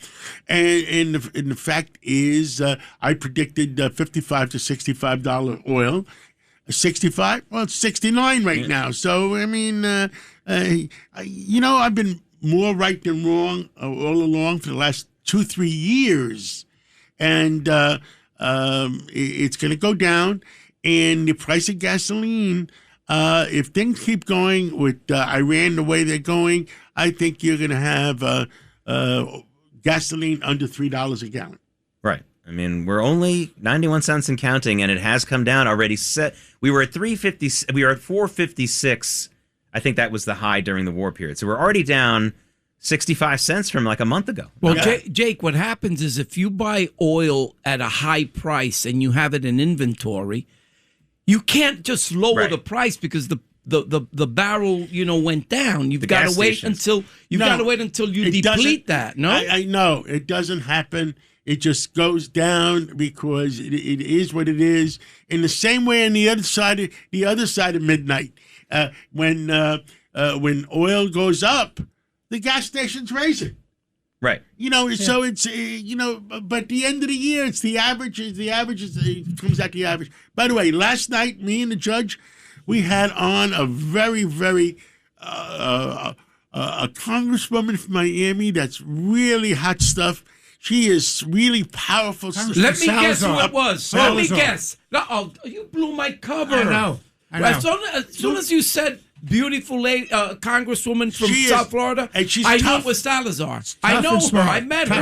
And the fact is, I predicted $55 to $65 oil. 65? Well, it's 69 right now. So, I mean, I've been more right than wrong all along for the last 2-3 years, and it's going to go down. And the price of gasoline, if things keep going with Iran the way they're going, I think you're going to have gasoline under $3 a gallon. Right. I mean, we're only 91 cents and counting, and it has come down already. We were at $3.50. We were at $4.56. I think that was the high during the war period. So we're already down 65 cents from like a month ago. Well, Jake, what happens is if you buy oil at a high price and you have it in inventory, you can't just lower the price because the barrel, went down. You've got to wait until you deplete that. No, I know it doesn't happen. It just goes down because it is what it is. In the same way, on the other side of midnight, when oil goes up, the gas station's raising. Right. So it's, but at the end of the year, it's the average. It comes out the average. By the way, last night, me and the judge, we had on a very, very, a congresswoman from Miami that's really hot stuff. She is really powerful. Let me guess who it was. Let me guess. No, you blew my cover. I know. As soon as you said beautiful lady, congresswoman from South Florida, and she's I tough. knew it was Salazar. I know her. I met her.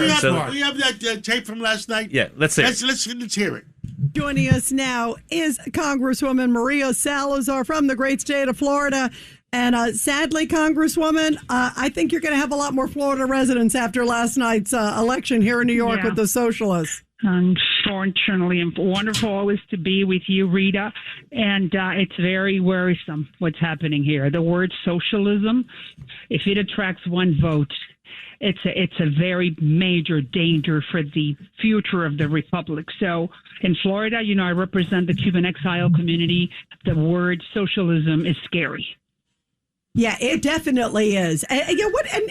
We have that tape from last night. Yeah, let's hear it. Let's hear it. Joining us now is Congresswoman Maria Salazar from the great state of Florida. And sadly, Congresswoman, I think you're going to have a lot more Florida residents after last night's election here in New York with the socialists. Unfortunately, and wonderful always to be with you, Rita. And it's very worrisome what's happening here. The word socialism, if it attracts one vote, it's a very major danger for the future of the republic. So in Florida, I represent the Cuban exile community. The word socialism is scary. Yeah, it definitely is. And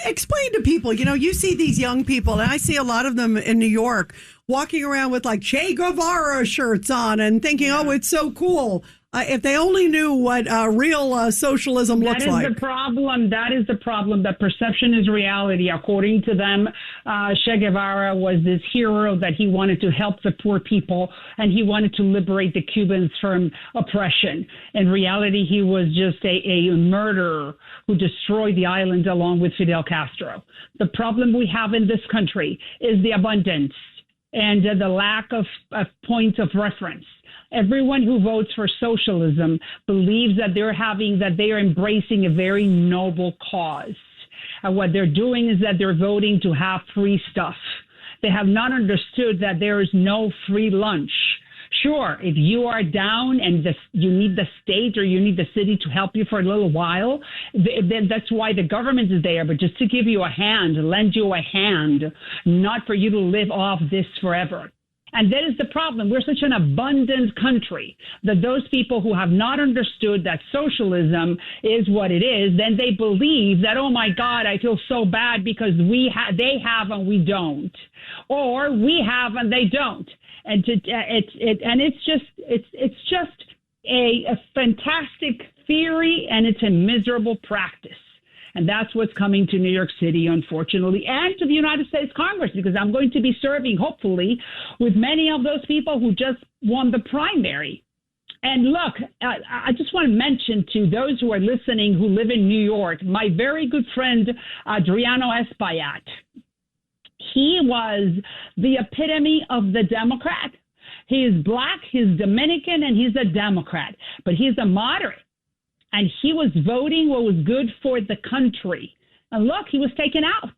explain to people, you see these young people, and I see a lot of them in New York walking around with like Che Guevara shirts on and thinking, oh, it's so cool. If they only knew what real socialism looks like. That is the problem. That is the problem. That perception is reality. According to them, Che Guevara was this hero that he wanted to help the poor people and he wanted to liberate the Cubans from oppression. In reality, he was just a murderer who destroyed the island along with Fidel Castro. The problem we have in this country is the abundance and the lack of points of reference. Everyone who votes for socialism believes that they are embracing a very noble cause. And what they're doing is that they're voting to have free stuff. They have not understood that there is no free lunch. Sure, if you are down and you need the state or you need the city to help you for a little while, then that's why the government is there. But just to give you a hand, lend you a hand, not for you to live off this forever. And that is the problem. We're such an abundant country that those people who have not understood that socialism is what it is, then they believe that, oh, my God, I feel so bad because they have and we don't, or we have and they don't. And it's just a fantastic theory, and it's a miserable practice. And that's what's coming to New York City, unfortunately, and to the United States Congress, because I'm going to be serving, hopefully, with many of those people who just won the primary. And look, I just want to mention to those who are listening who live in New York, my very good friend, Adriano Espaillat. He was the epitome of the Democrat. He is black, he's Dominican, and he's a Democrat, but he's a moderate. And he was voting what was good for the country. And look, he was taken out.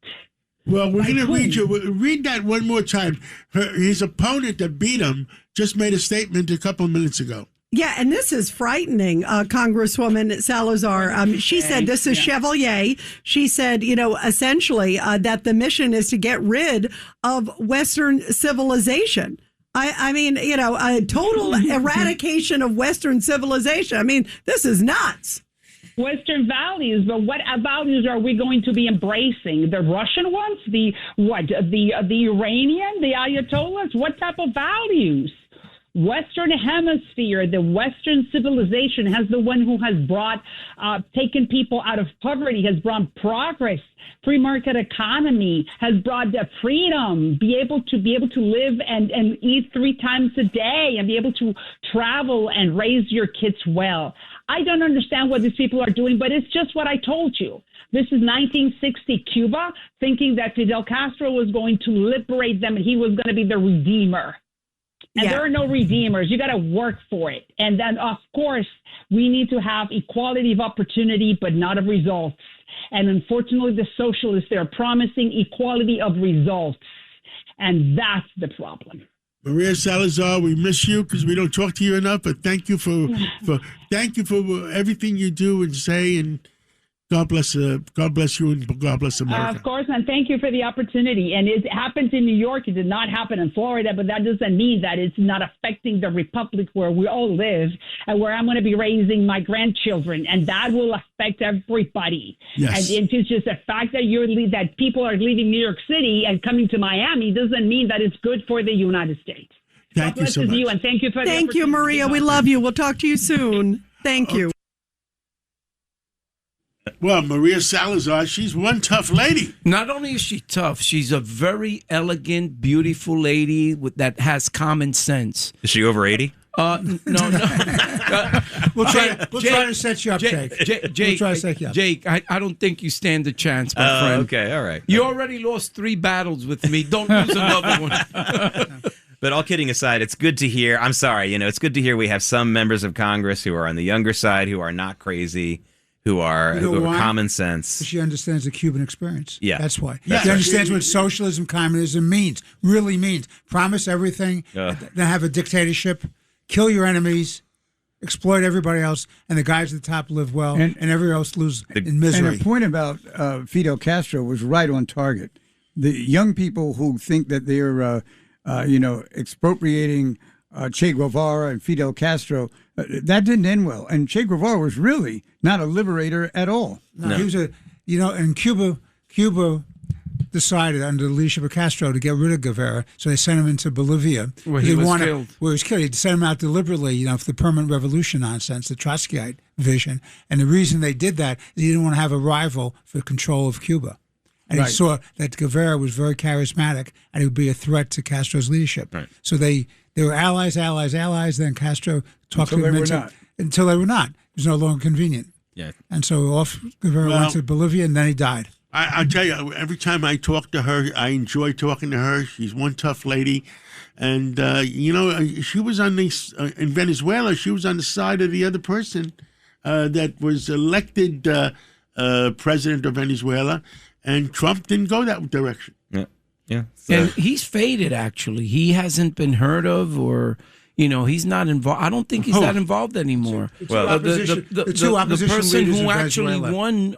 Well, we're going to read that one more time. His opponent that beat him just made a statement a couple of minutes ago. Yeah, and this is frightening, Congresswoman Salazar. She said, this is Chevalier. She said, essentially that the mission is to get rid of Western civilization. I mean, a total eradication of Western civilization. I mean, this is nuts. Western values, but what values are we going to be embracing? The Russian ones? The Iranian? The Ayatollahs? What type of values? Western Hemisphere, the Western civilization has the one who has brought, taken people out of poverty, has brought progress. Free market economy has brought freedom, be able to live and eat 3 times a day and be able to travel and raise your kids well. I don't understand what these people are doing, but it's just what I told you. This is 1960 Cuba, thinking that Fidel Castro was going to liberate them and he was going to be the redeemer. And there are no redeemers. You got to work for it. And then, of course, we need to have equality of opportunity, but not of results. And unfortunately, the socialists, they're promising equality of results. And that's the problem. Maria Salazar, we miss you because we don't talk to you enough. But thank you for everything you do and say, and God bless you, and God bless America. Of course, and thank you for the opportunity. And it happens in New York. It did not happen in Florida, but that doesn't mean that it's not affecting the republic where we all live and where I'm going to be raising my grandchildren, and that will affect everybody. Yes. And it's just the fact that that people are leaving New York City and coming to Miami doesn't mean that it's good for the United States. Thank you so much. You, and thank you for the Thank you, Maria. We love you. We'll talk to you soon. Thank you. Well, Maria Salazar, she's one tough lady. Not only is she tough, she's a very elegant, beautiful lady that has common sense. Is she over 80? No. We'll try to set you up, Jake. We'll try to set you up. Jake, I don't think you stand a chance, my friend. Okay, all right. You already lost 3 battles with me. Don't lose another one. But all kidding aside, it's good to hear. I'm sorry, it's good to hear we have some members of Congress who are on the younger side, who are not crazy, who are common sense. She understands the Cuban experience. Yeah. That's why. That's she understands what socialism, communism really means. Promise everything, then have a dictatorship, kill your enemies, exploit everybody else, and the guys at the top live well, and everyone else lose in misery. And the point about Fidel Castro was right on target. The young people who think that they're, expropriating Che Guevara and Fidel Castro, that didn't end well. And Che Guevara was really not a liberator at all. No. He was and Cuba decided under the leadership of Castro to get rid of Guevara, so they sent him into Bolivia. Where he was killed. Where he was killed. They sent him out deliberately, for the permanent revolution nonsense, the Trotskyite vision. And the reason they did that is he didn't want to have a rival for control of Cuba. And he saw that Guevara was very charismatic and he would be a threat to Castro's leadership. Right. So they were allies. Then Castro talked to them until they were not. It was no longer convenient. Yeah. And so off Guevara went to Bolivia, and then he died. I'll tell you, every time I talk to her, I enjoy talking to her. She's one tough lady. And, she was on in Venezuela, she was on the side of the other person that was elected president of Venezuela. And Trump didn't go that direction. Yeah. And he's faded, actually. He hasn't been heard of, or he's not involved. I don't think he's that involved anymore. The two opposition person leaders who in actually Venezuela won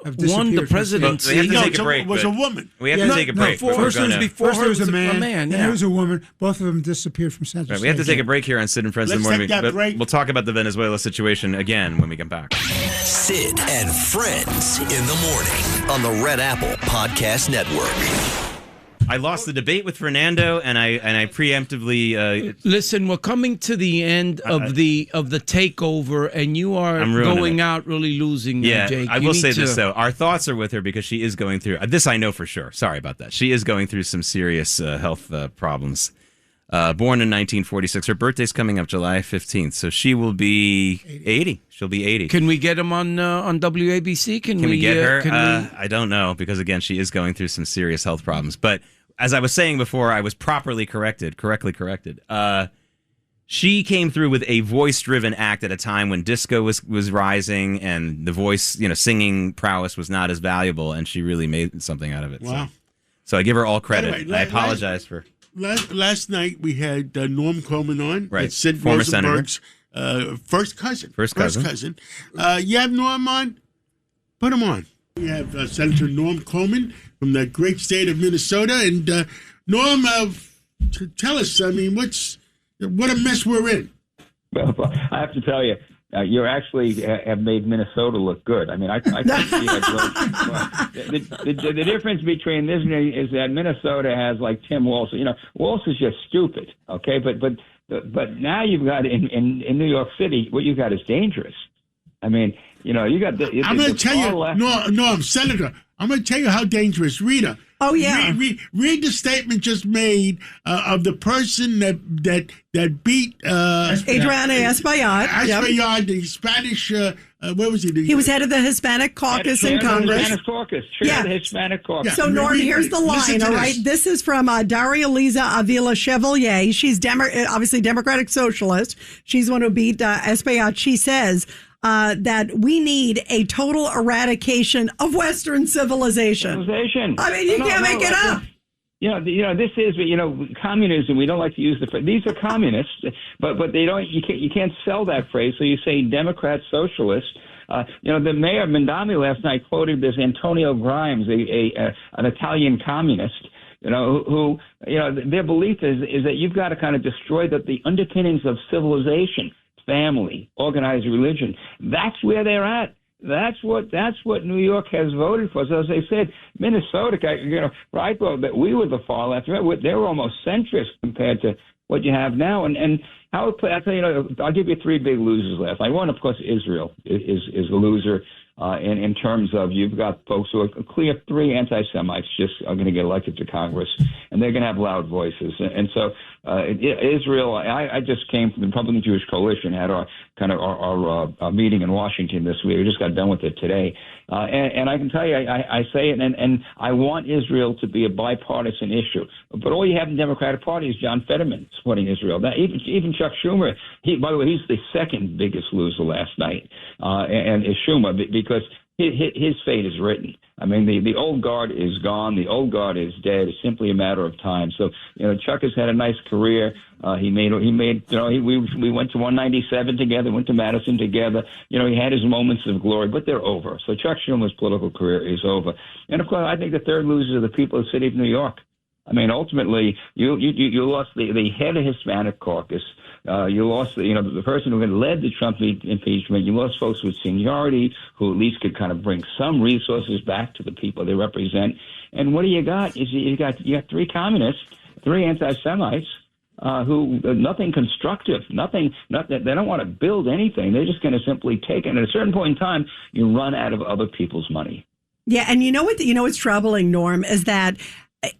the presidency. We have to take a break. Was a woman. We have to take a break. First there was a man, and there was a woman. Both of them disappeared from center stage. We have to take a break here on Sid and Friends in the morning. We'll talk about the Venezuela situation again when we come back. Sid and Friends in the morning on the Red Apple Podcast Network. I lost the debate with Fernando, and I preemptively listen. We're coming to the end of the takeover, and you are going out really losing. Yeah, Jake. I will say this though: our thoughts are with her because she is going through this. I know for sure. Sorry about that. She is going through some serious health problems. Born in 1946, her birthday's coming up July 15th, so she will be 80. She'll be 80. Can we get him on WABC? Can we get her? I don't know, because again, she is going through some serious health problems. But as I was saying before, I was correctly corrected. She came through with a voice-driven act at a time when disco was rising, and the voice, singing prowess was not as valuable, and she really made something out of it. Wow! So I give her all credit. Anyway, I apologize for. Last night we had Norm Coleman on. Right. Sid Former Rosenberg's first cousin. First cousin. You have Norm on? Put him on. We have Senator Norm Coleman from the great state of Minnesota. And Norm, tell us, I mean, what a mess we're in. Well, I have to tell you, you actually have made Minnesota look good. I mean, I think the difference between this is that Minnesota has like Tim Walz. You know, Walz is just stupid. Okay, but now you've got in New York City, what you got is dangerous. I mean, you know, you got the. I'm going to tell you, no, Senator. I'm going to tell you how dangerous. Rita. Oh yeah. Read the statement just made of the person that beat Adriana Espaillat. Espaillat, the Spanish. Where was he? He was head of the Hispanic Caucus in Congress. Hispanic Caucus. Chair of the Hispanic Caucus. So, Norm, here's the line, all right? This is from Daria Liza Avila Chevalier. She's obviously Democratic Socialist. She's the one who beat Espaillat. She says that we need a total eradication of Western civilization. I mean, you can't make it up. You know, this is, communism. We don't like to use the phrase. These are communists, but they don't. You can't sell that phrase. So you say Democrat, socialist. The mayor of Mandami last night quoted this Antonio Grimes, an Italian communist. Who their belief is that you've got to kind of destroy the underpinnings of civilization, family, organized religion. That's where they're at. That's what New York has voted for. So as I said, Minnesota, I thought that we were the far left. They were almost centrist compared to what you have now. And how it play, I'll give you three big losers last night. One, of course, Israel is a loser. In terms of you've got folks who are clear three anti-Semites just are going to get elected to Congress, and they're going to have loud voices. And so Israel, I just came from the Republican Jewish Coalition, had our meeting in Washington this week. We just got done with it today. And I can tell you, I say it, and I want Israel to be a bipartisan issue. But all you have in the Democratic Party is John Fetterman supporting Israel. Now, even Chuck Schumer, by the way, he's the second biggest loser last night, and is Schumer, because his fate is written. I mean, the old guard is gone. The old guard is dead. It's simply a matter of time. So, Chuck has had a nice career. We went to 197 together, went to Madison together. He had his moments of glory, but they're over. So Chuck Schumer's political career is over. And of course, I think the third loser are the people of the city of New York. I mean, ultimately, you lost the head of Hispanic Caucus. You lost, the person who had led the Trump impeachment. You lost folks with seniority who at least could kind of bring some resources back to the people they represent. And what do you got? Is you got three communists, three anti-Semites who nothing constructive, nothing. They don't want to build anything. They're just going to simply take it. And at a certain point in time, you run out of other people's money. Yeah, and what's troubling, Norm, is that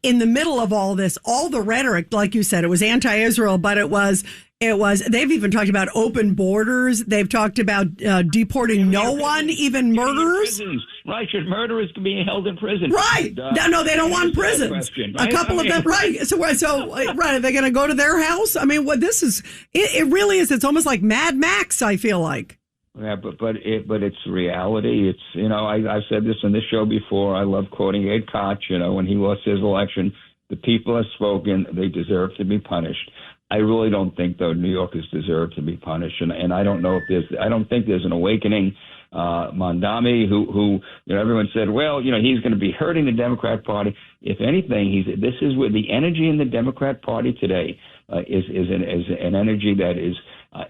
in the middle of all this, all the rhetoric, like you said, it was anti-Israel, but it was, they've even talked about open borders. They've talked about deporting no one, even murderers. Right, should murderers be held in prison? Right. No, they don't want prisons. Question, right? A couple of them, right. So right, are they going to go to their house? I mean, this is, it really is, it's almost like Mad Max, I feel like. Yeah, but it's reality. It's I've said this on this show before. I love quoting Ed Koch. When he lost his election, the people have spoken. They deserve to be punished. I really don't think though New Yorkers deserve to be punished, and I don't know if I don't think there's an awakening. Mondami, who everyone said, well, he's going to be hurting the Democrat Party. If anything, this is where the energy in the Democrat Party today is an energy that is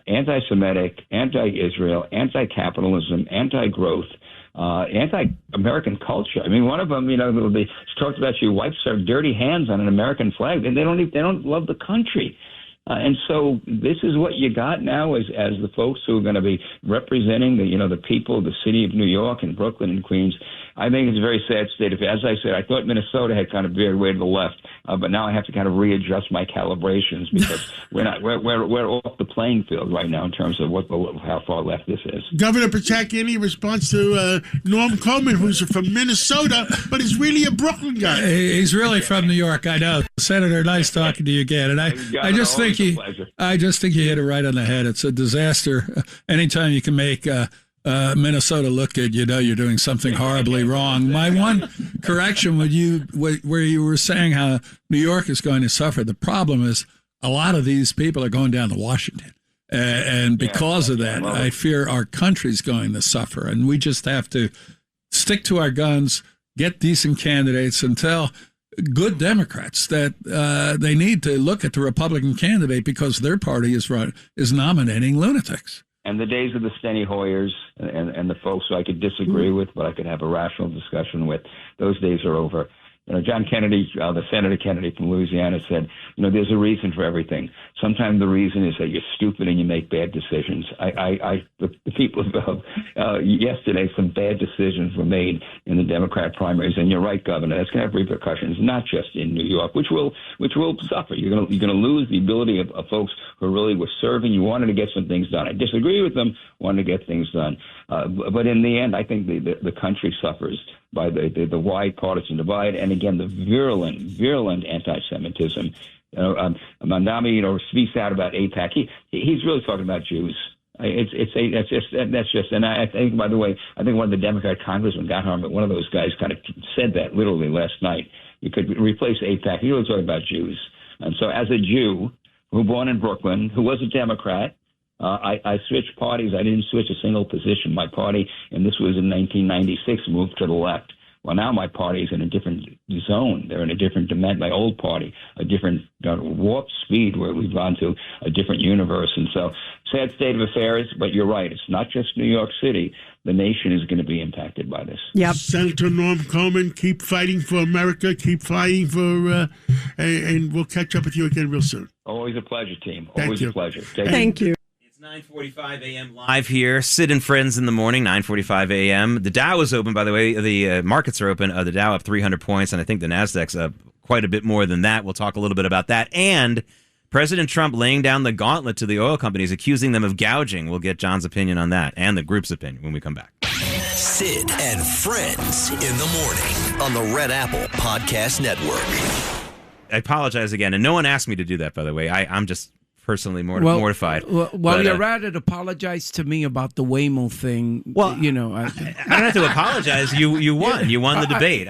anti-Semitic, anti-Israel, anti-capitalism, anti-growth, anti-American culture. I mean, one of them, they talked about she wipes her dirty hands on an American flag, and they don't love the country. And so this is what you got now as the folks who are going to be representing the people of the city of New York and Brooklyn and Queens. I think it's a very sad state of, as I said, I thought Minnesota had kind of veered way to the left, but now I have to kind of readjust my calibrations because we're off the playing field right now in terms of how far left this is. Governor Pataki, any response to Norm Coleman, who's from Minnesota, but is really a Brooklyn guy? He's really from New York, I know. Senator, nice talking to you again. And I just think he hit it right on the head. It's a disaster. Anytime you can make Minnesota look good, you're doing something horribly wrong. My one correction where you were saying how New York is going to suffer, the problem is a lot of these people are going down to Washington. And because of that, I fear our country's going to suffer. And we just have to stick to our guns, get decent candidates, and tell good Democrats that they need to look at the Republican candidate because their party is nominating lunatics. And the days of the Steny Hoyers and the folks who I could disagree with, but I could have a rational discussion with, those days are over. John Kennedy, the Senator Kennedy from Louisiana, said, there's a reason for everything. Sometimes the reason is that you're stupid and you make bad decisions. The people yesterday, some bad decisions were made in the Democrat primaries, and you're right, Governor. That's going to have repercussions, not just in New York, which will suffer. You're going to lose the ability of folks who really were serving. You wanted to get some things done. I disagree with them. Wanted to get things done, but in the end, I think the country suffers by the wide partisan divide, and again, the virulent anti-Semitism. Mandami, speaks out about AIPAC. He's really talking about Jews. That's just. And I think, by the way, one of the Democrat congressmen, one of those guys, kind of said that literally last night. You could replace AIPAC. He was talking about Jews, and so as a Jew who was born in Brooklyn, who was a Democrat. I switched parties. I didn't switch a single position. My party, and this was in 1996, moved to the left. Well, now my party is in a different zone. They're in a different dimension. My old party, a different warp speed where we've gone to a different universe. And so, sad state of affairs, but you're right. It's not just New York City. The nation is going to be impacted by this. Yep. Senator Norm Coleman, keep fighting for America. Keep fighting for, and we'll catch up with you again real soon. Always a pleasure, team. Thank you. A pleasure. Thank you. 9:45 a.m. live here. Sid and Friends in the morning, 9:45 a.m. The Dow is open, by the way. The markets are open. The Dow up 300 points, and I think the Nasdaq's up quite a bit more than that. We'll talk a little bit about that. And President Trump laying down the gauntlet to the oil companies, accusing them of gouging. We'll get John's opinion on that and the group's opinion when we come back. Sid and Friends in the morning on the Red Apple Podcast Network. I apologize again, and no one asked me to do that, by the way. I'm just personally mortified. Well, you're rather apologize to me about the Waymo thing. Well, I don't have to apologize. You won. You won the debate.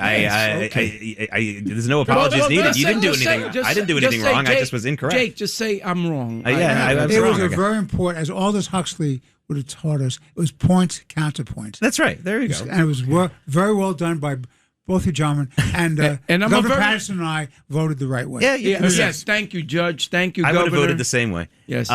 There's no apologies needed. You didn't do anything. I didn't do anything wrong. I just was incorrect. Jake, just say I'm wrong. It was a very important, as Aldous Huxley would have taught us, it was point counterpoint. That's right. There you go. And it was very well done by both you gentlemen, and Governor Patterson and I voted the right way. Yes. Thank you, Judge. Thank you, Governor. I would have voted the same way. Yes.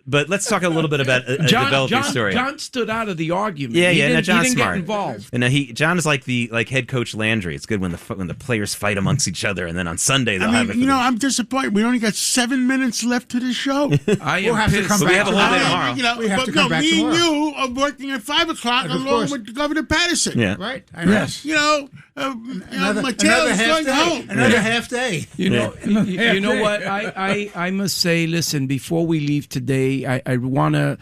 But let's talk a little bit about a developing story. John stood out of the argument. Yeah. He John's didn't smart. get involved. And John is like head coach Landry. It's good when the players fight amongst each other, and then on Sunday they'll have it. I'm disappointed. We only got 7 minutes left to the show. I am pissed. But we have a whole day tomorrow. We have to come back tomorrow. Me and you are working at 5 o'clock along with Governor Patterson. Yeah. Right. Yes. Matteo's going home. Another half day. You know what? I must say, listen, before we leave today, I want to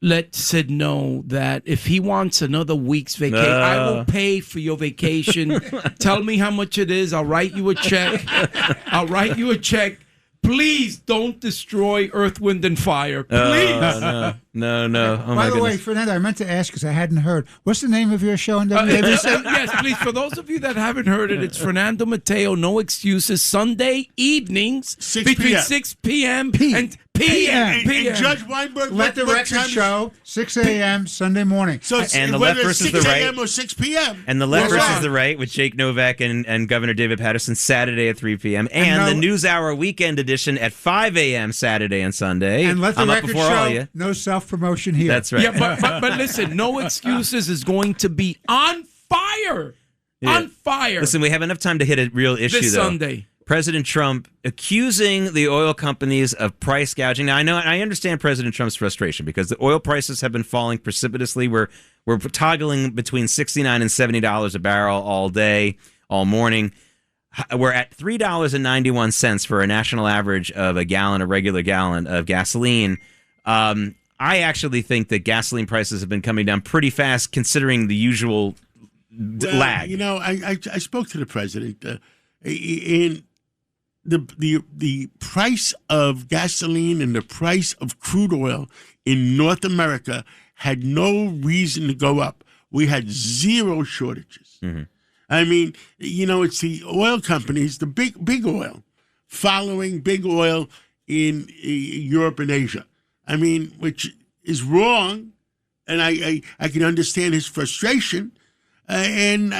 let Sid know that if he wants another week's vacation, I will pay for your vacation. Tell me how much it is. I'll write you a check. Please don't destroy Earth, Wind, and Fire. Please. No. Oh, By the way, Fernando, I meant to ask because I hadn't heard. What's the name of your show on WABC? Yes, please. For those of you that haven't heard it, it's Fernando Mateo, No Excuses, Sunday evenings between 6 p.m. and p.m. And Judge Weinberg, Let the Record Show, 6 a.m. Sunday morning. So and the left versus the right, 6 a.m. or 6 p.m. And the left versus the right with Jake Novak and Governor David Patterson Saturday at 3 p.m. And the NewsHour Weekend Edition at 5 a.m. Saturday and Sunday. And Let the Record Show, no self-promotion here. That's right. Yeah, but listen, No Excuses is going to be on fire. Yeah. On fire. Listen, we have enough time to hit a real issue this though. Sunday. President Trump accusing the oil companies of price gouging. Now, I understand President Trump's frustration because the oil prices have been falling precipitously. We're toggling between $69 and $70 a barrel all day, all morning. We're at $3.91 for a national average of a regular gallon of gasoline. I actually think that gasoline prices have been coming down pretty fast considering the usual lag. I spoke to the president in the price of gasoline and the price of crude oil in North America had no reason to go up. We had zero shortages. Mm-hmm. I mean, it's the oil companies, the big oil, following big oil in Europe and Asia. I mean, which is wrong, and I can understand his frustration, and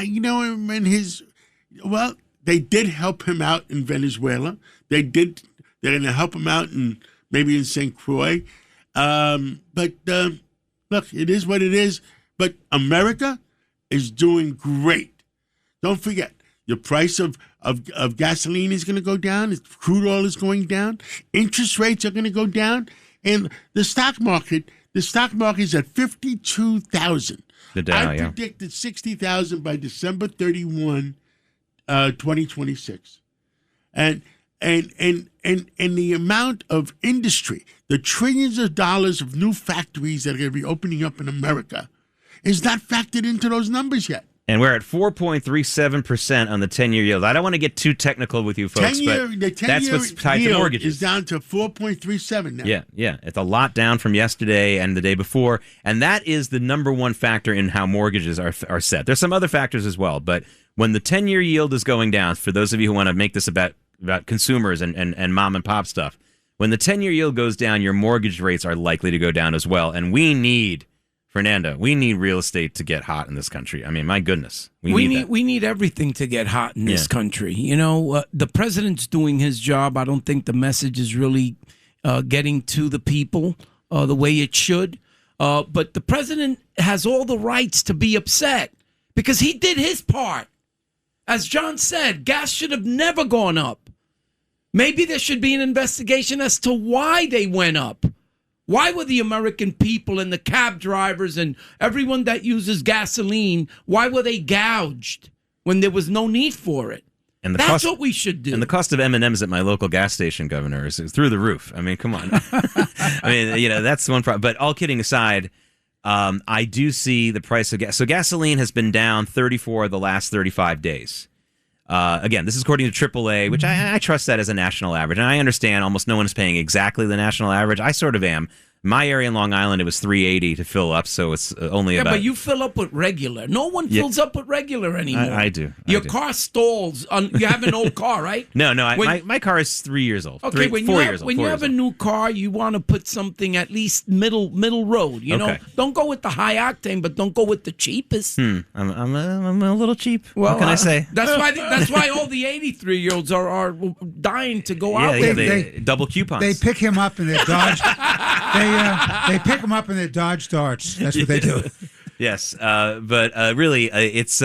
they did help him out in Venezuela. They're going to help him out maybe in St. Croix. But look, it is what it is. But America is doing great. Don't forget, the price of gasoline is going to go down. Crude oil is going down. Interest rates are going to go down. And the stock market is at 52,000. The Dow, I predicted 60,000 by December 31, 2026. And the amount of industry, the trillions of dollars of new factories that are going to be opening up in America is not factored into those numbers yet. And we're at 4.37% on the 10-year yield. I don't want to get too technical with you folks, but that's what's tied to mortgages. Is down to 4.37 now. Yeah. It's a lot down from yesterday and the day before, and that is the number one factor in how mortgages are set. There's some other factors as well, but when the 10-year yield is going down, for those of you who want to make this about consumers and mom and pop stuff, when the 10-year yield goes down, your mortgage rates are likely to go down as well, and we need real estate to get hot in this country. I mean, my goodness. We need everything to get hot in this country. You know, the president's doing his job. I don't think the message is really getting to the people the way it should. But the president has all the rights to be upset because he did his part. As John said, gas should have never gone up. Maybe there should be an investigation as to why they went up. Why were the American people and the cab drivers and everyone that uses gasoline, why were they gouged when there was no need for it? And that's what we should do. And the cost of M&Ms at my local gas station, Governor, is through the roof. I mean, come on. I mean, that's one problem. But all kidding aside, I do see the price of gas. So gasoline has been down 34 of the last 35 days. Again, this is according to AAA, which I trust that as a national average. And I understand almost no one is paying exactly the national average. I sort of am. My area in Long Island, it was $3.80 to fill up, so it's only about... Yeah, but you fill up with regular. No one fills up with regular anymore. I do. Your car stalls. You have an old car, right? No, my car is 3 years old. Okay, when you have a new car, you want to put something at least middle road. You know, don't go with the high octane, but don't go with the cheapest. I'm a little cheap. Well, what can I say? That's why all the 83-year-olds are dying to go out. Yeah, they double coupons. They pick him up in their Dodge. They pick him up in their Dodge Darts. That's what they do. Yes, but really, it's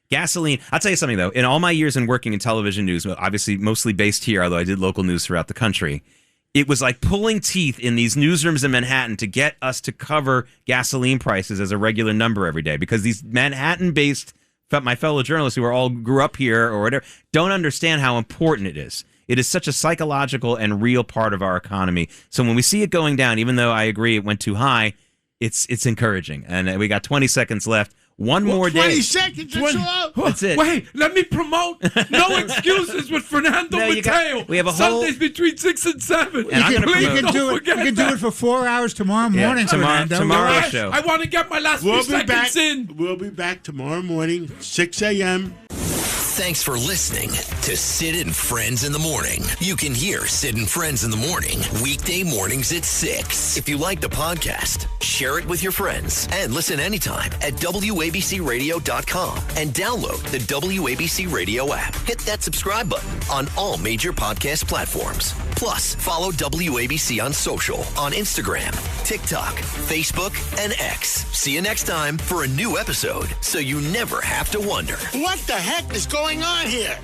gasoline. I'll tell you something, though. In all my years in working in television news, obviously mostly based here, although I did local news throughout the country, it was like pulling teeth in these newsrooms in Manhattan to get us to cover gasoline prices as a regular number every day, because these Manhattan-based, my fellow journalists who all grew up here or whatever, don't understand how important it is. It is such a psychological and real part of our economy. So when we see it going down, even though I agree it went too high, it's encouraging. And we got 20 seconds left. One more day. 20 seconds. That's it. Wait, let me promote No Excuses with Fernando Mateo. We have a Sundays between 6 and 7. And we can do it for 4 hours tomorrow morning. Tomorrow's show. I want to get my last few seconds in. We'll be back tomorrow morning, 6 a.m. Thanks for listening to Sid and Friends in the Morning. You can hear Sid and Friends in the Morning weekday mornings at 6. If you like the podcast, share it with your friends and listen anytime at WABCRadio.com and download the WABC Radio app. Hit that subscribe button on all major podcast platforms. Plus, follow WABC on social on Instagram, TikTok, Facebook, and X. See you next time for a new episode so you never have to wonder. What the heck is going on here?